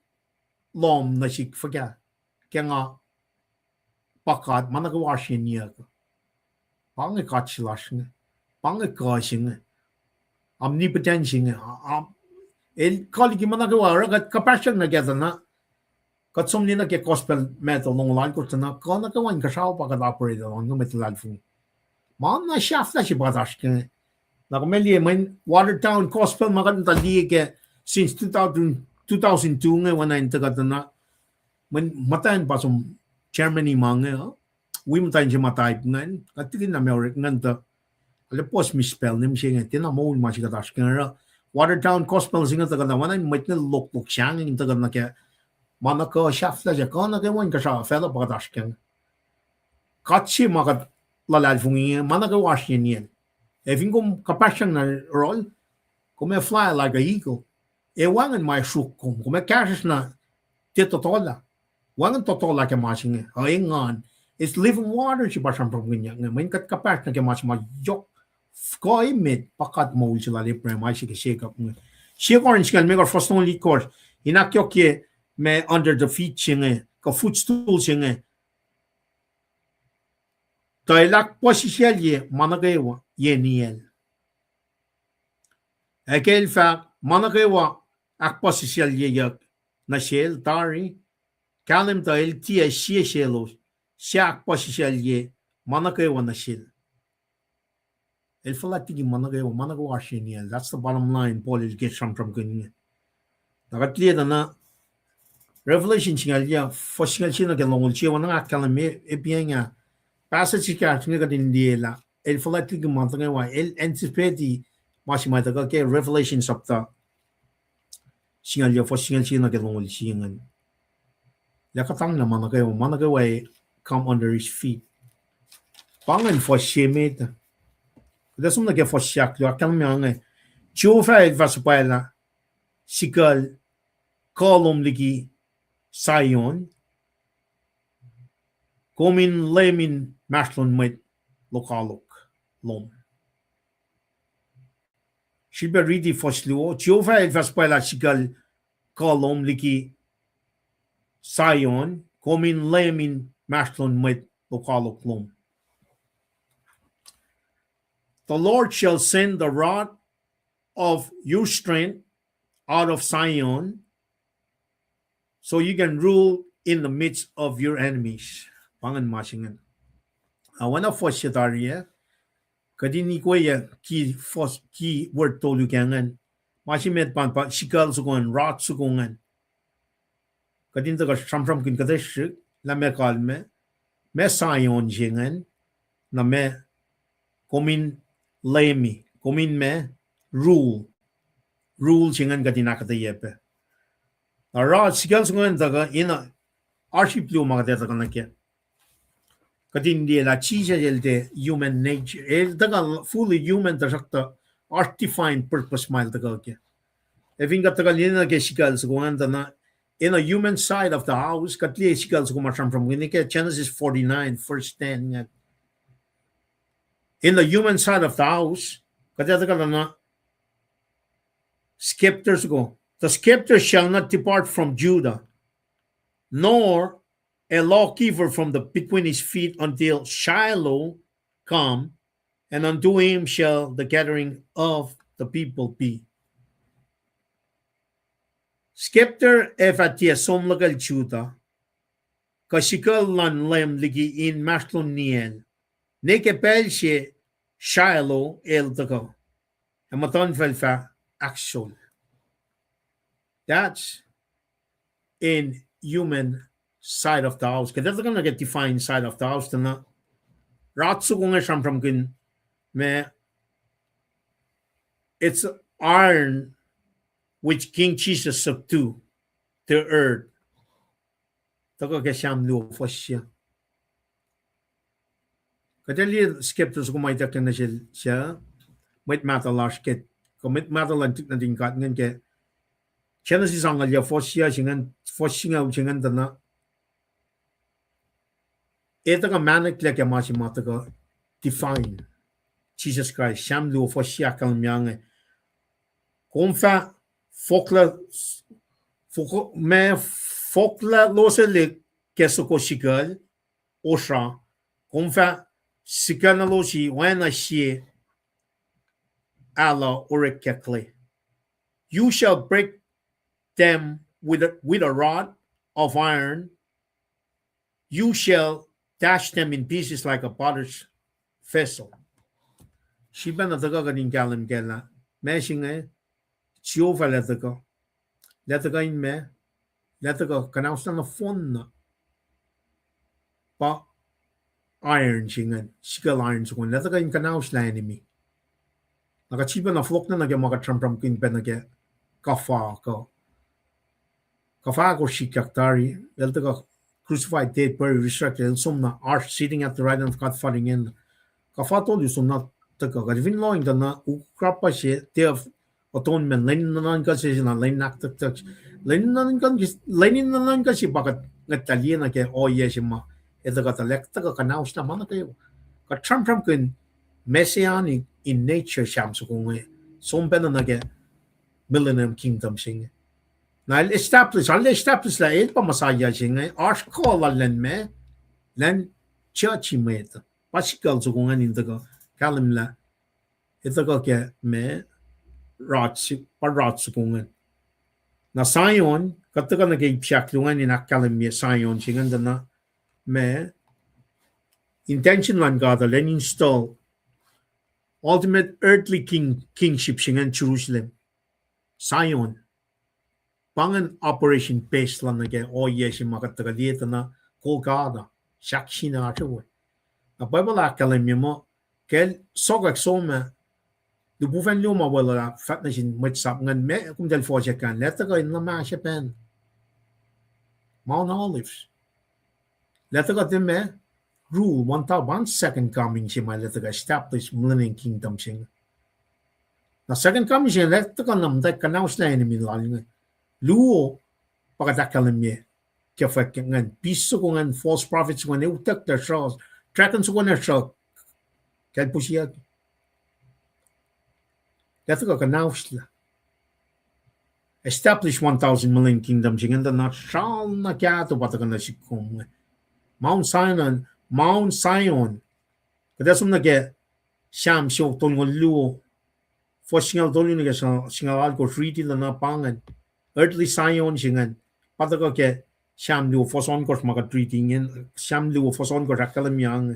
lom na shik faga kaya nga pakat mana ka ashinia ka pange kachilash nga pange kashi nga omnipotent nga el koligi mana ka wara ka kapasyon na gyata na kat somni na ke gospel metal nung lan ko tana ka na ka wan ka sao pakat operate on ng metal alfung man na shaft na si badash ka na kameli man Watertown gospel makan tali ke since 2002 nga when I tagat na man matayan pa som Germany mga we matayan si matay ngan katigin na American ngan ta alepos misspell nim siya nga tinamo ma si katash ka Watertown gospel singa tagat na when I might na look siyang yung tagat na kaya mana ka shaft na siya ka na kaya wan ka siya fela badash ka katsi makat lalalfungin mana ka wash yan if you come kapasyan na roll come fly like a eagle e wangan mai shuk come cash na titotola wangan totola ke machine ngan it's living water si basam pagnya ngayon kat kapas na ke mas majok ko imit pakat mo sila le pre mai si ke shake up shake orange kan mega first only course inakyo ke me under the feet singe ka footstool singe Lacpo ye managawa ye niel. Aquel fa managawa akpo ye yak na shell tari kalem ta el tia shelos shak ye managawa na shell. El falatigi managawa sheniel. That's the bottom line. Paul is get from kunya. Nakatliya na Revelation singal ya fosingal sino ke longol chiwa na kalem e pienya passage ka tinga din diela el falatig mantanga wa el anticipate masimata ka ke revelation sapta singal ya fosingal sino ke longol singan ya katang na manaka wa come under his feet pangan fosimeta da sumna ke fosyak yo kan myanga chufa vaspaila sikal kolom ligi sayon komin lemin maslon mit lokalok lom. Shiba ridi fosluo, Jova vaspaila sigal kolom liki sayon, komin lemin maslon mit lokalok lom. The Lord shall send the rod of your strength out of Zion, so you can rule in the midst of your enemies. Pangan masingan. Awana fosyataria, kadini ko ya ki word tolu kangan. Masimet pan pa sikal sukungan, rot sukungan. Kadin taga samsam kin kadesh la me kalme, me sayon jingan, na me komin lemi, komin me rule jingan kadina katayepe. A rot sikal sukungan taga ina archiplu magade taga nakya. Kadindi la chisa de human nature el daga fully human da artifine purpose mile daga ke evinga taga lina ke shikal so na in a human side of the house katli shikal so from Genesis 49 verse 10 in the human side of the house kadya taga na scepters go the scepter shall not depart from Judah nor a lawgiver from between his feet until Shiloh come, and unto him shall the gathering of the people be. Skepter efatia somlagal chuta, kasikal lan lem ligi in mastlon niel, neke pelche Shiloh el dago, and maton velfa actual. That's in human side of the house. Because that's gonna get defined side of the house. Then ratsu kung from kin me, it's iron which King Jesus subdue the earth. Tago ke sham lu fosya. Kadali skeptics ko may takyan na siya. May matalash ket. Komit matalan tik na din kat ngan ke. Siya na si sangal ya fosya singan fosya singan dana. Ito ka manik lek ya masi mata ka define Jesus Christ. Sham lu fosya kalmyange. Konfa fokla me fokla losele keso ko sikal osha. Konfa sikana losi wena shi ala orekekle. You shall break them with a rod of iron. You shall dash them in pieces like a potter's vessel. Shiba na daga ganing galam gela. Meshinga chiova letaga. Letaga in me. Letaga kanausna na phone na. Pa iron shingan. Sigal iron sukun. Letaga in kanaus la enemy. Naka chiba na flok na nage maka trampram kin penage. Kafa ko. Kafa ko shikaktari. Letaga crucified, dead, buried, resurrected, and some are sitting at the right hand of God fighting in. Kafa told you some not taka. Gavin lawing the na ukrapa she day of atonement. Lenin nan kasi na lenin nak tak. Lenin nan kasi bakat ngatalian ke oh yes ma. Ito ka talek taka kanaus na mana kayo. Ka tram kun messianic in nature sham so kung some pena na ke millennium kingdom sing. Na establish la el pa masaya singa arch call len me len church met pasikal so kung anin daga kalim la ito ka ke me rats kung na sayon kataga na kay piaklungan in akalim me sayon singa na me intention lan God len install ultimate earthly kingship singa Jerusalem Sayon pangan operation base lang nage oh yes yung makatagalita na Kolkata shakshi na ato na Bible akalim mo kel sogak soma du bufen luma wala fat na sin mitsap ngan me kum del fo kan leta ko in ma pen Mount Olives leta ko din me rule 1,000 second coming si ma leta ka establish millennium kingdom sing na second coming si leta ko nam da kanaus na enemy lang luo pagkatakalam niya kaya ngan piso ko ngan false prophets ko ngan utak their shows tracken ko na show kaya po siya kaya ko kanaus la establish 1,000 million kingdoms yung na shal na kaya to patakan na si kong Mount Zion kada sum na kaya siyam siyo tolong luo for singal tolong na kaya singal ko treaty na napangan earthly Zion singan patago ke sham lu foson ko maka treating in sham lu foson ko rakalam yang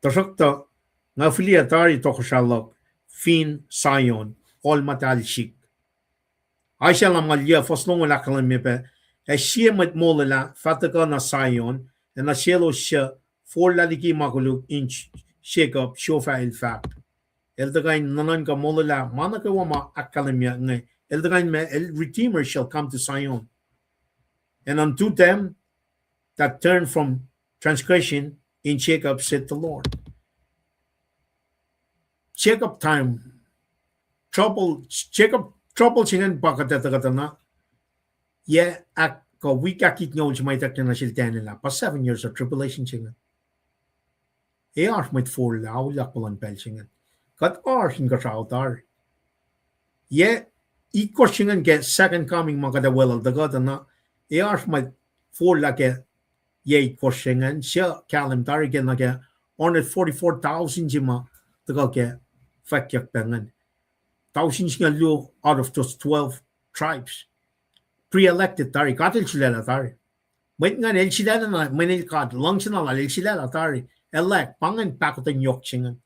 tasakta nga filiatari to shalok fin Zion all matal shik ay shalam ngalia fosno wala kalam mepe e shiemat molala fataga na Zion and na shelo sha for laliki makulu inch shake up shofa in fact el dagain nanan ka molala manaka wama akalamya ngay el Redeemer shall come to Zion. And unto them that turn from transgression in Jacob, said the Lord. Jacob time, trouble singan bakatata na. Yeah, ko wikakit nyo may takna na siltan nila. Pa 7 years of tribulation singan. E arf mit for lao lakpalan pel singan. Kat arf in kasautar. Yeah, ikoshingan ke second coming makadawel daga na arf my for like ye koshingan siya kalentar ke na ke 144,000 jima daga ke fakyak pengan 1,000 singa lu out of those 12 tribes pre-elected tari katil sila tari wait nga el sila na manil kad long sila la el sila tari elect pangan pakotan yok chingan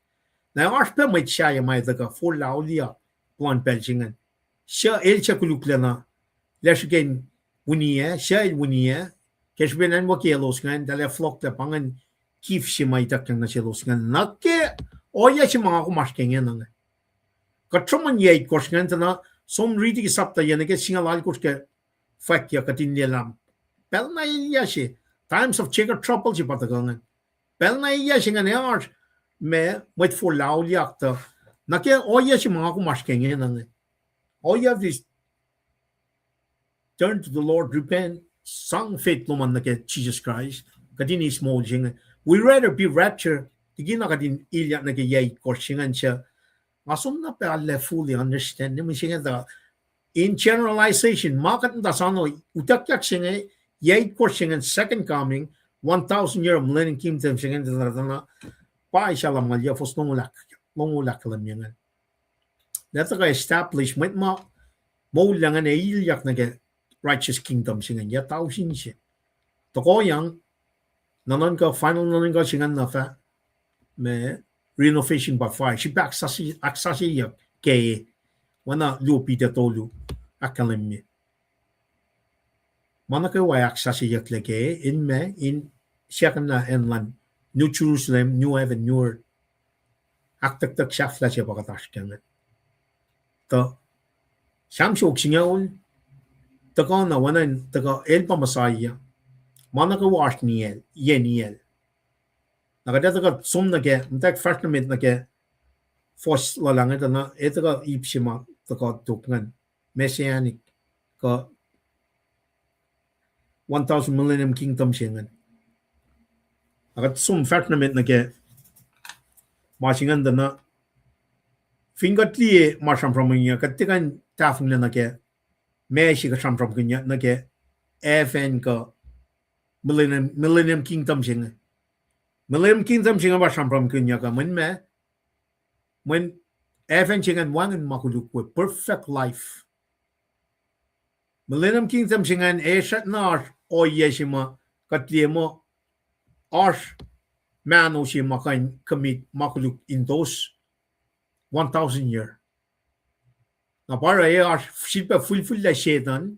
na arpe mai chaya mai daga for laulia plan belchingan sha el chakulukla na lesgen wunia sha el wunia kesbenan wakelos ngan dale flock da pangan kif shimai takang na chelos ngan nakke oya shima ko maskengen na katroman ye korsngan na som riti ki sapta yana ke singalal koske fakya katin lam pelna yashi times of checker trouble ji patagangan pelna yashi ngan yar me wait for lauliakta nake oya shima ko maskengen na oya this turn to the Lord, repent, sang faith naman na kay Jesus Christ, kadin is small jing. We rather be raptured, tigin na kadin ilya na kay yay korsingan siya. Masum na pa alle fully understand. Naman siya da in generalization, makat na sano utakyak siya yay korsingan second coming, 1,000 year millennium kingdom siya na pa siya lang malya fos nungulak lang yan. That's ka establishment mo lang na ilyak na kay righteous kingdom singan ya tao sin siya. Toko yang nanon ka final nanon ka singan na fa me renovation by fire. Si back aksasi ya kay wana lupi de tolu akalim mi. Mana ka wa aksasi ya kleke in siya na enlan New Jerusalem, New Heaven, New Earth. Aktak shafla siya pagatash kan. To samsi oksingaon taka na wanan taka el pamasaya mana ka wash niel yeniel nakada taka sum na ke mtak fragment na ke fos la lang ita na ito ka ipsima taka tukngan messianic ka 1,000 millennium kingdom singan akat sum fragment na ke masingan na fingatli masam pramanya katikan tafung na ke Meshi ka from kanya na ke FN ka millennium kingdom singa millennium kingdom singa ba from kanya ka when FN singa wangan makuluk with perfect life millennium kingdom singa esat na o yeshima katlemo arsh mano shima kan commit makuluk in those 1,000 year na para sipa fulfill la shaitan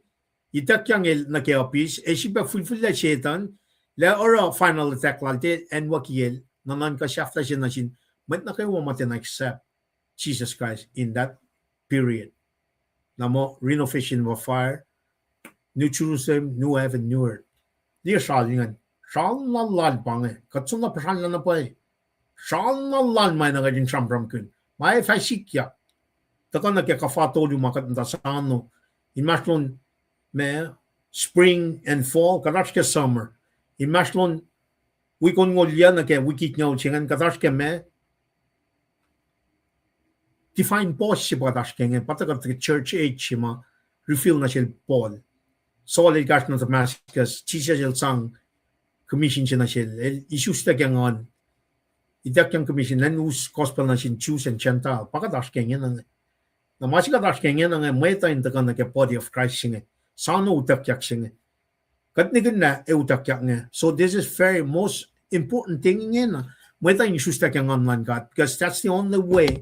itak yang na ke office sipa fulfill la shaitan la ora final attack lalte and wakiel nanan ka shafta siya nasin mat na kayo maten accept Jesus Christ in that period namo renovation of fire New Jerusalem New Heaven New Earth dia salingan sallan pange katsuna pasalan na pa sallan mai na gadin samram kun mai fasikya taka na kaya kafatol yung makat na sano. Imaslon me spring and fall, kadash ka summer. Imaslon wikon ngolya na kaya wikit nga uchingan, kadash ka me define boss siya kadash ka nga, patakat ka church age siya ma, refill na siya Paul. Solid gas na Damascus, chisya siya sang commission siya na siya. Isus na kaya ngon. Idak yung commission, lanus gospel na siya Jews and Gentile. Pakadash ka nga na na masika dash kenge na nga meta in taka na ke body of Christ singe sano utakyak singe katnigan na utakyak nga so this is very most important thing nga na meta in susta kang online God because that's the only way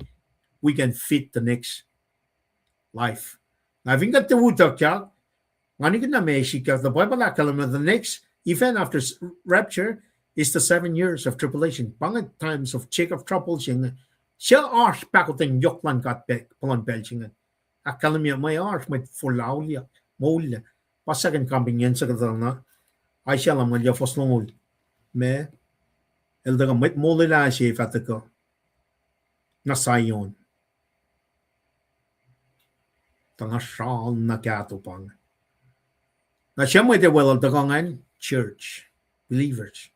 we can fit the next life na vingat te utakyak ngani na may shika the Bible akalam the next event after rapture is the 7 years of tribulation pangat times of check of trouble singe siya arsh pakotin yoklan kat pelan belchingan. Akalamya may arsh may fulaulia, maulia. Pasagan kambing yan sa kadal na. Ay siya lang malya foslongol. Me, eldaga may mulila siya fataka. Nasayon. Tanga shawl na kato pang. Na siya may de well dagangan church, believers.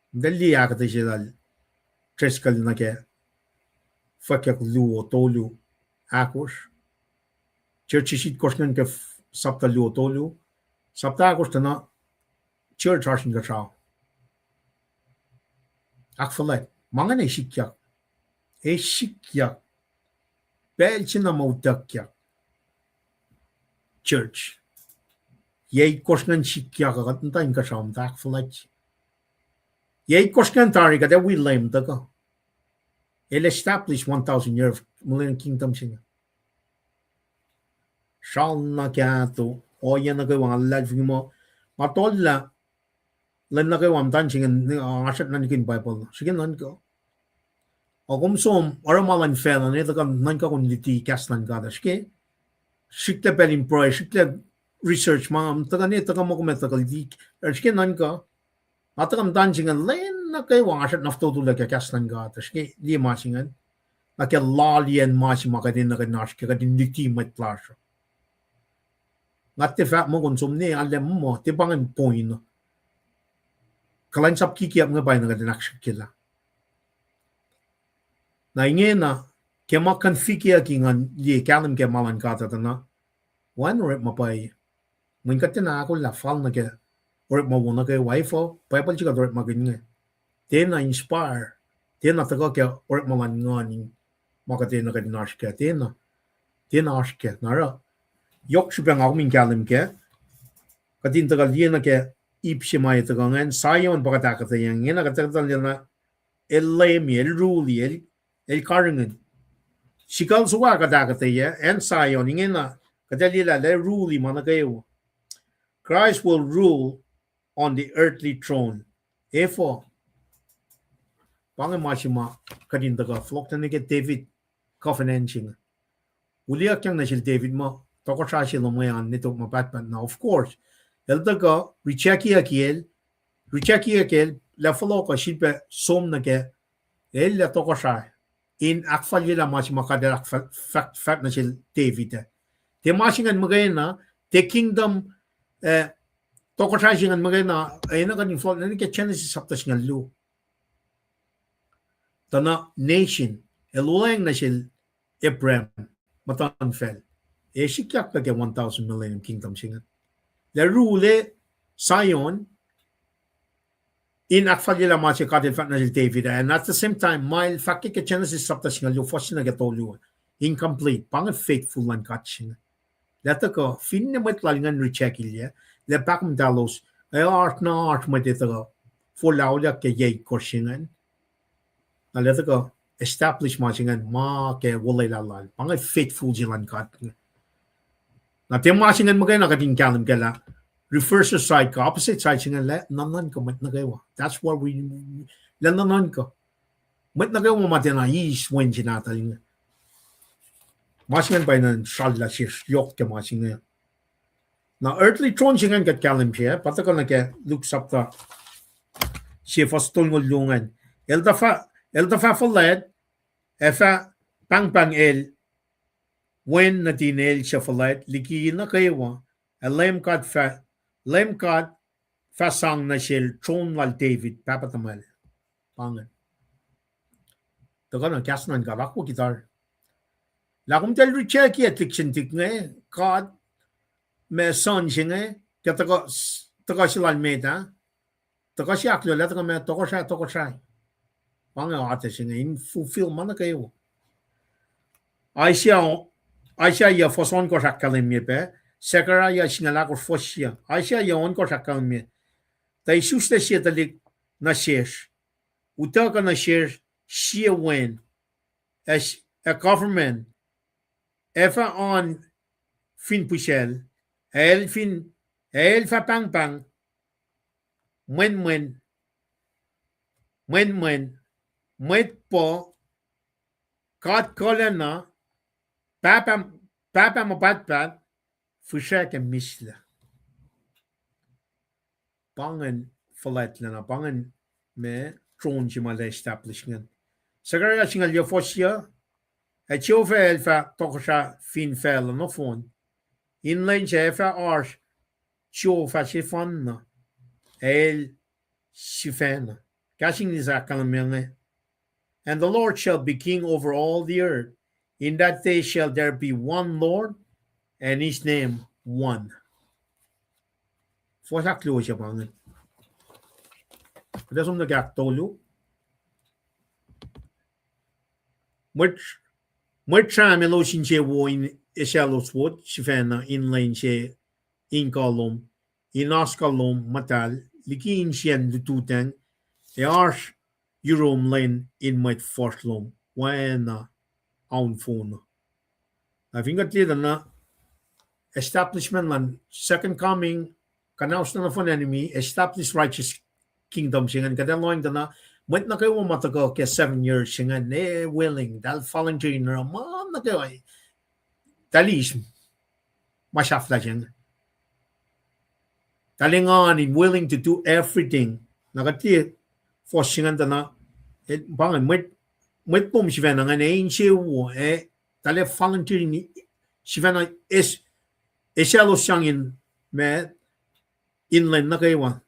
Dali akata siya dal. Treskal na ke fakyak luo tolu akos church shit kosnan ke sapta luo tolu sapta akos na church harshin ka chao akfalat mangan e shikyak belchina mautakyak church. Yei korsngan shikya ka ta inka sham tak flight. Yei korsngan tari ka that we lame the go. El established 1,000 year of millennium kingdom singa. Shal na kya to o yan na ko wang la mo matolla len na ko wang tan singa ashat na nikin Bible. Sige nan ko. O kung som oramalan fell na ito ka nan ka kun liti kaslan ka daske. Shikle pelin pro shikle research mga taga ni taga mo kumeta ka liti. Sige nan ka. Atagam tan singa len na kay wang ashat nafto tu la ka kaslan ka daske di ma singa. Na kya lalien ma si makadin na kanash ka din liti mat plasho. Ngate fa mo kun som ni alem mo ti bangan point. Kalan sap kikiap nga bay na kadinak shikila. Na ingin na kaya makanfikia kingan ye kalam kaya malan kata na wan rep mapay mun kata na ako la fal na kaya rep mawuna kaya wifo paypal chika rep magin tena inspire tena taga kaya rep malan ngani makate na kaya nash kaya tena ash kaya nara yok shupang ako min kalam kaya katin taga liya na kaya ipsimay taga ngan sayon pakatakata yang ngina kata na elemi elruli el karingen sikal suwa kadagate ya and sayon ingena kadalila le rule managayo Christ will rule on the earthly throne therefore pangamashima kadindaga floktanike David covenanting uliak yang na sil David mo toko sa sila mo yan nito mapatpat na of course eldaga richaki akiel la follow ka silpe som na ke el la toko sa in akfal yela mas makaderak fact na sil David te masingan magay na te kingdom toko sa singan magay na ay na kanin flow na ni ke Genesis saptas nga lu tana nation elulang na sil Abraham matan fel e sikyak ka ke 1,000 millennium kingdom singan la rule Zion in akfal yela mas kadel fact na sil David and at the same time mile fakik ke Genesis saptas nga lu fos na gatolu incomplete pang faithful lan katching lata ko fin na met lalingan recheck ilya le pakum dalos ay art na art met ito for lauda ke yay korsingan na lata ko establish masingan ma ke walay lalal pang faithful jilan kat na te masingan magay na kating kalam kala reverse side ka opposite side singan le nanan ko met na kayo that's what we nanan ko met na kayo mo matena is when jinataling masingan pa nan shalda sis yok ke masingan na earthly throne singan kat kalam siya patakal na ke Luke sapta siya footstool ngulungan elda fa falad efa pang el when natinel siya falad likiyin na kayo Leum-Psalm fasang na siya throne wal David papatamal pangan tagal na kasnan ka lako gitar lakum tel recheck ya tiksintik nga God me son singa kataga silan meta taga siya aklo la taga me toko siya panga ate singa in fulfill man kayo Aisha ya foson ko sakalim me pe Sekaraya sinala ko fosya Aisha ya on ko sakalim me ta isusta siya talik na shesh utaka na shesh siya wen as a government efa on fin pushel el fa pang mwen mwet po kat kolena papa mo patpat fusha ke misla pangan falat na pangan me tron jimala establishment sagara singal yo fosya a chove elfa tokosha fin fel no phone in line chefa arch chove chifan el shifan catching this akamenge and the Lord shall be king over all the earth in that day shall there be one Lord and his name one for saklo siya pangan kada sum nagaktolo much time elo sinche wo in Esalos wood, Shifena, inlane she, in column, in os column, matal, likin sien the tutang, e arsh, Eurom lane in my first loom, when on phone. I think at na establishment land, second coming, kanaus na von enemy, establish righteous kingdom singan kadaloin na went na kayo matago ke 7 years singan ne willing dal volunteer na man na kayo dalis masafla singan dalingan in willing to do everything nakati for singan na bangan met pom sivena nga ne inchewo dale volunteer ni sivena is eselo sangin me inland na kayo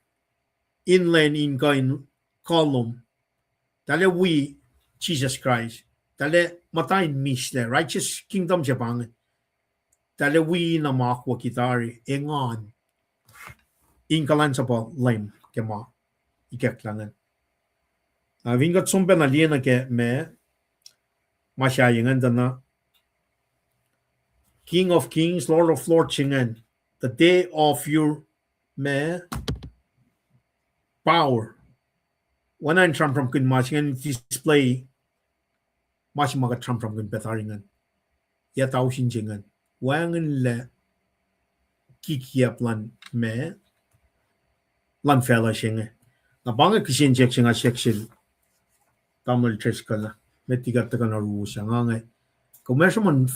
inland in kain column dale we Jesus Christ dale matain misle righteous kingdom Japan dale we na makwa kitari engan in kalan sa po lame kema ikaklangan vingat sumpen na liena ke me masyayangan dana King of Kings Lord of Lords singan the day of your me power when I'm from kun masing display mas mga from kun betaringan ya tau sinjingan wangen le kikiap lan me lan fella singa na banga kisin singa section tamul treskala metigat ka na rusa nga commercial man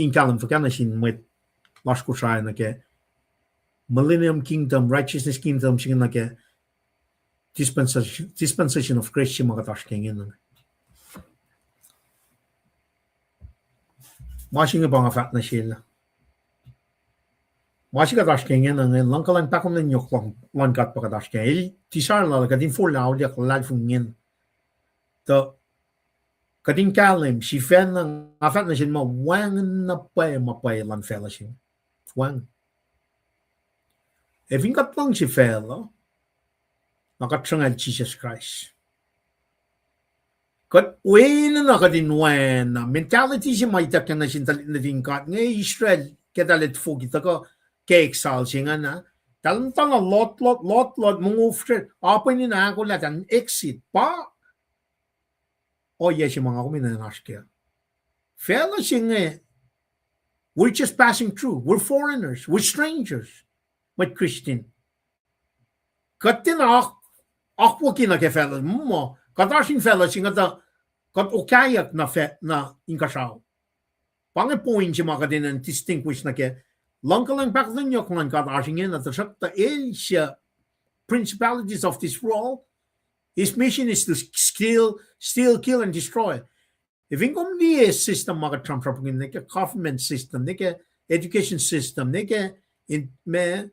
in kalam fakana sin met lasko sai na ke Millennium Kingdom Righteousness Kingdom singa na ke dispensation of grace yung mga tashkengin. Masing nga nga fat na sila. Masing ka tashkengin ang lang kalang takong na nyok lang kat pa ka tashkengin. Tisar na ka din full lao liak lal fungin. To kadin kalim si fen ng afat na sila wang na pay mapay lang fela siya. Wang. E vingat lang si fela nakatrangal Jesus Christ. Kat way na nakadinwan na mentality siya may takyan na sintalit na tingkat nga Israel kadalit fo kita ka ke-exile siya nga na talentang lot mungufre apa ni na ako latan exit pa o yes yung mga kuminanas kaya fella siya nga we're just passing through, we're foreigners, we're strangers with Christian kat tinak Akwa kina ke fella mo kadashin fella singa ta kat okayak na na inkashaw pange point si makadin distinguish na ke langkalang baklan yok lang kadashin na ta sakta Asia principalities of this world his mission is to steal kill and destroy if income ni system maka trump ne ke government system ne ke education system ne ke in me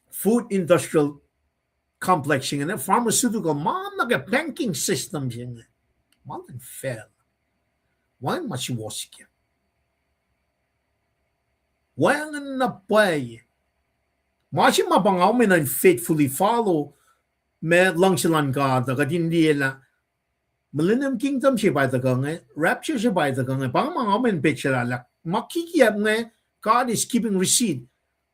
food industrial complex and pharmaceutical man like banking system man fail why much was it when na pay much mabangaw men and faithfully follow me lang silang God ka hindi la Millennium Kingdom siya ba ito ka nga rapture siya ba ito ka nga pang mga men picture la makikiyap nga God is keeping receipt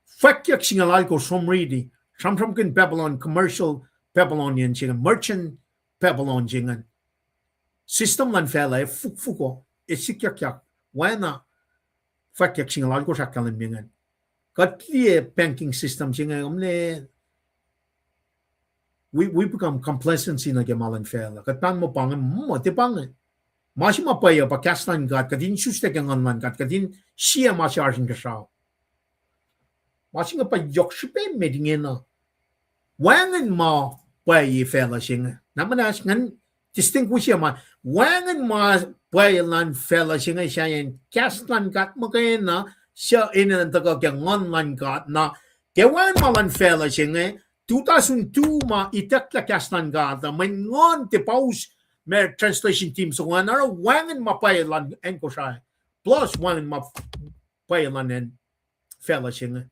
fakyak singalal ko somridi from kin Babylon commercial Babylonian jingan merchant Babylon jingan system lan fela fuko sikyak wana fakyak singalal ko sakalan mingan katliye banking system jingan we become complacency na gemalan fela katan mo pang mo te pang Masih mapaya pa kastan gat kadin suste kangan man gat kadin siya masih arjin kasao Masih nga pa yokshipe medingena wangan ma pay fella singa namanas ngan distinguish ma wangan ma pay lan fella singa siya kastan gat mo kaya na siya inan taga kangan lan gat na kewan malan fella singa 2002 ma itakla kastan gat may ngon te pause may translation team so wanara wangan mapayalan en ko siya plus wangan mapayalan en fella singa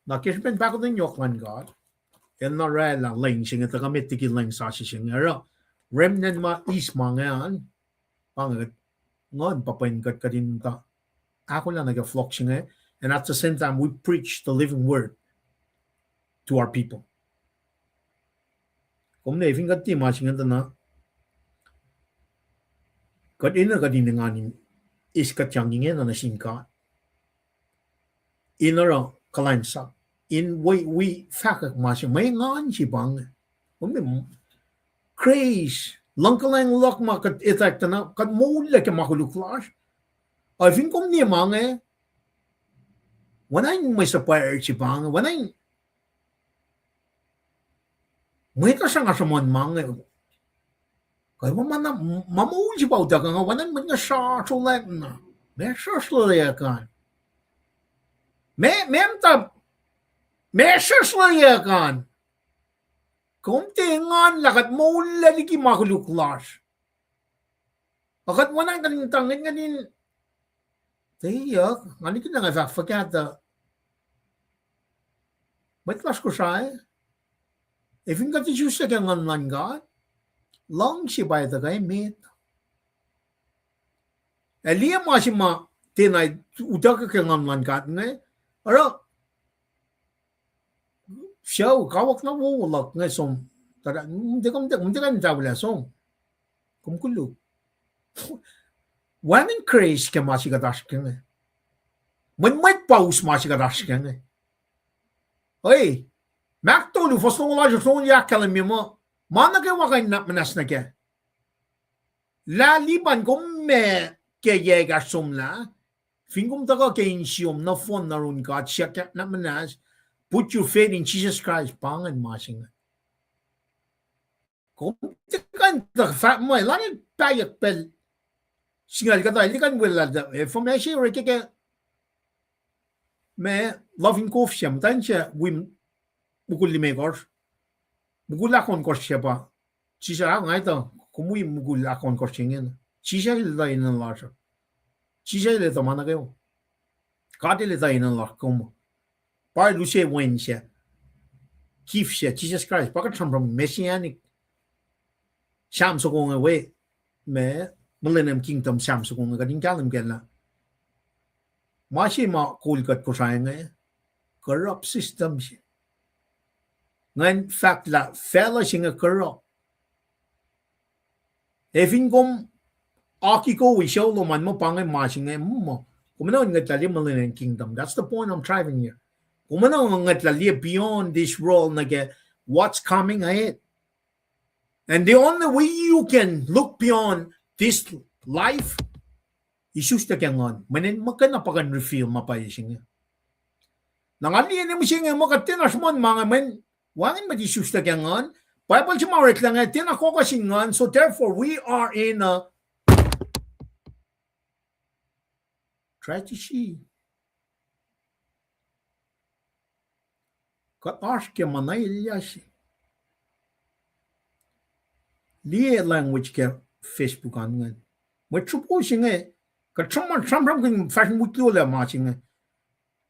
nakispen bako din yoklan God en na rela lang singa tagamit tiki lang sa singa remnant ma is mangan pangat ngon papain kat kadin ta. Ako lang nag-flock siya and at the same time we preach the living word to our people. Kung na ifing kat ti masing na kat ina kadin nganin is kat yang ingin na singka. Inara kalain sa. In we fakak masing may ngan si bang. Kung craze langkalang lok makat itak na kat mula ke makuluklas. I think kung niya mga wanay may sapay si bang wanay may kasang asamon mga kaya mamana mamuli si bauta ka nga wanay mga sa sulat na may saslaya kan may saslaya kan kung tingan lakat mula liki makuluklas akat wanay kaning tangin nganin tiyak ngani kita nga fakata may klas ko siya if yung kati siya kaya ngan God long si bay ta kay mit Leum masima tinay udak ka ngan God nga ara siya kawak na wulak nga som tada hindi ka nitawala som kumkulo Wamin craze ke masih kadash kenge. May paus masih kadash kenge. Oi, mak tolu fosong la joson ya kalamimo. Mana ke wakai nak menas na ke. La liban kom me ke ye gasum la. Fingum taka ke insium na fon na run God siya nak menas. Put your faith in Jesus Christ pangan masing. Kom tekan tak fat mo lani payak pel. Singal kata ini kan wala da information reke ke me loving kof siya tan siya wim bukul lime kors bukul akon kors siya pa sisa nga ito kumuy bukul akon kors siya sisa ilita inan lasha sisa ilita mana kayo kati ilita inan lasha kumo pa luce wen siya kif siya Jesus Christ pakat from messianic sham so kong away me Millennium Kingdom Samsung kung gading kalam kaya masih ma kulkat ko sa nga corrupt system siya. Ngayon fact la fella siya nga corrupt. Efin kom aki ko wisyaw lo man mo pangay masih nga mo. Kumanaw nga tali Millennium Kingdom. That's the point I'm driving here. Kumanaw nga tali beyond this world na what's coming ahead. And the only way you can look beyond this life isus ta kengon manen makana pakan refill mapay singa nangali ni mo singa mo katinas mon mga men wangin ma isus ta kengon bible si mawret lang tin ako kasingan so therefore we are in a try to see katash ke manay ilyasi liye language ke Facebook angan. May trupo siya nga. Katsamang kung fashion mutlo la ma siya nga.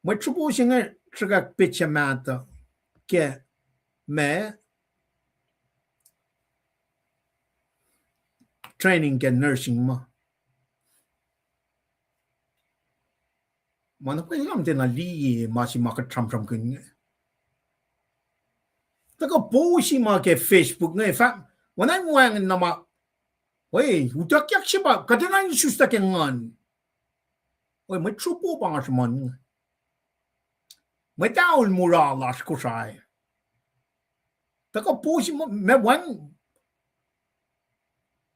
May trupo siya nga tragak pitcha mata ke me training ke nursing ma. Mana pa ilam din na liye ma si makatsamang kung nga. Taka po si ma ke Facebook nga. Wanay muwangin na ma Oi, utak yak siya ba? Kadanan yung susta kengan. Oi, may trupo pa nga siya man. May taon muralas ko siya. Taka po si mo, may wang,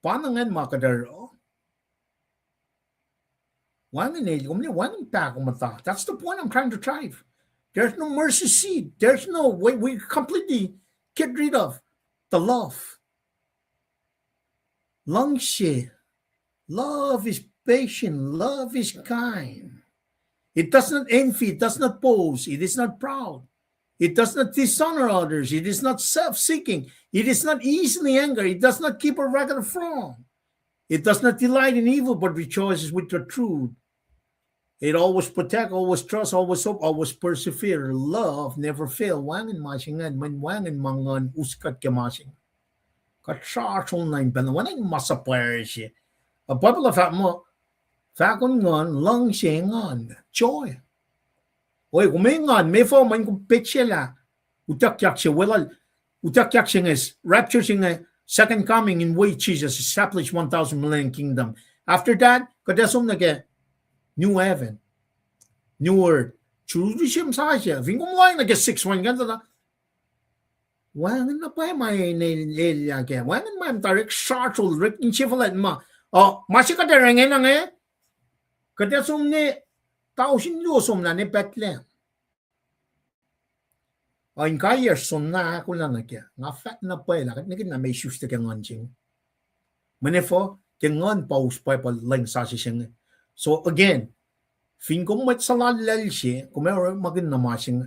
paano nga makadaro? Wangin eh, wangin pa kumata. That's the point I'm trying to drive. There's no mercy seat. There's no way we completely get rid of the love. Longship. Love is patient. Love is kind. It does not envy. It does not boast. It is not proud. It does not dishonor others. It is not self-seeking. It is not easily angered. It does not keep a record of wrong. It does not delight in evil, but rejoices with the truth. It always protect, always trust, always hope, always persevere. Love never fail. Wangin masingan, man wangin mangan uskat kemasing. Katsasong na yung panawan ay masapware siya. A Bible of mo, Phá con ngon lăng xe ngon joy. Ôi cũng mấy ngon mấy phô mình cũng biết xe là utak yak xe well utak yak xe is rapture xe second coming in which Jesus established 1,000 millennium kingdom. After that, kada sum nage new heaven, new earth. Jerusalem sa siya. Ving cũng nói nage 6-1 ganito na. Wangan na pa may nililya kaya. Wangan man tarik sartul rik in chivalet ma. Oh, masih kada rengen na ngayon. Kada sum ni tao sin lu sum na ni Bethlehem. Ang kaya sum na ako lang na kaya. Nga fat na pa ila. Kat nagin na may shoes na kaya nganching. Manifo, kaya ngan paus pa pa lang sa siyang. So again, fin ko mat salalal siya, kung may magin na masing.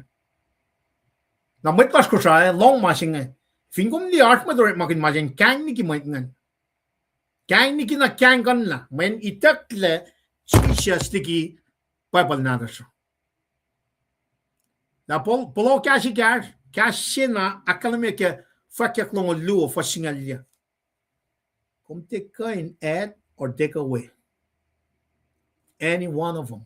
Na mat kas ko siya, long masing. Fin ko mli art madorit magin masing, kang ni kimait ngan. Kang ni kina kang kan la. Men itak le, siya stiki, papal na siya. Na polo kasi na akalame ke fakyak long luo fa singalya. Kung take in add or take away. Any one of them.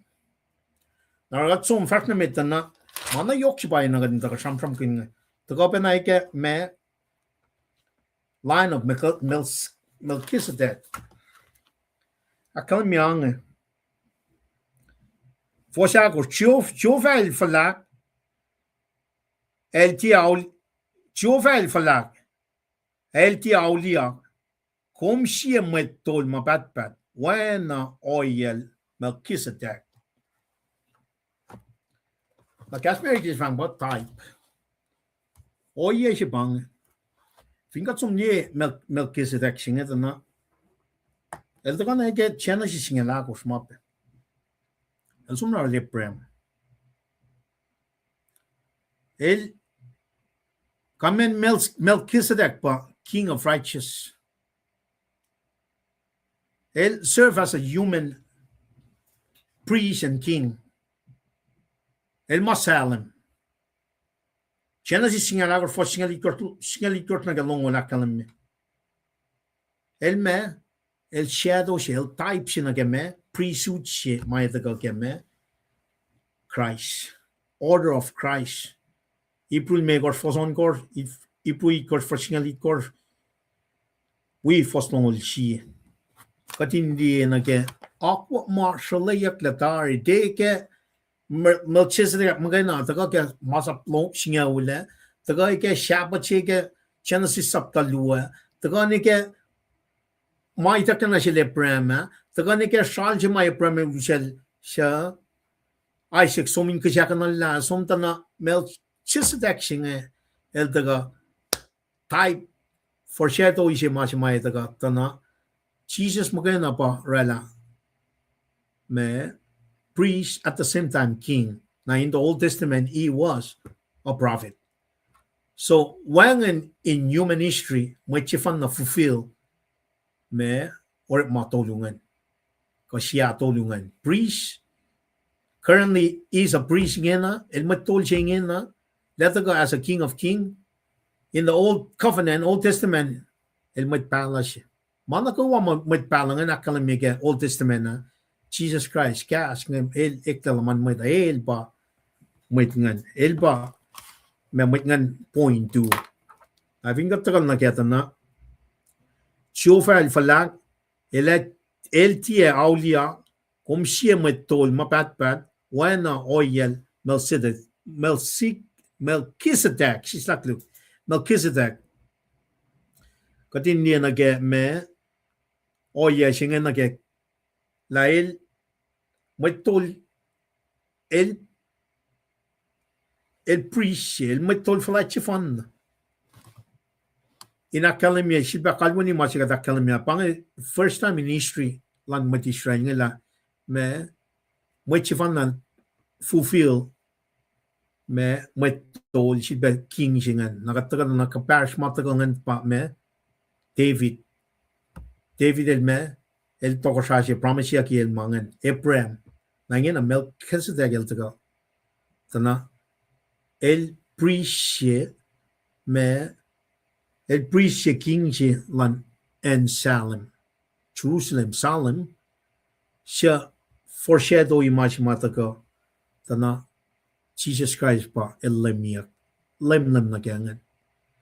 Naragat sum fact na metan na mana yok si bay na gadin taka sham kin. Taka pa na ike me line of Melchizedek. Akalame yang Forshago Tjovel verlaag Tjovel verlaag LT Aulia kom sie met tol ma bat Wena oil Melchizedek. Maar Kasper is van wat type. Oye is je bang. Vind dat som nie Melchizedek zingen dan na. El te kan ik channel zingen laag of smappen. El som naar Leprem. El kamen Melchizedek pa king of righteous. El serve as a human priest and king. El masalem. Genesis singalar for singalikort na galong wala kalam. El me el shadow el type sinagame priesthood she may the game Christ. Order of Christ. Ipul me gor foson gor if ipui gor for singalikor we fosnol she. Katindi nage aqua marshal yak latari deke Melchizedek magana taga ke masap long singa wala taga ke shaba cheke Genesis saptalua taga ne ke mai takana shele prema taga ne ke shalje mai prema shel sha Isaac somin ke jakana la somtana Melchizedek singa el taga type foreshadow ishe mai taga tana Jesus magana pa rela me priest at the same time king. Now in the Old Testament he was a prophet. So when in human history may chifan na fulfill me or matulungan because siya tulungan priest currently is a priest ngena el matol siya ngena let go as a king of king in the Old Covenant Old Testament el matpala siya mana ko wa matpalangan akalamige Old Testament na Jesus Christ kas ngem el ektalaman met el ba met ngan el ba me met ngan point 2 I think that tagal na kaya na Tjovel verlaag el tie aulia kom sie met tol mapat wena oil Melchizedek she's like look Melchizedek katin niya nage me oye singa nage lael metol el priest el metol flachifan in academia si bakal ni masih kata academia pang first time in history lang met Israel ngela me chifan nan fulfill me metol si ba king singan nakatagal na kaparish matagal pa me David el me el toko siya promise siya ki el mangan Abraham nangin a Melchizedek el taga tana el priest me el priest king siya lan en Salem Jerusalem Salem siya foreshadow image mataka tana Jesus Christ pa elemiak lem na gangan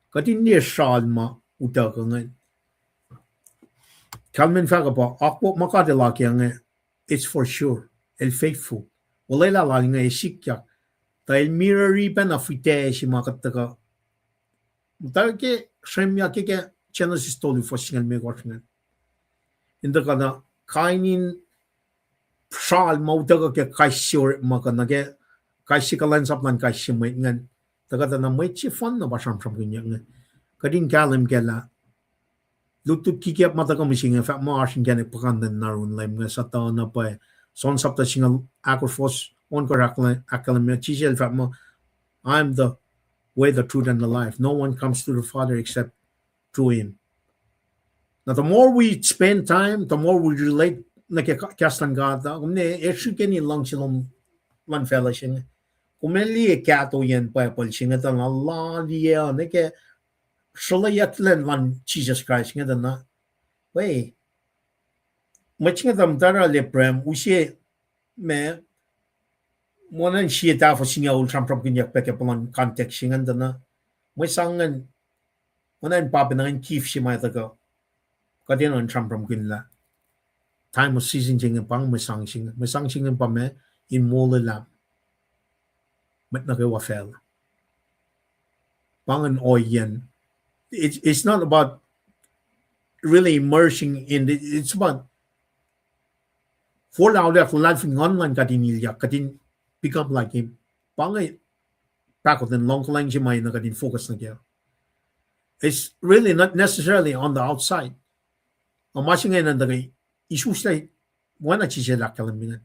kadin ni shalma uta gangan kalmen faga pa akpo makade la gangan it's for sure el faithful walela la nga esikya ta el mirrori ben afite shi makataka mutake shemya ke Genesis tolu foshingan me gorchen inda kana kainin shal mautaga ke kaishur makana ke kaishikalan saplan kaishimai ngan taga na mai chi fon na basam sam ngan kadin kalam kela lutut kikap mata ko mising fa ma asin gane pakan narun lem nga sata na pa son sapta singal akos on korakla akalam chisel fa ma I'm the way the truth and the life no one comes to the father except through him. Now the more we spend time the more we relate na ke kastan gata kumne eshu ke ni lang silom lan fellowship kumeli e kato yen pa pol singa ta Allah dia ne ke shalayat len lan Jesus Christ nga na喂，我听他们在那里prem，有些没，我能写大夫新要上 from 跟人家不能 context 新的呢，我上人，我能把别人 keep 是买这个，个点人上 from 跟了，time 我 season 情的帮我上新，我上新的帮me in 摸了啦，没那个我 fail，帮人爱人，it's not about really immersing in it's about for now left life online kadin ilya kadin become like him pangay back then long lang may na kadin focus na kaya it's really not necessarily on the outside ang masingay na dagay issues na wana chisela kalamingan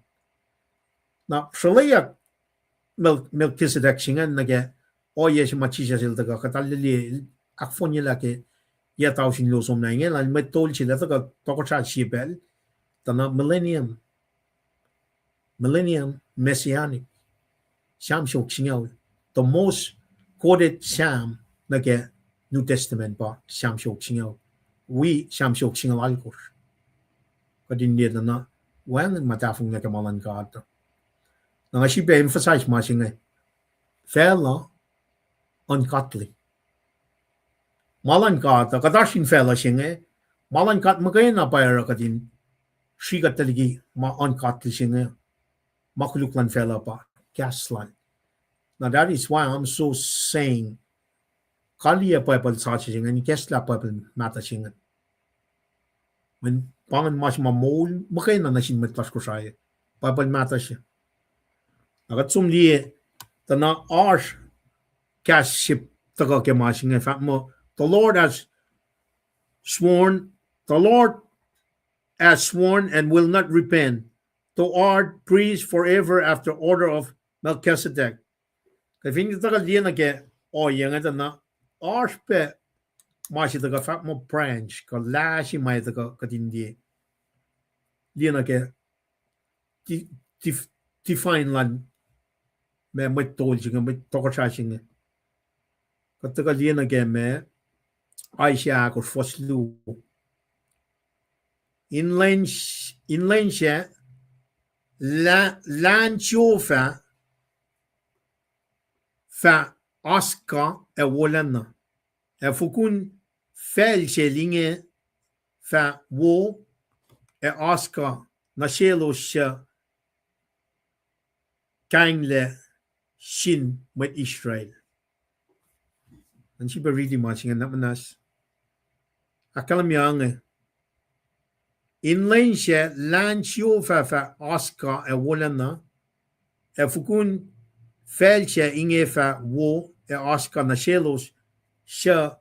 na shalaya Melchizedek singan na kaya o yes machisya sila daga katalili akfon nila ke ya tao sin lo som na ngayon lan may tol sila daga toko sa sibel tana millennium messianic Psalm shok the most quoted Psalm na ke New Testament pa Psalm shok we Psalm shok alkos kadin dia na wan matafung na kamalan ka ato nga si be emphasize ma singa fella ungodly malan ka ta kadashin fella singa malan kat magay na bayar kadin shi kataligi ma ungodly singa makuluklan fella pa gaslan. Now that is why I'm so saying kaliya people sa singa ni kesla people mata singa when pangan mas mamol magay na nasin matlas ko saya people mata siya agat sumli tana arsh kaship taga ke masing fa mo the Lord has sworn and will not repent to art priest forever after order of Melchizedek kafin taga liya na ke o yang na arsh pe masi taga fa mo branch ka lashi mai taga kadindi liya na ke define lan me mai tol jinga mai toko cha jinga kataga liena ge me aisha ko foslu inland sha lan chofa fa aska e wolana e fukun felchelinge fa wo e aska na shelo sha kaingle shin with Israel. And she be reading matching and namanas. Akalam yang in she lan shio fa aska e wolana e fukun felche inge fa wo e aska na shelos sha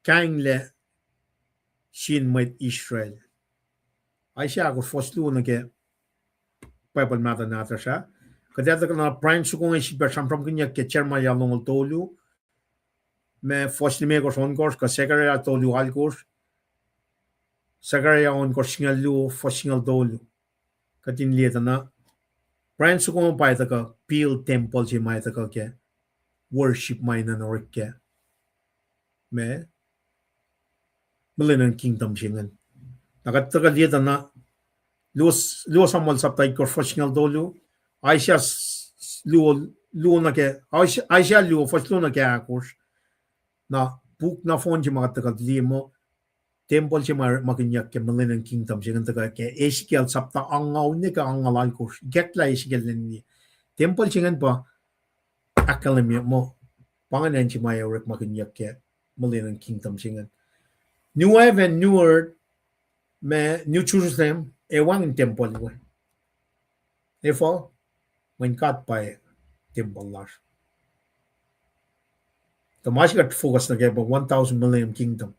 kaingle shin with Israel. Aisha ko foslu na ke Bible mata natasha. Kadata na prime sukong si Bersham from kanya ke cherma ya long tolu me fosli me ko son course ka secretary tolu al course secretary on course singalu fosingal tolu katin lieta na prime sukong pa ita ka pil temple si mai ita ka ke worship mai na norik ke me millennium kingdom singan nakataka lieta na luo Samuel saptai kor foshingal dolu. Aisha luo na ke Aisha luo foslo na ke akos na book na phone je magat ka limo temple je makinyak ke Millennium Kingdom je nganta ke Ezekiel sapta angaw ne ka angalal kos get la Ezekiel ni temple je ngan pa academy mo panganan je maya rek makinyak ke Millennium Kingdom je ngan New Heaven New Earth me New Jerusalem e wang temple we therefore when God by temple lash the mas got focus na kaya 1,000 Millennium Kingdom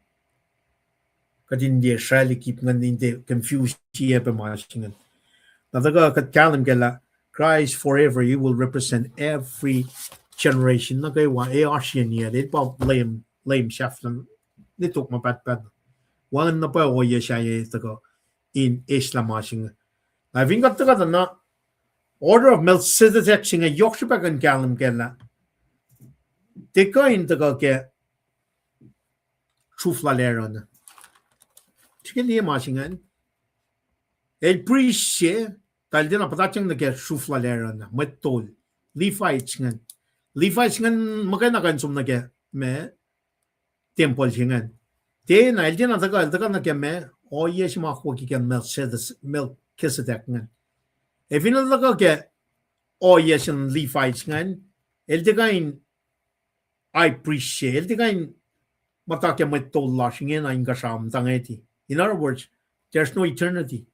kadin dia Israeli keep ngan inte confused siya pa mas ngan nataga kat kalam kala Christ forever you will represent every generation na kaya wa e Asian niya it pa lame chef lang nitok mapat wangan na pa o ye siya taga in Islam asing I think kat taga na order of Melchizedek singa yokshipa kan kalam kala Tekain taga ke trufla leron. Chicken dia masingan. El priest tal dia na patachang na ke trufla leron metol. Levites ngan. Levites ngan magana kan sum na ke me temple singan. Te na el dia na taga na ke me o yes ma ko ki kan Melchizedek ngan. E final taga ke o yes en Levites ngan. El tekain I appreciate the kind matake met told lashing in kasam tangeti. In other words, there's no eternity.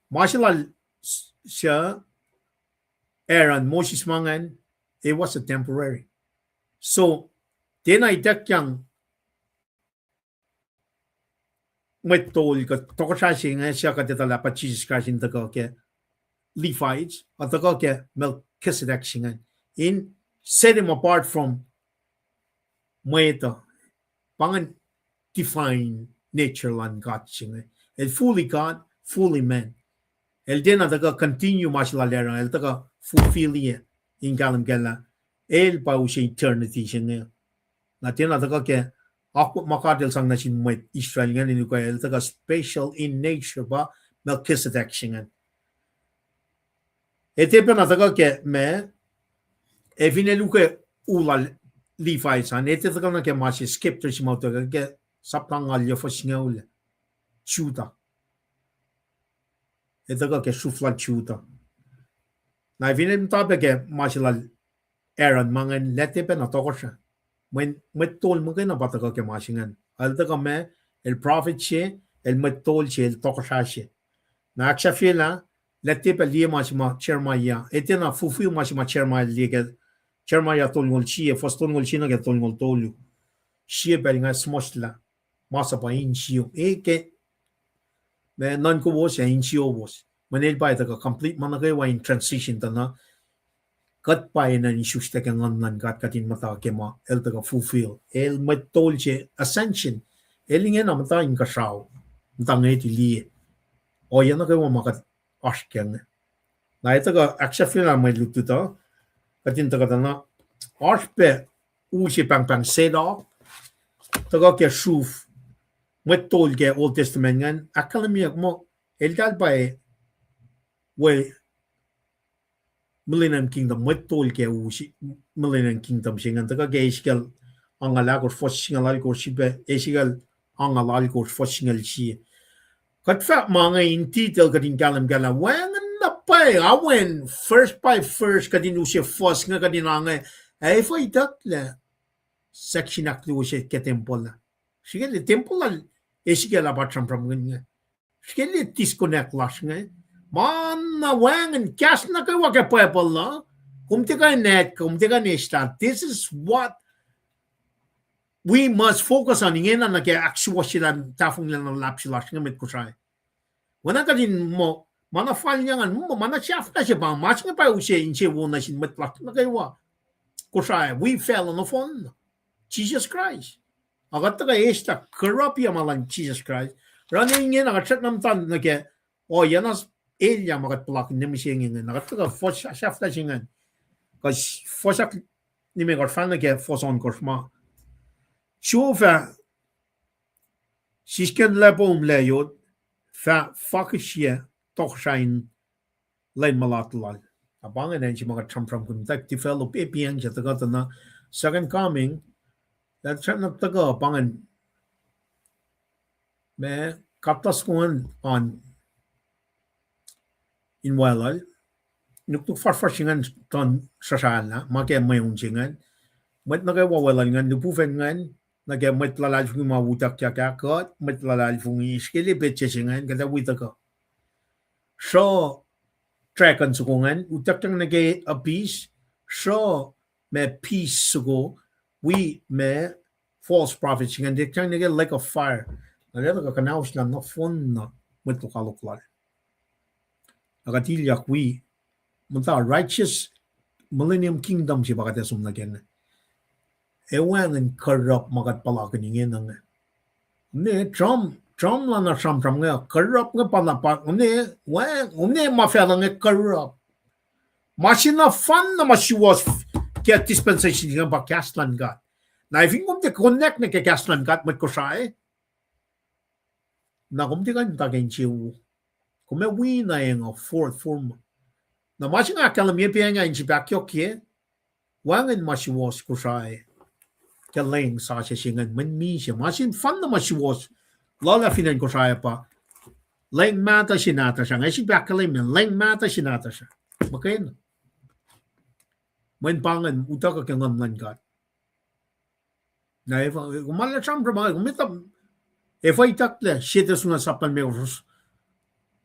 Marshall Sha Aaron Moses Mangan, it was a temporary. So then I take young met told got tokashing and shakatala pa Jesus Christ in the goke Levites or the goke Melchizedek singen in set him apart from Muhta, pangan define nature lan God singa. El fully God, fully man. El dena taga continue mashalera, el taga fulfill ye in galam gala. El pa ushe eternity singa. Na dena taga ke ako makadel sang nasin met Israel nga ninu el taga special in nature ba Melchizedek singa. Etepe na taga ke me e vineluke ulal Levites and ete taga ke mas scripture si mauta ke saptangal yo fosngaul chuta etaga ke sufla chuta na vinem tabe ke masilal Aaron mangan lete pe na tokosha when metol mo na bataga ke masingan al taga me el prophet che el metol che el tokosha che na aksha fila lete pe lie masima chermaya ete na fufu masima chermaya lie Chermaya tolngol chi fostongol china ke tolngol tolu shi belinga smosla masa pa inchio ke me non ko was inchio was manel pa ta complete managay wa in transition ta na kat pa na ni shusta ke ngan kat katin mata ke ma el ta fulfill el metolche ascension elinge na mata in ka shaw mtang ti li o yana ke wa makat ashken na ita ka aksha fina mai lututa katin taga na arpe ushi pang seda taga ke shuf metol ke Old Testament ngan academy mo el dal by we Millennium Kingdom metol ke ushi Millennium Kingdom singan taga ke iskal angala ko foshingal ko sibe iskal angala ko foshingal si kat fa mga in title kadin galam wan I went first by first kadin ushe first nga kadin nga ay fa itak la section akli ushe ke temple la sige le temple la esige la batram from nga sige le disconnect las nga man na wangan kas na ka wa ke people la kumte ka net kumte ka nesta this is what we must focus on ngena na ke actual sila tafung la lapsila nga met kusay wana kadin mo mana fal nyangan mo mana chef na siya ba mas nga pa ushe inche wo na sin metlak na kaywa kusay we fell on the phone Jesus Christ agat ka esta corrupt ya malang Jesus Christ running in agat nam tan na ke o yanas elia magat plak ni mi singin na agat ka fo chef na singan kas fo sak ni me got fan na ke fo son korsma chufa sisken Lacpo Lacyot fa fakishia toch zijn len malatlal abangan en mga from kun tak develop epiang sa taga na second coming that chan na taga abangan me katas kun on in walal nuktuk farfashingan ton sasana make mayong jingan met na kay wawalan ngan nupufen ngan nagay met lalal fu mawutak yakakot met lalal fu iskili betchingan kada witaka so tracken sukungan utak tang nagay a piece so me peace sugo we me false prophets ngan dik tang nagay like a fire nagay ka kanaus lang na fun na met lokaloklar agatilyak we munta righteous millennium kingdom si bakate sum nagyan ewan and corrupt magat palakan ingin ang ne Trump lang na Trump nga corrupt nga palapak ne mafia lang nga corrupt masina fan na masiwas kaya dispensation nga ba kaslan gat na if yung te connect na kaya kaslan gat mat ko siya na kumti kan tagayin chiw kume win na yung fourth form na masih nga kalamia piya nga inchi bakyok ye wangan masiwas ko siya kaleng sa siya singan man mi siya masin fan na masiwas lala finan ko siya pa leng mata sinata siya nga si bakalim leng mata sinata siya makain man pangan utak ka ngamlan gat na ifa kumala siyang problema kumitam ifa itakle shit is nga sapan megos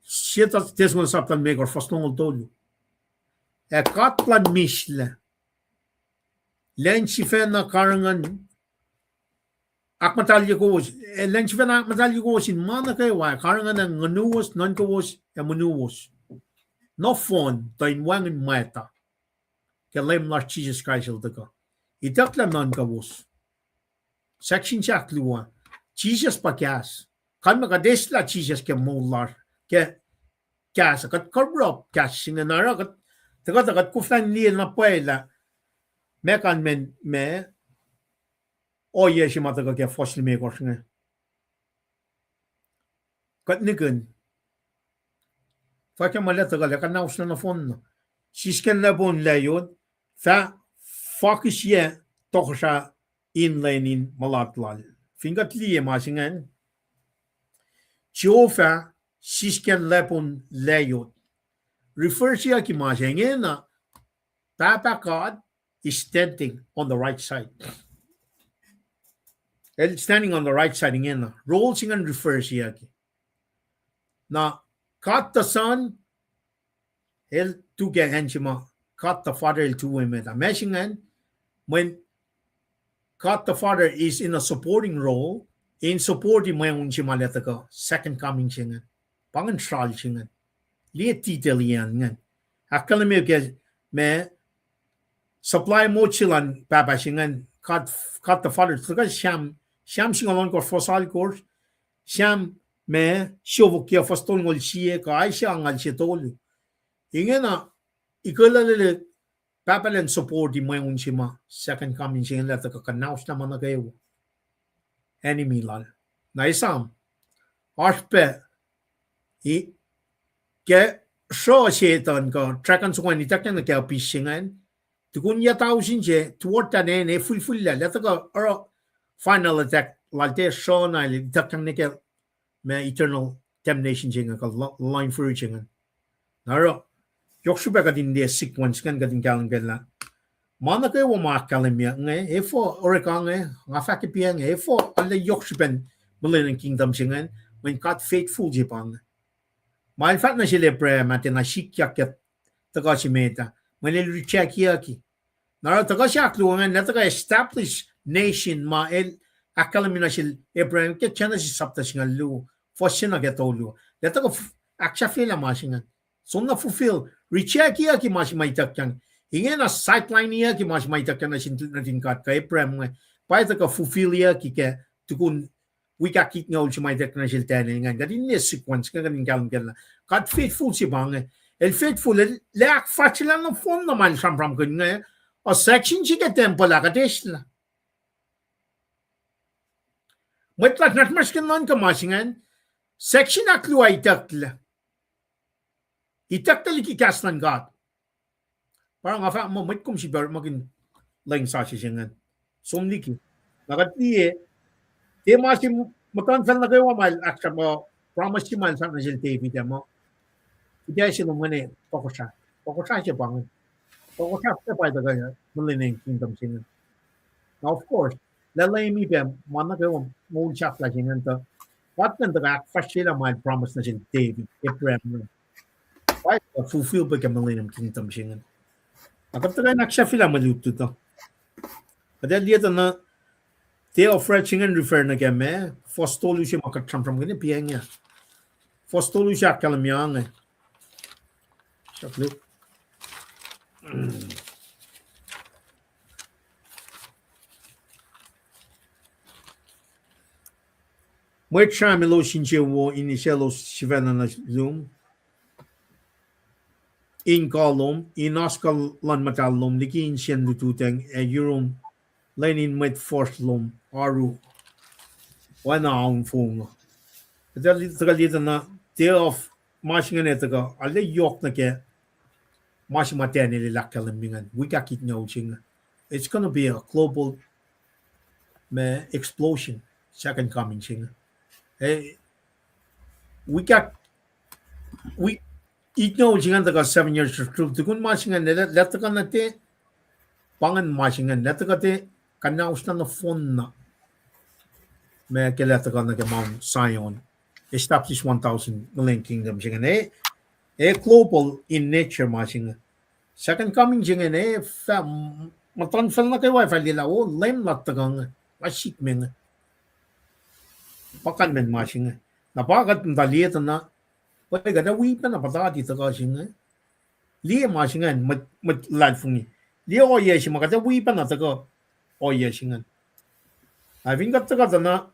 shit is nga sapan megos fastong tolu katlan misle len sifena karangan akmatalya ko len sifena akmatalya ko sin mana kay wa karangan ng nganuwas non ko was manuwas no fon tayin wangin mata kalem la Jesus Christ ka itakla non ka was section chakluwa Jesus pakas kan makadesla Jesus ke molar ke kas kat corrupt kas sinanara kat tagat kuflan liyan na puela mekan men me oye si mataga kaya fossil me korsnga kat nigun fakya malata gala kan naus na fon sisken na bon layon fa focus ye toksha in lenin malatlal fingat liye masingan chofa sisken lepon layon refers here ki masingan na Papa God is standing on the right side. Standing on the right side again. Role singan refers here. Now, God the Son, he'll to get henchima. God the Father, he'll to women. Imagine when God the Father is in a supporting role, in supporting my own chimaletaka, second coming singan. Pangan shral singan. Liet detail yan. Akalame me supply mo chilan papa singan cut the father taga sham singalon ko fosal course sham me shovo kia fostol ngol sie ka aisha ngal setol ingena ikolale papa len support di mo un sima second coming singan la taga kanaus na mana kayo enemy lal na isam aspe I ke so shetan ka trakan sungwan itakyan na kaya pisingan tukun ya tao sinje toward ta ne full la taka final attack lalte so na itakyan ne kaya me eternal damnation jinga ka line for jinga naro yoksuba ka din de sequence kan ka din kalang la mana kay wa makalimya nge efo oreka nge nga fakipiang efo alle yoksuben millennium kingdom jinga when God faithful jipang Mal fat na sila pre mate na shikyak taka si meta. Manil recheck yaki. Nara taka siya kluangan na taka established nation ma el akalami na sila Abraham ke chana si sapta singa lu. Fosya na getolu. Na taka aksya fila ma singa. So na fulfill. Recheck yaki ma si maitakyan. Ingin na sightline yaki ma si maitakyan na sintinkat ka Abraham nga. Paya taka fulfill yaki ke tukun wika kit nga ulti may teknolojil tene nga gadin ni sequence nga gadin kalam kala kat faithful si bang el faithful le ak facila no fon na man sam from kun nga o section si ke tempo la kadesla metlat nat mas ken non ka masingan section aklu ay itakla ki kaslan God parang afa mo mit kum si bar magin lang sa siyangan somniki nakatiye te masi matan fel na kayo mal aksa mo promise si man sa na sil David mo ida si no mane pokosha siya bangin pokosha pa pa daga mulin kingdom siyangan now of course lalay mi ba mana kayo mo chap la siyangan to what kan daga fascila mal promise na sil David Abraham why fulfill ba ka millennium kingdom siyangan Akaptaga naksha fila maluto to. Ada lihat na te offer chingan refer na game footstool siya makatram from gani piangya. Footstool siya kalamyang eh. Shaklo. Moi chame lo shinje wo initialo shivana na Zoom. In column, in Oscar lan matalum, liki in sien lututeng, yurum, lenin met forslum, aru, wana ang fung. Tagalita na, day of mashing an etaga, ale yok na ke, mashing mateni li lakalamingan, we got it no ching. It's gonna be a global explosion, second coming ching. We Ito jingan taga 7 years of truth. Tukun masingan leta ka nate pangan masingan leta ka te kanaus na phone na me keleta ka na ke Mount Zion establish 1,000 million kingdom jingan global in nature masingan. Second coming jingan matan fel na kay wifi lila o lem latta ka nga masik men pakan men masingan. Napakat ndalieta na Wai gada wi pa na pata di ta ka sing li ma sing an mat lan fung ni li o ye shi ma gada wi pa na ta ka o ye sing an I think that ta na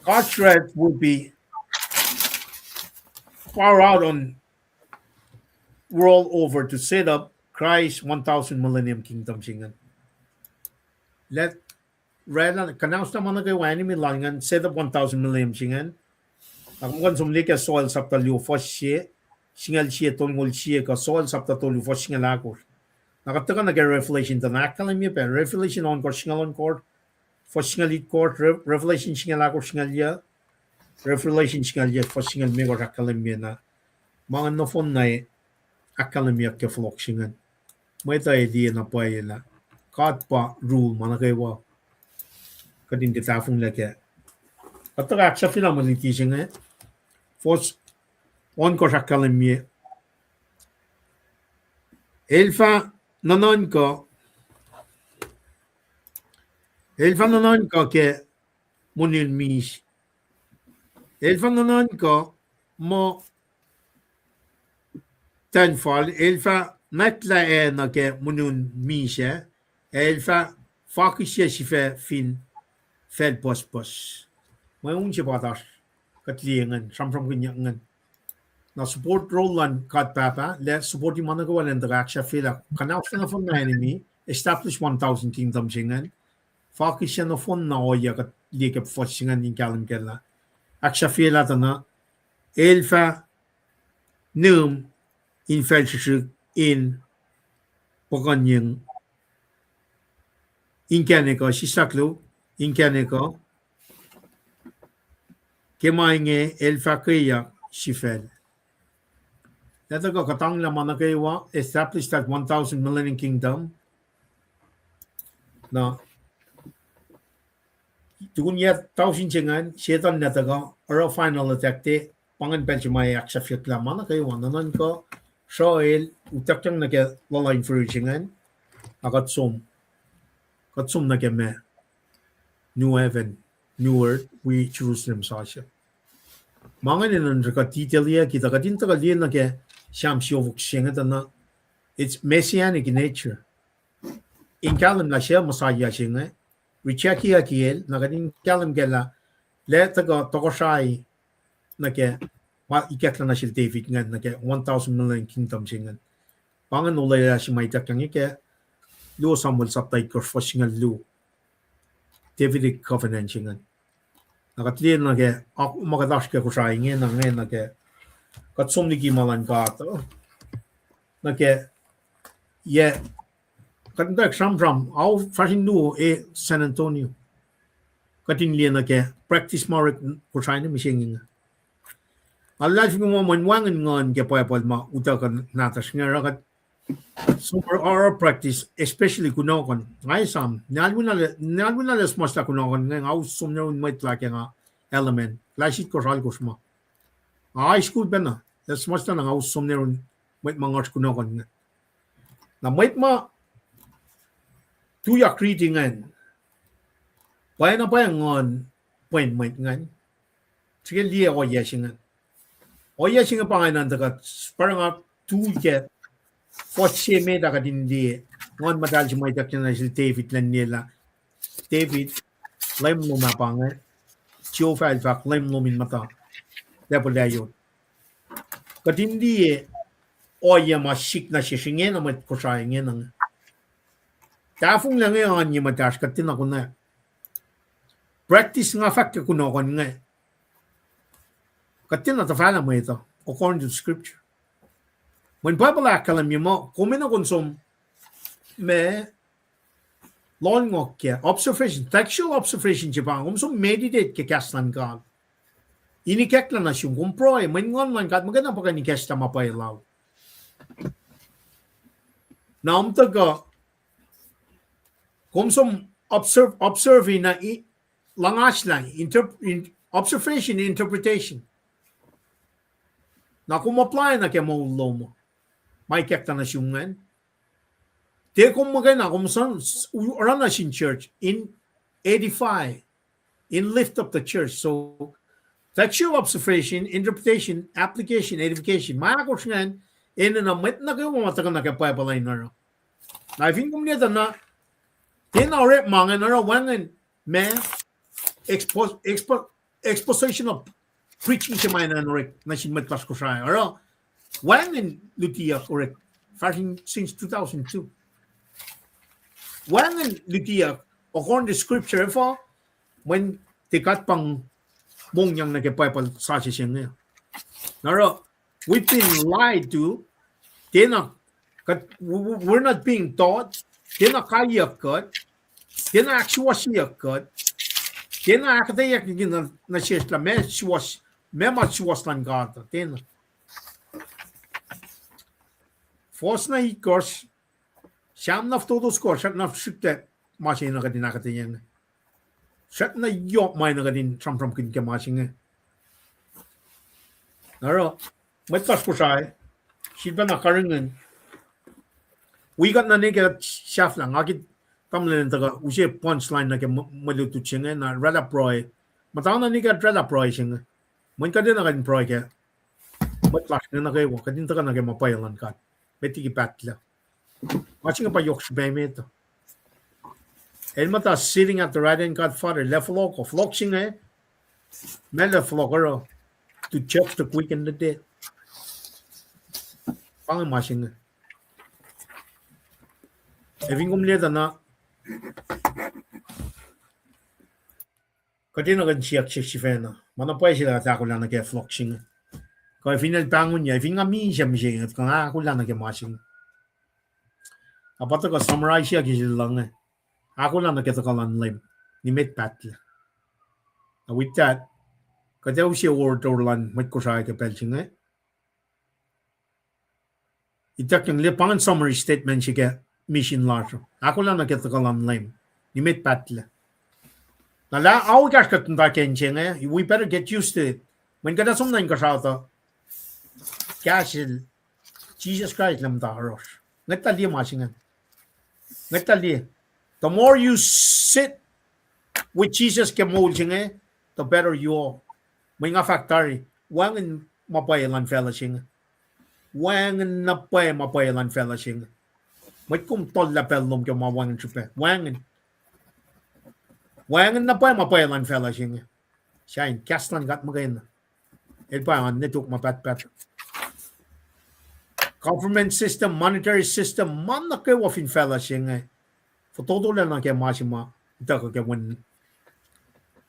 God's threat would be far out on world over to set up Christ 1,000 millennium kingdom sing an let Rela kanaus na mana kay wani mi langan set up 1,000 millennium sing an Ang konsumli ka soil sapta liu fosye, singal siya tongol siya ka soil sapta to liu fos singal ako. Nakataka na kay revelation ta nakalam niya pa. Revelation on court, singal on court, fos singal it court, revelation singal ako singal ya, revelation singal ya, fos singal mi ko akalam niya na. Mga nofon na akalam niya ka flok singal. May tayo idea na pa yun God pa rule mana kay wa. Kadin kitafong laki. Kataka sa film mo singal Fos on ko sakalim mi. Elfa nanon ko ke munin mis. Elfa nanon ko mo tenfall elfa natla na ke munun mis elfa fakisya sife fin fel pos. May unsi patas. Katliangan, samsam kanyangan. Na support role lan kat papa, let support yung mga gawa ng dagaksya fila. Kanaw siya na phone na enemy, establish 1,000 kingdom singan. Focus siya na phone na oya kat likap fos singan yung kalam kela. Aksya fila ta na, elfa num infection in paganyang inkaneko, sisaklo, inkaneko, Kemainge elfa kaya shifel. Ito ko katang laman na kayo establish that 1,000 millennium kingdom na tukun ya 1,000 chengan setan na taga or final attack te pangan bench may aksya fit laman na kayo nanan ko soil utak yang na kaya lalay for chengan akat sum na kaya me new heaven New Earth, we Jerusalem sasha. Mga ninan ka detail ya kita ka din tagal yan na kaya siyam siyovuk siya na it's messianic in nature. In kalam na siya masaya siya nga. Richaki akiel na kadin kalam gala let ka tokoshay na kaya ikakla na siya David nga na kaya 1,000 million kingdom siya nga. Pangan ulay siya may takang kaya Lu Samuel saptay korfos nga Lu. Davidic covenant siya. Nakatlian na ke ako makadash ke kusay ngen na ke katsum ni kimalan ka to na ke ye katdak sam au fashion nu San Antonio katin lian na ke practice more kusay ni mishing Allah fi mo manwangan ngon ke pa ma utakan natas nga kat super our practice especially kunokon ngai sam nalwina les masta kunokon nga au sumner un met like nga element lashit ko sal kusma high school bena les masta nga au sumner un met mangot kunokon nga na met ma tu ya kritingan pa na pa ngon point met ngan sige lia o yesingan o yesingan pa nga nanda parang tu ke Forse me da kadindi ngon madal si mai takna si David lan nila David lem no mapanga chiu file fak lem no min mata lepo layo kadindi oya masik na sisingen na mat kusaingen nang tafung lang ngayon ni matash katina ko na practice nga fak ko no kon nga katina ta fala mo ito according to scripture. When Bible akalam mo, kumina konsom me long ngok observation, textual observation jibang so meditate ke kaslan ka. Ini kekla na siyong kumproy, may ngon man kat maganda pa ni kesta mapailaw. Na umtaga kumsom observing na langas lang observation interpretation. Na kumapply na ke mo lomo. May kekta na siyungan. Te kung magana, kung saan, around us in church, in 85, in lift up the church. So, textual observation, interpretation, application, edification. Mayakos nga, na met na kayo mamatakan na kaya pala na. Na, ifin kong nito na, tinawari mga na wangan, may exposition of preaching siya may na sinmet pas ko siya. Wangan Lutia correct, starting since 2002. Wangan Lutia, according to scripture, when tikat pang mong yang nagpapal sa siya ngayon. Naro, we've been lied to. We're not being taught. Kaya kat. Actually kat. Akatayak na siya lang gata. Fos na ikors, siyam na todos ko, siyat na sükte masih na kadin nakatiyan. Siyat na yok may na kadin tram kin ke masih nga. Naro, may tas ko siya, siya na karingan. Wigat na niya chef lang, akit tamlan taga, usiya punchline na ke maluto siya nga, na rada proy. Mataw na niya rada proy siya nga. May kadin na kadin proy ke. May tas na kayo, kadin taga na ke mapayalan ka. Betiki patla. Watching pa yok shbemito. Elmata sitting at the right hand God Father, left lock of loxing mele flogger to church to quicken the dead. Pang machine. Eving kumleta na kadina kan siyak shifena. Mana pa sila tako lang na kaya floxing. Kaya final bangon niya, ifing amin siya at kung ako lang nag-masing. Kapag ko summarize siya, kasi lang ako lang nagkatakalan lang, ni Met Patla. With that, kaya siya word or lang, may ko siya kapelsing Itak yung lipangan summary statement siya mission large. Ako lang nagkatakalan lang, ni Met Patla. Nala, ako kakatanda kensiya we better get used to it. When kada sumnayin ka siya ito, Kasil, Jesus Christ lam taros. Nagtali masingan. Nagtali. The more you sit with Jesus kemol singa, the better you are. May nga factory. Wangan mapayalan fella singa. Wangan mapayalan fella singa. May kum tol la pelnom ke mawangan chupe. Wangan mapayalan fella singa. Siya kaslan gat magayin. Ilpa ang nituk mapat-pat. Government system, monetary system, man na kayo of in fella siya For todo lang na kaya masima, ito ka kaya when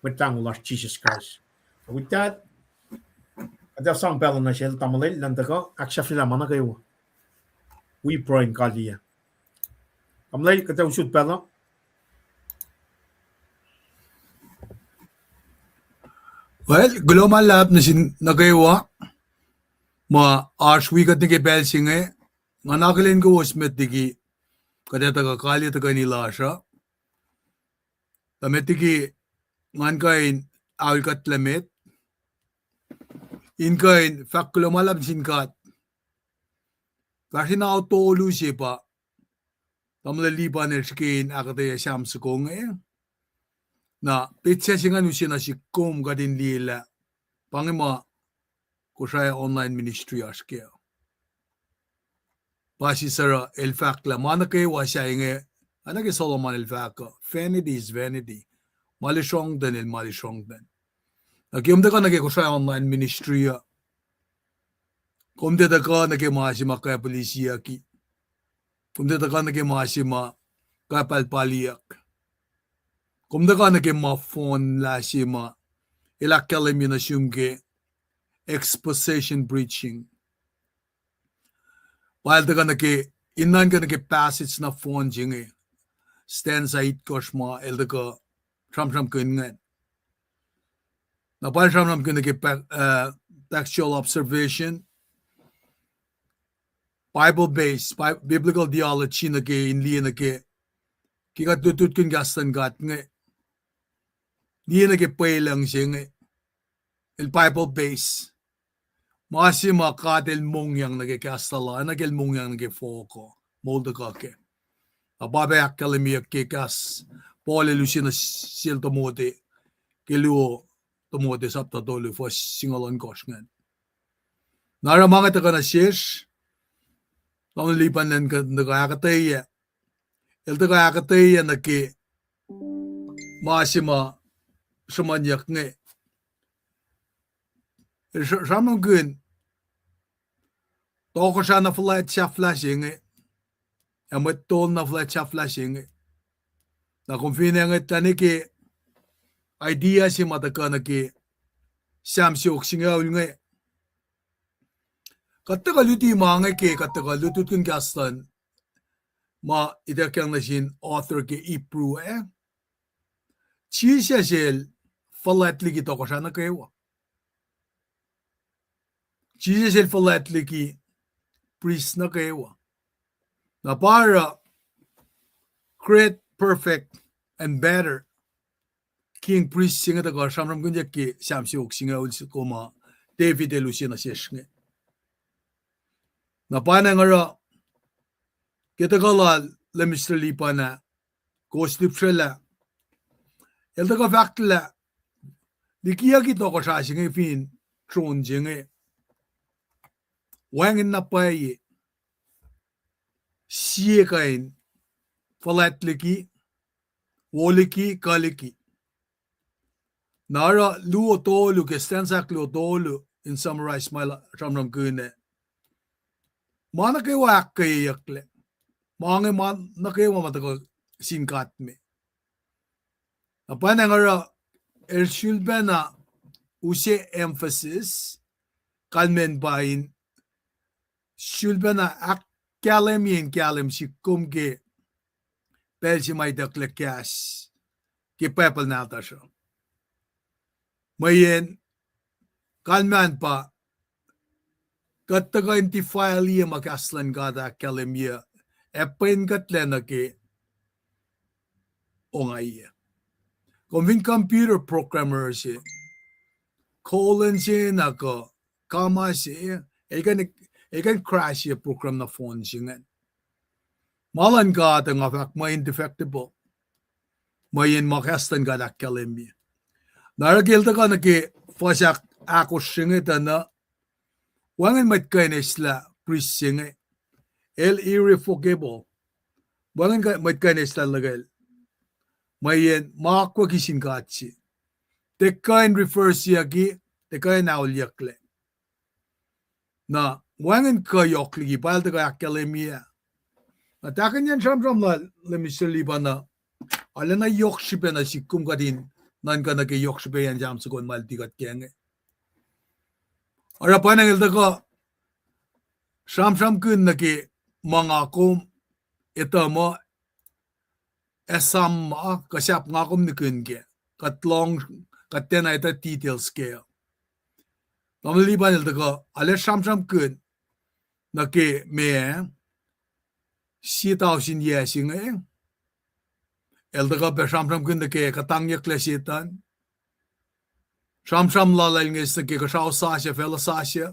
matang Lord Jesus Christ. With that, ada sang pelo na shel tamalay lantako aksha fila mana kayo. We pray in Kalia. Kamlay kata usud pelo. Well, global lab na nagaywa ma arshwikat ni kebel singe nganakalin ko wasmet digi kada taga kali taga nilasha tametigi ngankain awilkat lamet inkain fakkulomalab sinkat kasi na autolu siya tamlaliban erskin akataya shamsukong na pitsa singan usina si kum gadin lila pangima kusaya online ministry askia pasi sara el fakla manake wasya inge anake Solomon el fakka vanity is vanity malishong den el malishong den nagyumda ka nage kusaya online ministry kumde da ka nage masima kaya polisiya ki kumde da ka nage masima kaya palpaliyak kumde ka nage ma phone la sima ilakalim yun assume exposition preaching while the gonna ke innan gonna ke passage na phone jinge stand side koshma el the ko tram kun na pa tram gonna ke textual observation bible based biblical theology na ke in li na ke gat tutut kun gastan gat nge ni na ke pailang jinge el bible based Masima kadel mongyang nagkastala, nagel mongyang nagfoko, molde kake. Ababe akkalemi kekas, pole lusina sil tomote, keluo tomote sapta dolu for singalan kosngan. Nara mga taka na shish, lipan ng nagkakataya, el nagkakataya na ke masima sumanyak nge. Ramon gun toko siya na flight siya flashing amat tol na flight siya flashing na kumfina ng taniki idea si mataka na ki samsyok singaw nga katagaluti mga ke katagalutot kung gastan ma idakyang na sin author ke ipru chi siya siyel flight ligi toko siya na kayo Jesus el falatli priest na kayo na para create perfect and better king priest singa ta ka samram kunja ki samsiok singa ul koma David elusia na sesnge na pana ngara kita kala lemistli pana ko slipsela el ta ka faktla dikia ki to ko sa singa fin tron jinge wangin na paye siye kain falatliki woliki kaliki nara luo tolu ke stansak luo tolu in summarize my ramram kune mana ke wak ke yakle mange man na ke wa matako sinkat me apana ngara el shulbana use emphasis kalmen bain Shulbana akkalem yen kalem si kumke pelsi may daklekas ki pepel nata siya. Mayen kalman pa kataga intifile iya makaslan gada akkalem iya epen katlena ki ongaya. Kung computer programmer siya colon siya nako kama siya ikan crash ya program na phone singan. Malan ka ang afak may indefectible. Mayin makastan ka dakkalemi. Naragilta ka na ki fasak ako singet na wangan matkanesla priest singe. El irrevocable. Wangan matkanesla lagal. Mayin makakwa kisin katsi. Tekain refers siya ki tekain naulyakle. Na wangan kayok lagi palta ka akademia. Atakan yan siyam la lemisli ba na ala na yok siya na sikum ka din nan ka naki yokshbe yan jam sukon maltigat kenge ora panang ilda ko sham kun naki mangakum ito mo esam ma kasyap ngakum nikun ke katlong katena ita details ke namliban ilda ko ale sham kun naki me 4,000 years inge ilda ko be sham kun naki katang yaklesitan sham lalal nge naki kashaw sasya fela sasya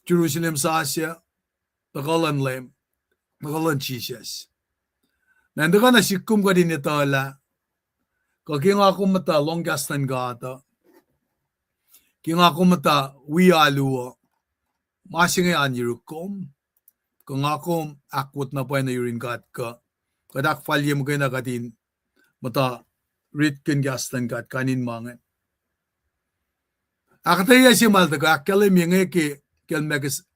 Jerusalem sasya Nagalan lem, nagalan Jesus. Nandaga na sikum ka din ito ala. Kaking ako mata longgastan ka ata. King ako mata wialuwa. Masingay anirukom. Kung ako akwat na pa na yurin ka. Kadak falyem ka na katin. Mata ritkin gastan ka kanin mangan. Akataya si maldaga akalim yung ki kel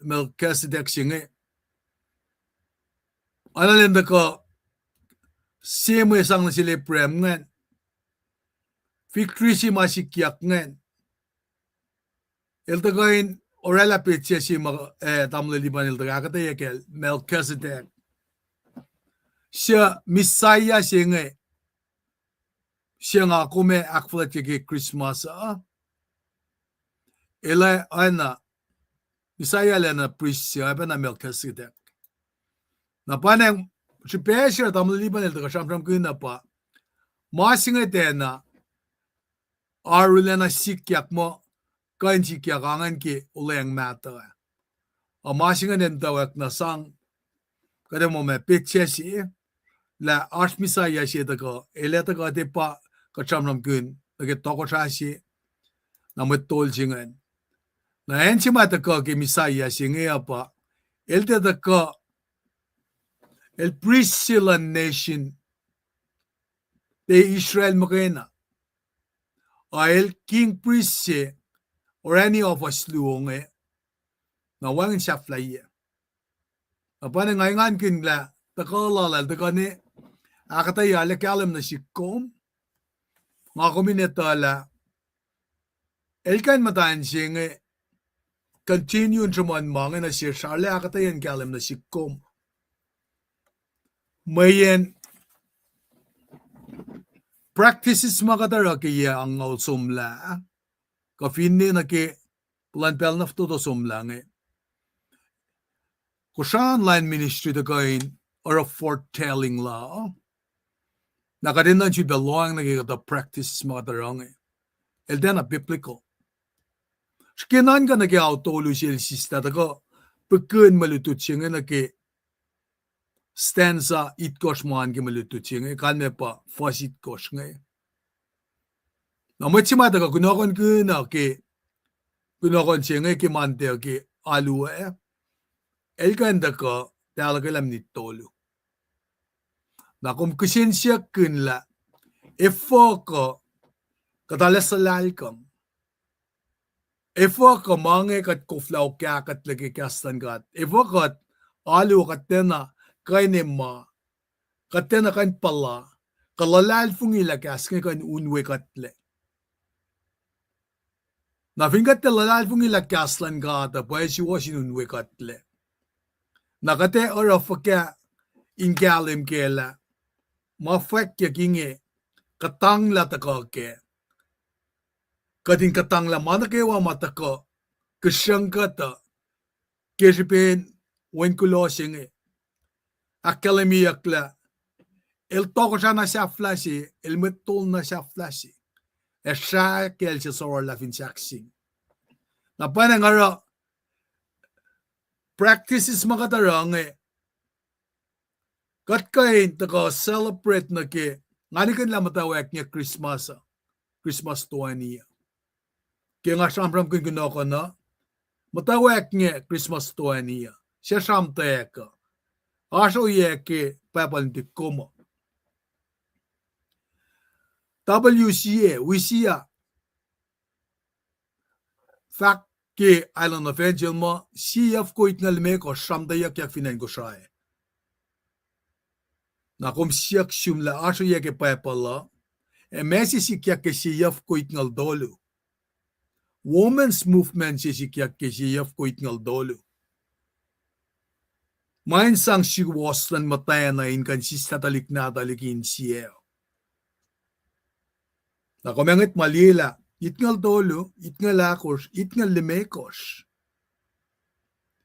Melchizedek singe. Analinda ko semo isang na sila prem ngan. Victory si masikyak ngan. Ilta koin orela pitche si tamle liban ilta kakataya kel Melchizedek. Siya misaya siya nga. Siya nga kume akflat kiki Christmas Ila ana misaya lena priest siya na Melchizedek. Na panang si pesher tamle liban ilta ka sham kuna pa. Masingay tena arulena sikyak mo kain sikyak angan ki uleng mata. Masingay nentawak na sang kada mo me pitche si la ashmisaya si ko eleta ka te pa ka sham kun nage toko si na metol jingan. Na enchi mata ko ki misaya si ngaya pa elte ta ko el Priscillan nation de Israel makena. El king priest or any of us luonge na wangin siya flye. Apa na ngayon kin la takalala takani akataya le kalam na sikom nga kuminetala el kan matan singe continue chuman mange na siya sharle akatayan kalam na sikom mayen practices makatara kaya ang sumla kafindi na ki planpel nafto to sumla nge kushan line ministry to kain or a foretelling law nakadinan si belong na kaya practices makatara nge el dena biblical skinan ka na kaya autolu siya sista ko pagkun malutut siya nga na ki stanza itkosh maan ki malutut siya nga kan me pa fas itkosh nga na machimata ka kunakon kuna ki kunakon siya nga ki mante ki aluwa el kanda ka talaga lam nitolo na kum kusin siya kunla efo ko katalasalal kam efo ko mange kat kuflaw kya kat lagi kastan kat efo kat alu katena kaine ma katena kan pala kalalal fungila kas kan unwe katle na fingat lalal fungila kaslan gata pa si wasin unwe katle nakate ora fakya ingalim kela mafakya kinge katang la takake kadin katang la manakewa matako kashangkata keshipen wenkulo singe akademiyakla el toko na siya flashy el metol na siya flashy siya kel siya sora la finsaksing na panangara practices makatarang katkain taka celebrate na ke nganikan la matawak niya Christmas 20 kaya nga siyam kun ginoko na matawak niya Christmas 20 siya siyam teka aso ye ke papalintik komo WCA wisia fact ke island of angel mo CF ko itnal me ko shamdaya kya finan ko shae na kom siyak shumla aso ye ke papala Messi sikyak ke siyaf ko itngal dolo. Women's movement sikyak ke siyaf ko itngal dolo. Main sang siwasran mataya na inconsistatalik na talikin siya. Nakomengit malila, itngal dolo, itngal akos, itngal limekos.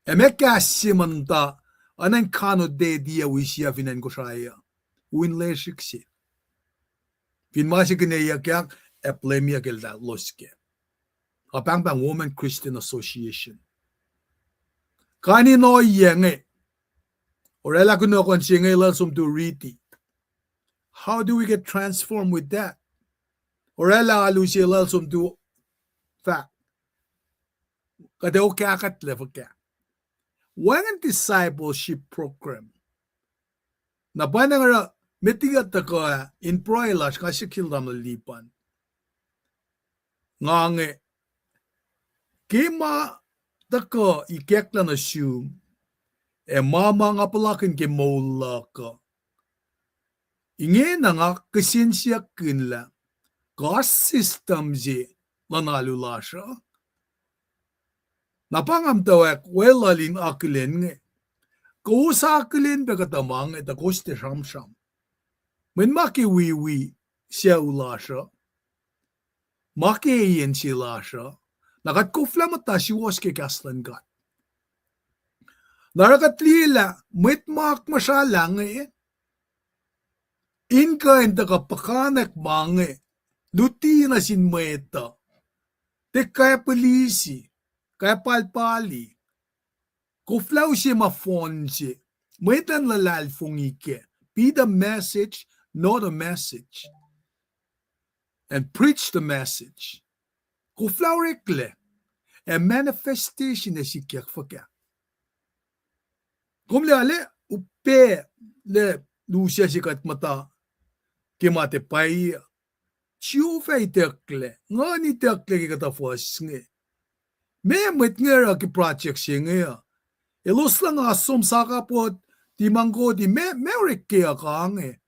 Emekasi manta, anan kano de dia wisya finan ko saya. Win leshiksi. Finmasi kinaya kyak, eplemia kelda loske. Kapang Women Christian Association. Kani no yenge. Orela kuno kon singe lasum to riti. How do we get transformed with that? Orela alusi lasum to fact. Kade o kakat level ka. One discipleship program. Na banang metigat ko in proilash kasi kildam lipan. Ngange kima tako ikekla na shum e mama nga palakin ke mola ka. Inge na nga kasinsya kinla gas system zi lanalulasha. Napangam tawak welalin akilin nge. Kausa akilin bekatamang eta koste shamsham. Men maki wiwi siya ulasha. Maki iyan silasha. Nakat kufla mata siwas ke kaslan kat. Narakat lila, mit mak masalang eh. Inka enta kapakanak mange. Luti na sin meta. Te kaya polisi. Kaya palpali. Kuflaw siya mafon siya. Metan lalal fungike. Be the message, not a message. And preach the message. Kuflaw rekle. A manifestation na sikyak fakya. Kumle ale, upe le lusya sikat mata. Kimate paya. Chiu fay tekle. Nga ni tekle kikata fwas nge. Me met nga ki project siya nga. Elos lang asom saka po di manggo di me rekia ka nge.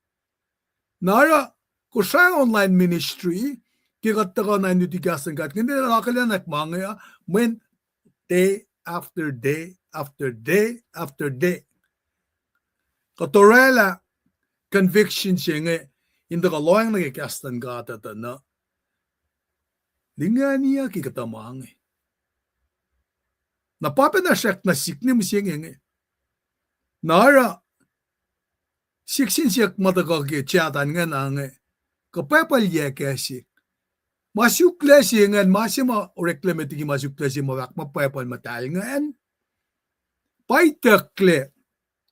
Nara, ko siya online ministry, kikata ka na inutigasan kat. Hindi nakakalanak mga when day after day after day after day. Katorela, conviction siya nga, hindi ka loyang nagkikastan ka tata na, linga niya kikatamang eh. Napapanasak na siknim siya nga. Nara, siksin siya matakaki tiyatan nga na nga, kapapalya kasi, masukla siya nga, masima reklamati ki masukla siya mawak mapapal matal nga, paitakle,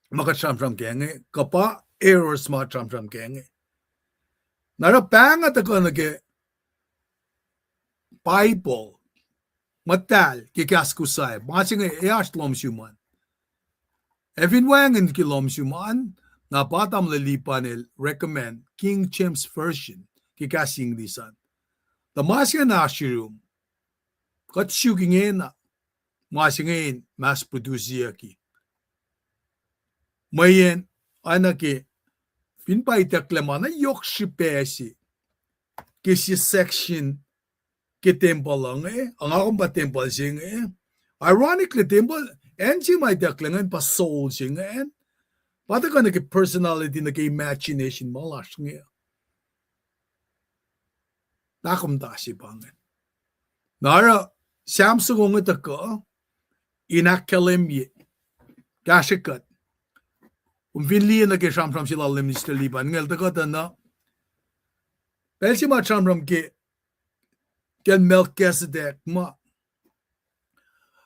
makatsamsam kaya nga, kapa errors makatsamsam kaya nga. Narapanga tako nage Bible matal kikaskusay masing eas lomsuman. Evin wangan ki lomsuman na patam lalipanel recommend King James Version kikasing lisan. The masing nashirum katsuging na masing mass produce yaki. Mayen anake Finpai taklamana yok shipesi. Kisi section ke temple lang eh. Ang akong ba temple sing eh. Ironically, temple, and si may taklangan pa soul sing eh. Pata ka nag-personality, nag-imagination malas nga. Nakamta si pangin. Nara, Samsung ang ito ko, inakalimye. Kashikat. Vinlian na ke shamram sila limnister liban ngel takota na pelsi ma shamram ke ken Melchizedek ma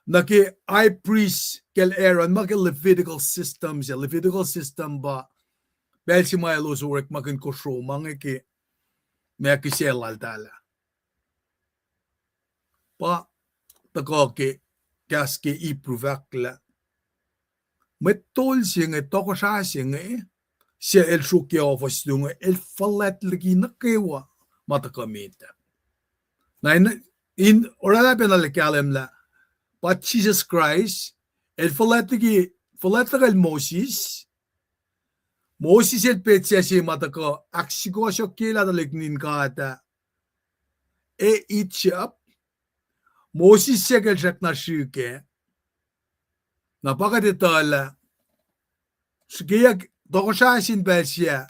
na ke high priest kel Aaron ma ke Levitical system ba pelsi ma elos work ma ken kosho mange ke me ke selal tala pa tako ke kas ke iprovakla Metol siya nga toko siya nga siya el shukya ofas dunga el falat lagi na kewa matakamita. Na in orala penalikalam la but Jesus Christ el falat lagi Moses 모시셀 배치하시마다 그 악시고쇼끼라다 렉닌가다 에 이치업 모시세겔 작나시게 나바가데달라 스게야 도샤신 배시야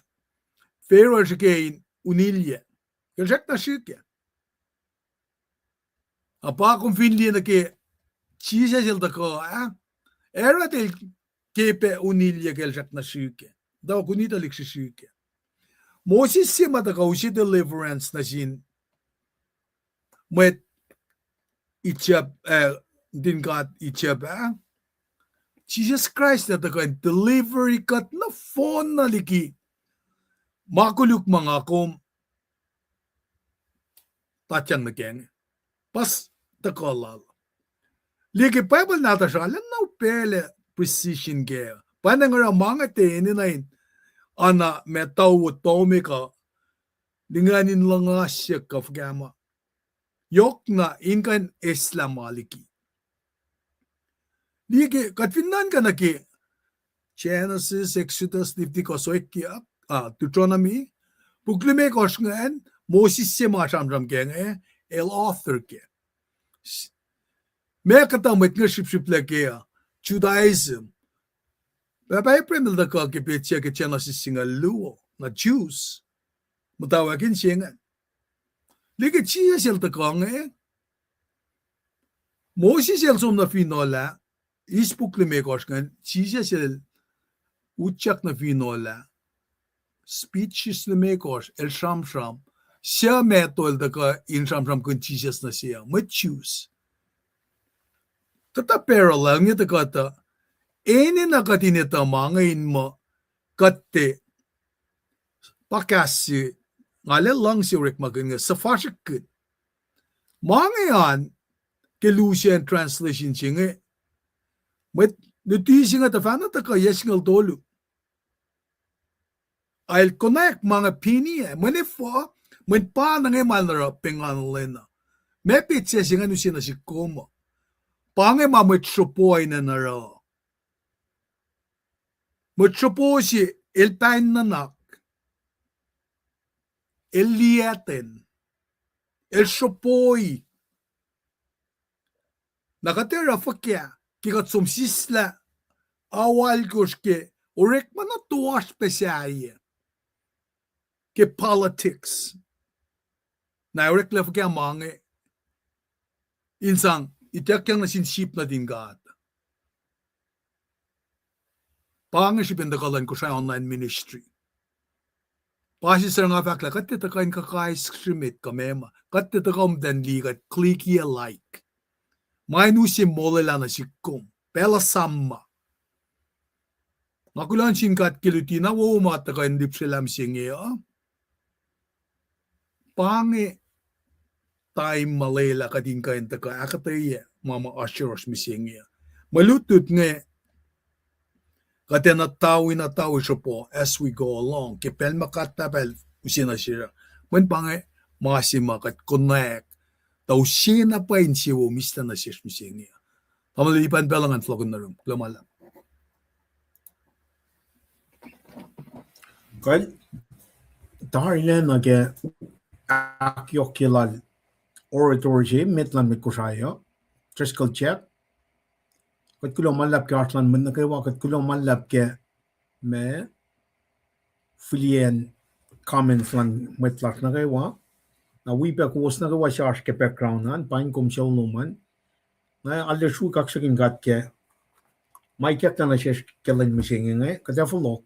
페로스게인 운일je 작나시게 아빠kum finlienake 치세sel다고 에라델 kepe unilje gel 작나시게 다 군이다 릭시시게 모시세마다 가우시 deliverance 나신 met ichab din God ichab Jesus Christ na takan delivery kat na phone na liki makuluk mga kom tachang na keng pas takalal liki Bible na ta shala na pele precision ge panangara mga teni na in ana metaw tomika dinganin langa siya kafgama yok na inkan Islam maliki. Liki katfinan ka na ki Genesis, Exodus, Leviticus, Deuteronomy, puklime kosh ngayon, Moses siya mga samsam kaya el author kaya. May katamit nga ship kaya, Judaism. Babay premel da ka kipit siya ka Genesis nga luo, na Jews. Matawagin siya nga. Liki siya siya ta ka ngayon. Moses siya som na finola, ispuklime kosh ngayon, siya siya uçak na finola, speeches na mekos, el sham, siya metol da ka in sham kun Jesus na siya, choose. Kata parallel nga da kata, ene na katinita mga inmo, kate, pakasi, ngale lang si Rick magin nga, sa fashikit. Mga yan, ke Lucian translation siya nga, met, nutisi nga ta fana ta ka yes ngal dolu. I'll connect mga pinie. Manifo, man pa na ngay manara pinganlena. May pitse siya nga nusin na si Kuma. Pangay mamitsupoy na nara. Matsupo si ilpain nanak. Iliaten. Ilsupoy. Nakatera fakya. Kikat sumsisla. Awal koske. Urek man na tuwa spesyaye. Ke politics. Na urek la fakya mange. Insang itakyang na sinship na din God. Pangasipin da kalan ko sa online ministry. Pasi sa nga fakla, katita kain kakais krimit kamema. Katita ka umdan ligat, clicky alike. Mainusi molela na sikum. Pela samma. Makulan singkat kilutina, wumata ka indip silam singya. Pangi time malela ka din kain taka akataya mama assuros misingya. Malutut nga kati na tawi siya po as we go along. Kipel makatabel usina siya. Man pangi masima kat connect. Tau siya na pa in siya mista na siya misingya. Pamalipan belangan flogon na rin. Klamalam. Kaya dahil na ke akyokilal oratory metlan mit kusaya triskal chat kat kulo malap ke artlan men ke wa kat kulo malap ke me filien comment flan metlat na ke wa na we pe ko na ke wa shash ke background an pain kom shol no man na alle shu kak shakin gat ke mai ke tan shesh ke len mishing nge ka da follow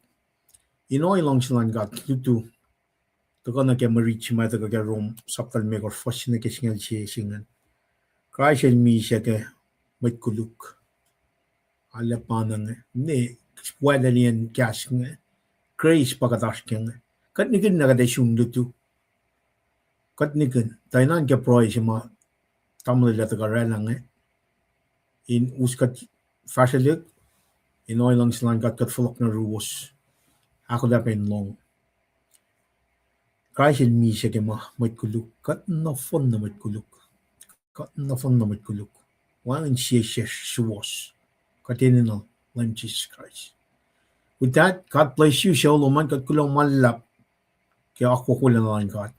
inoy long shlan gat tu Tukana ke marich ma ta ke rom saptal me gor fashne ke singal chi singan kai shel mi shake met kuluk alle panang ne wadalian cash nge grace pagadash keng kat nikin na de shun tu kat nikin tainan ke proy ma tamle la ta galang in uskat fashilik in oilang slan gat fulok na ruos ako da pen long Kaisel mi siya ma met kuluk kat na fon na met kuluk wan siya siya suwas katin no lam Jesus Christ With that, God bless you. Shalom man kat kulang malap. Kaya ako kulang lang God.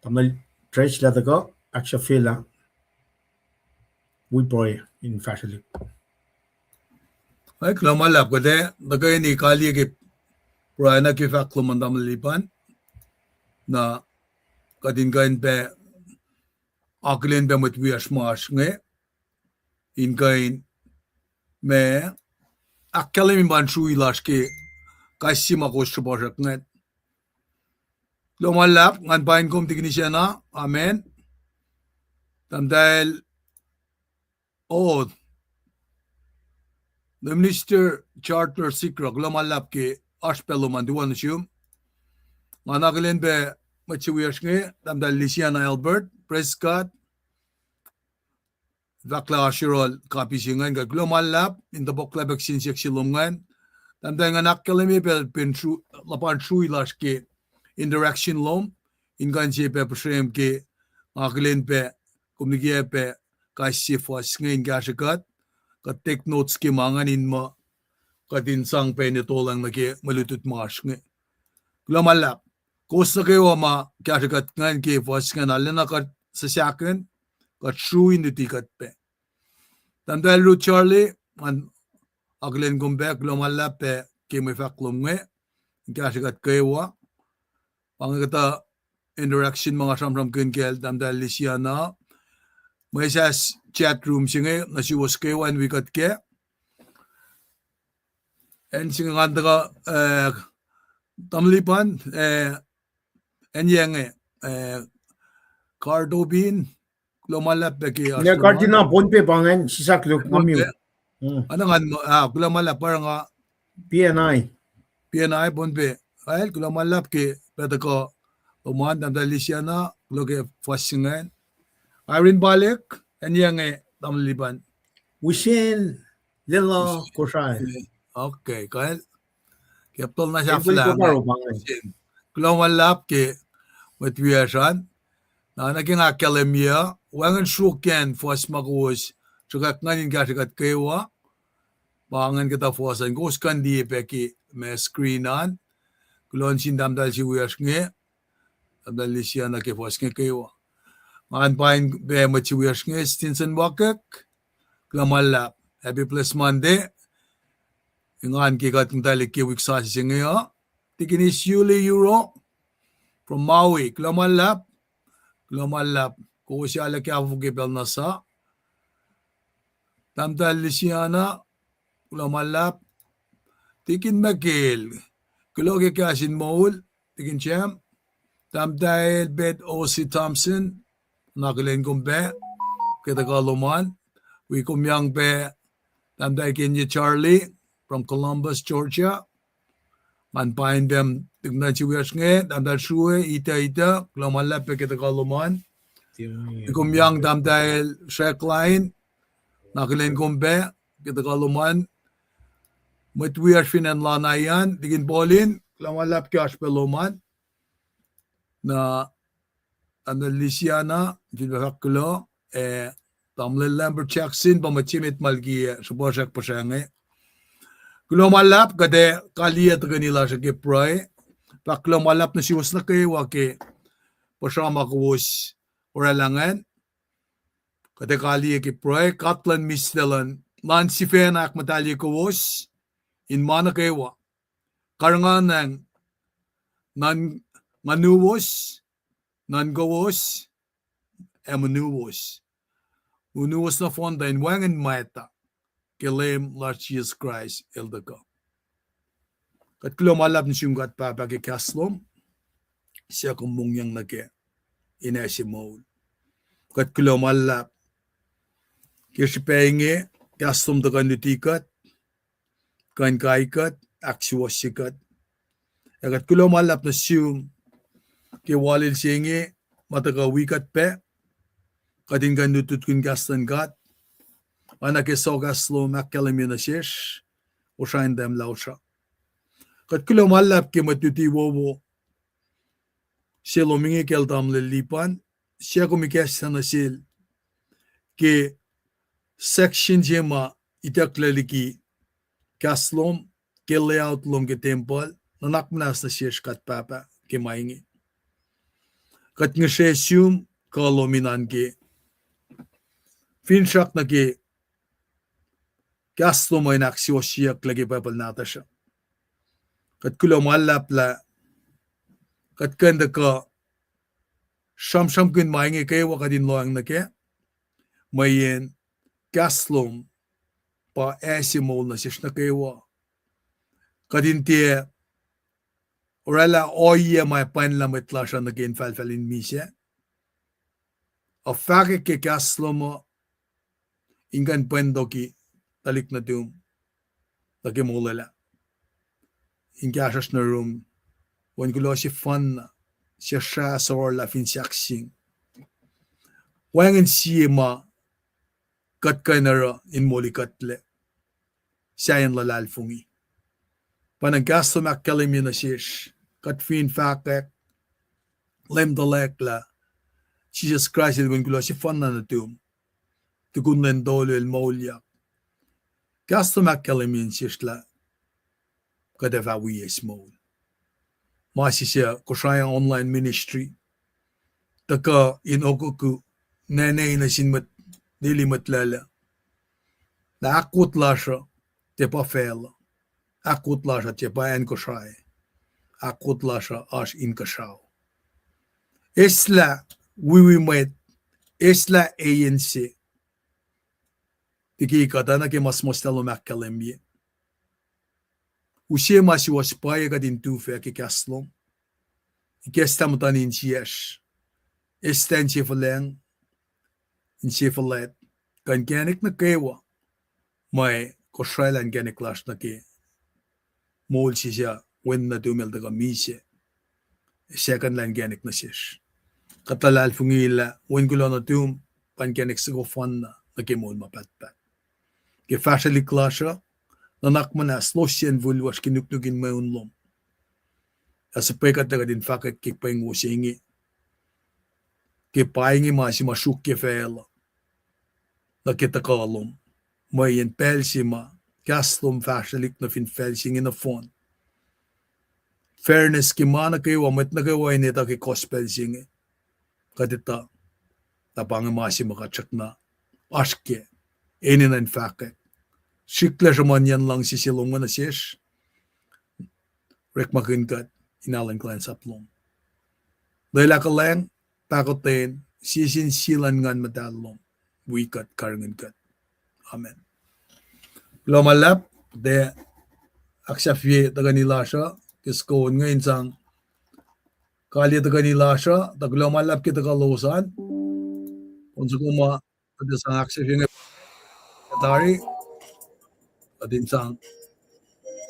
Tamal trace lata ko. Aksha fila. We pray in fashion. Ay, klamalap ko de, nagay ni kali ki prana ki fa klumandam lipan na kadin gain be aklen be mut wias mas nge in gain me akkalim ban shu ilash ki kasima ko shbojak nge klamalap ngan bain kom tignishana amen tamdal oh the minister charter sikra klamalap ki ashpeluman duwan shum managlen be machiwias nge tamdal lisiana albert prescott Vakla Ashirol kapisingan ga global lab in the bokla vaccine seksilungan tamda nga nakalemi pel pensu lapan sui laske interaction lom ingan je pe presem ke aglen pe kumnigie pe kasi fos ngin gashakat ka take notes ke mangan in ma kadin sang pe ne tolang nage malutut mas nge global lab kos na kayo ma gashakat ngan ke fos ngan alena ka sasyaken ka sui nitikat pe Tamdal Ru Charlie and Aglen Gumbek Lomala pe Kimi Faklumwe, Gashagat Kewa, Pangata interaction mga samsam kinkel Tamdal Lisiana, may sas chat room singe, na si was Kewa and we got ke, and singanda ka Tamlipan, and yang Cardobin, Lomala pe ki Nya kardina ponpe pangan sisak luk ngamiu. Ano nga kulamala parang PNI ponpe ay kulamalap ke peta ko uman tamdali siya na loge fasingan Irene balik yang tamliban Wisin lilo kosay. okay kahit kaptol na siya Ipul ko flang paro pangan. kulamalap ke matwiyasan na naging akademya wangan suken fas magus sukat nganin gashikat kewa pangan kita fasan gos kandi peki me screenan kulon sindam dal si wias nge dal siya na ke fas nge kewa man pain be machi wias nge stinson wakak klamala happy plus monday ngan ki gat dal ke wik sa si nge ya tikini Yuli euro from Maui klamala ko siya la ke avu ke belnasa tamdal lisiana klamala tikin magil kuloge kasin moul tikin cham tamdal bet O.C. Thompson nakalen kumbe kita kaluman we kumyang be tamdal Kenya Charlie from Columbus Georgia man pain dem tignan si wias nge tamdal suwe ita klamala pe kita kaluman kumyang tamdal Shekline nakalen kumbe kita kaluman matwias finan lanayan tigin bolin klamalap kash peloman na analisiana dinaklo tamlen lamber Jackson pamachimit malgi subosak pasange klamalap kade kaliyat ganila sa gepray paklamalap na siwas na kay wake pasama kuwos oralangan kade kaliyat gepray katlan misdelan Nancy Fenak matali kuwos in Manakewa, karangan ng manuwos, gawos, manuwos. Manuwos na fonda in wangan maeta, kelem Lacyot Christ eldaka. Kat kulomalap ni siyunggat pa bagi kaslom, siya kumungyang nake, inasimol. Kat kulomalap, kisipenge, kaslom dagan nutikat, kan kaikat aksiwasikat agat kulo malap na siyum ke walil singe mataka wikat pe kadin ganutut kun gastan gat ana ke sogaslo makalemi na shesh o shain dem lausha kat kulo malap ke matuti wowo selominge kel tamle lipan siya kumikasa na sil ke section jema itaklaliki Kaslom ke layout lom ke temple nanak mnas na shesh kat papa ke maingi kat ngeshe sum ka lominan ke fin shak na ke gas lo mo inak si oshiak lagi papal natasha kat kulo malap la kat kanda ka sham kun maingi ke wakadin loang na ke mayen gas lom pa esimol na shesh na ke wa kadin tie orala oye mai pan la metlasha na ke falfalin mise a fake ke gas lo mo ingan pendoki talik na tum lagi molala inga ashas na room wan gulo si fan si sha sor la fin saksing wangin si ma kat kanara in molikatle sayan la lalfungi panang gasto makkalim na shish kat fin fakek lem dalek la Jesus Christ wan gulo si fan na tum tukun len dolo el molya gasto makkalim in shish la kadeva wi small masisya kusaya online ministry taka in okuku nene ina sinmat dilimat lala la akut lasha te pa fel akut lasha te pa en kusaya akut lasha ash in kashaw isla wiwi met isla ANC tiki katana ke mas mostalo makkalemye ushe masi was paye gadin tufe ke kaslom ikestam tanin chies esten chefaleng in chefalet kan ganik na kewa mai kosrailan ganik lash na ke mol sisya wen na dumel daga mise second line ganik na sis katalal fungila wen gulo na tum pan ganik sigo fan na ke mol mapatpat ke fashali klasha na nakmana slosien vulwas kinuknugin maunlom asa pekat daga din fakat ke pengu singi ke paingi masi masuk ke fela na ke takalom mayen pelsima kaslom fashalik na fin felsing in a font fairness ki mana kayo amat na kayo ay nita ki gospel sing kadita tapang masi makachak na aske inin en fake sikla man yan lang sisilong na sis rek makinkat inalang klan saplong dahil akalang takotin sisin silan ngan madalong wikat karangan kat amen lomalap de aksafye taganila siya kisko ngayon sang kali taganila siya taglomalap kita kalusan unsa kuma ada sang aksafye nga katari adin sang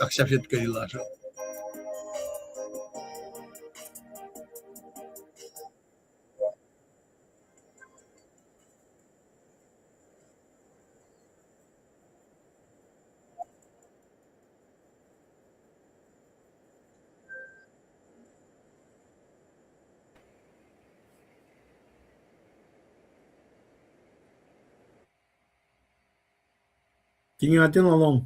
aksafye taganila siya Tingin natin along.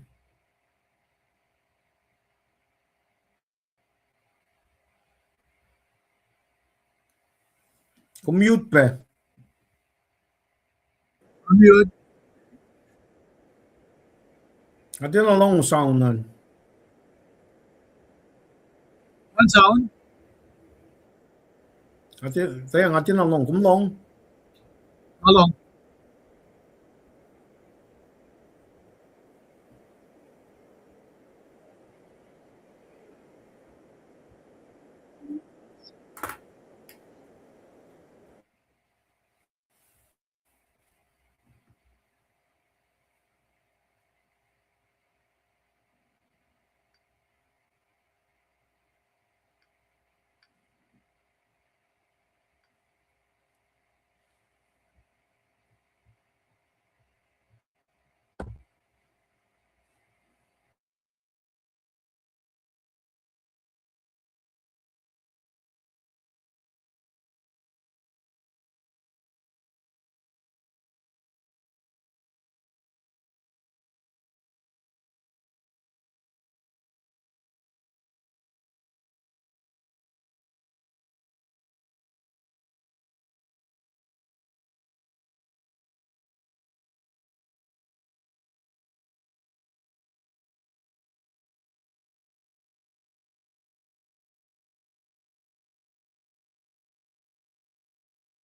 Commute pa. amyod Atin along sound nan. one sound Atin along kumlong. along